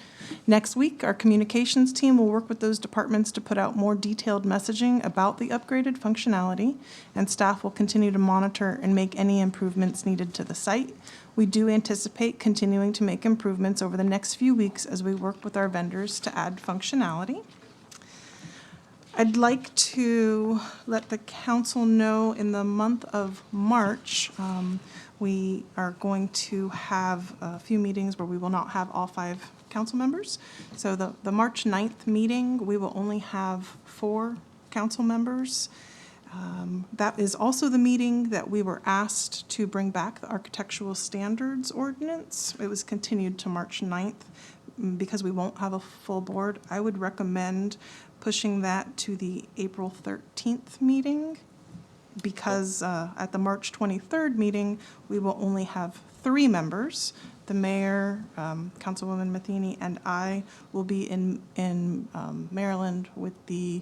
Next week, our communications team will work with those departments to put out more detailed messaging about the upgraded functionality, and staff will continue to monitor and make any improvements needed to the site. We do anticipate continuing to make improvements over the next few weeks as we work with our vendors to add functionality. I'd like to let the council know in the month of March, we are going to have a few meetings where we will not have all 5 council members. So the March 9th meeting, we will only have 4 council members. That is also the meeting that we were asked to bring back the architectural standards ordinance. It was continued to March 9th because we won't have a full board. I would recommend pushing that to the April 13th meeting because at the March 23rd meeting, we will only have 3 members. The mayor, Councilwoman Matheny, and I will be in Maryland with the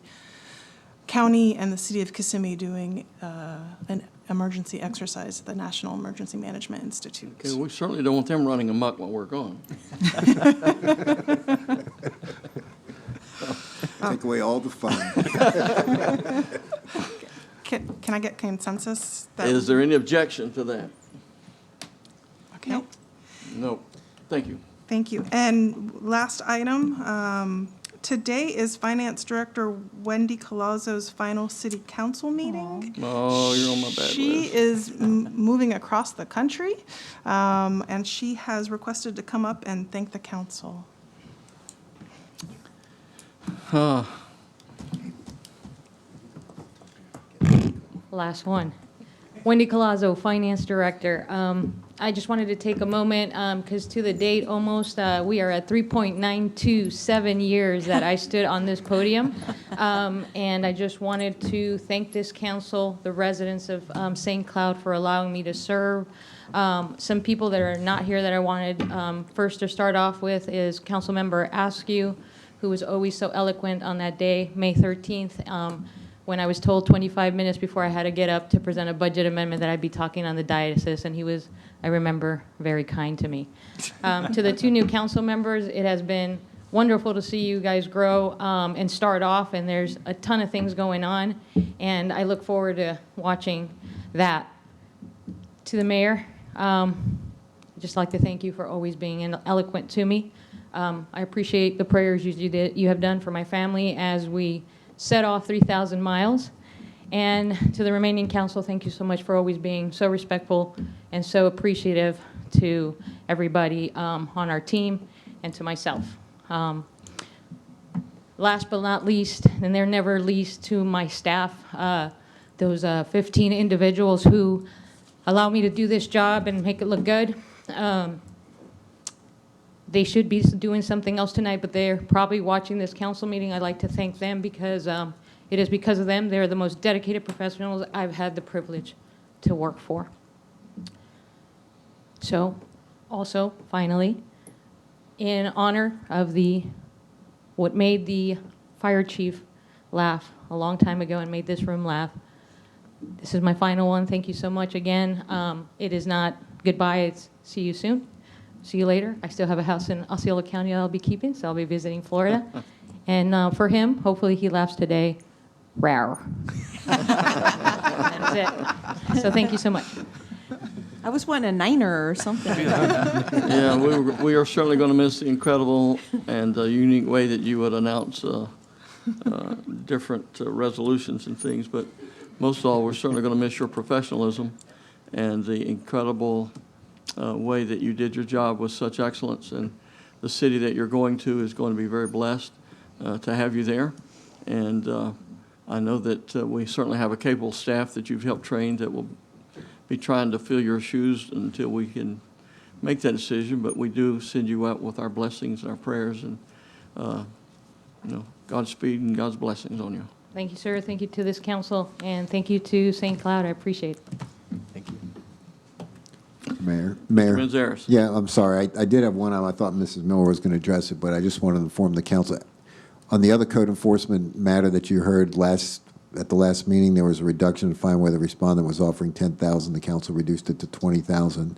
county and the city of Kissimmee doing an emergency exercise at the National Emergency Management Institute. Okay, we certainly don't want them running amok while we're gone. Take away all the fun. Can I get consensus? that- Is there any objection to that? Okay. No. Thank you. Thank you. And last item, today is Finance Director Wendy Colazzo's final city council meeting. Oh, you're on my bad She list. is moving across the country, and she has requested to come up and thank the council. Last one. Wendy Colazzo, Finance Director. I just wanted to take a moment, because to the date, almost, we are at 3.927 years that I stood on this podium. And I just wanted to thank this council, the residents of St. Cloud, for allowing me to serve. Some people that are not here that I wanted first to start off with is Councilmember Askew, who was always so eloquent on that day, May 13th, when I was told 25 minutes before I had to get up to present a budget amendment that I'd be talking on the diocese, and he was, I remember, very kind to me. To the two new council members, it has been wonderful to see you guys grow and start off, and there's a ton of things going on, and I look forward to watching that. To the mayor, I'd just like to thank you for always being eloquent to me. I appreciate the prayers you have done for my family as we set off 3,000 miles. And to the remaining council, thank you so much for always being so respectful and so appreciative to everybody on our team and to myself. Last but not least, and they're never least, to my staff, those 15 individuals who allow me to do this job and make it look good. They should be doing something else tonight, but they're probably watching this council meeting. I'd like to thank them because it is because of them. They're the most dedicated professionals I've had the privilege to work for. So, also, finally, in honor of what made the fire chief laugh a long time ago and made this room laugh, this is my final one. Thank you so much again. It is not goodbye, it's see you soon. See you later. I still have a house in Osceola County I'll be keeping, so I'll be visiting Florida. And for him, hopefully he laughs today. Rawr. That's it. So thank you so much. I was wanting a niner or something. Yeah, we are certainly going to miss the incredible and unique way that you would announce different resolutions and things. But most of all, we're certainly going to miss your professionalism and the incredible way that you did your job with such excellence. And the city that you're going to is going to be very blessed to have you there. And I know that we certainly have a capable staff that you've helped train that will be trying to fill your shoes until we can make that decision. But we do send you out with our blessings and our prayers, and Godspeed and God's blessings on you. Thank you, sir. Thank you to this council, and thank you to St. Cloud. I appreciate it. Thank you. Mayor. Manzares. Yeah, I'm sorry. I did have one item. I thought Mrs. Miller was going to address it, but I just wanted to inform the council. On the other code enforcement matter that you heard at the last meeting, there was a reduction in fine where the respondent was offering $10,000. The council reduced it to $20,000.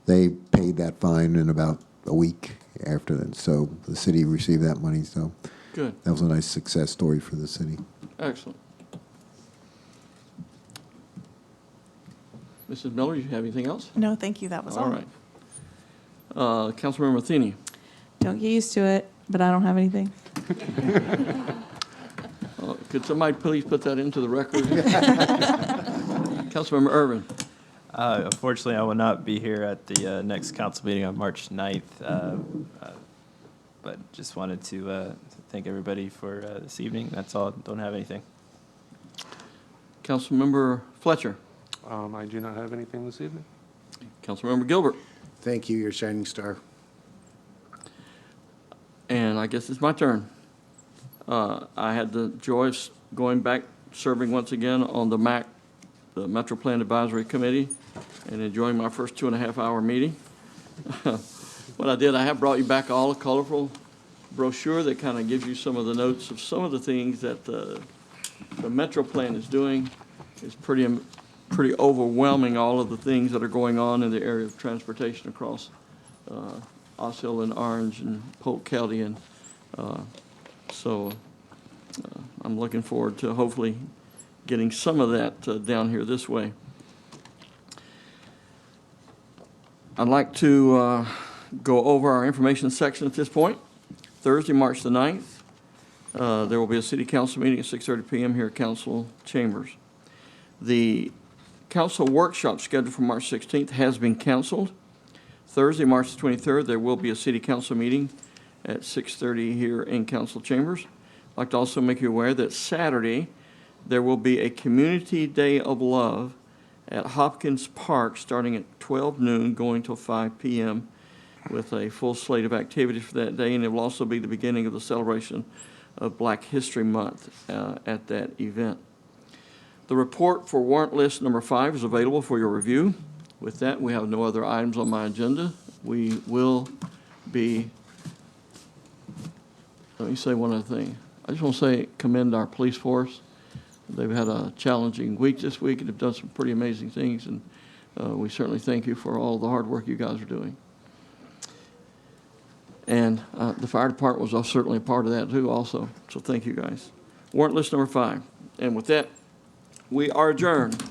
They paid that fine in about a week after that, so the city received that money. So Good. That was a nice success story for the city. Excellent. Mrs. Miller, you have anything else? No, thank you. That was all. All right. Councilmember Athene. Don't get used to it, but I don't have anything. Could somebody please put that into the record? Councilmember Irvin. Unfortunately, I will not be here at the next council meeting on March 9th, but just wanted to thank everybody for this evening. That's all. Don't have anything. Councilmember Fletcher. I do not have anything this evening. Councilmember Gilbert. Thank you, your shining star. And I guess it's my turn. I had the joy of going back, serving once again on the MAC, the Metro Plan Advisory Committee, and enjoying my first 2.5-hour meeting. What I did, I have brought you back all a colorful brochure that kind of gives you some of the notes of some of the things that the Metro Plan is doing. It's pretty overwhelming, all of the things that are going on in the area of transportation across Osceola and Orange and Polk County. And so I'm looking forward to hopefully getting some of that down here this way. I'd like to go over our information section at this point. Thursday, March the 9th, there will be a city council meeting at 6:30 p.m. here at council chambers. The council workshop scheduled for March 16th has been canceled. Thursday, March the 23rd, there will be a city council meeting at 6:30 here in council chambers. I'd like to also make you aware that Saturday, there will be a Community Day of Love at Hopkins Park starting at 12 noon, going till 5 p.m. with a full slate of activities for that day, and it will also be the beginning of the celebration of Black History Month at that event. The report for warrant list number 5 is available for your review. With that, we have no other items on my agenda. We will be let me say one other thing. I just want to say commend our police force. They've had a challenging week this week and have done some pretty amazing things, and we certainly thank you for all the hard work you guys are doing. And the fire department was certainly a part of that too also, so thank you guys. Warrant list number 5. And with that, we are adjourned.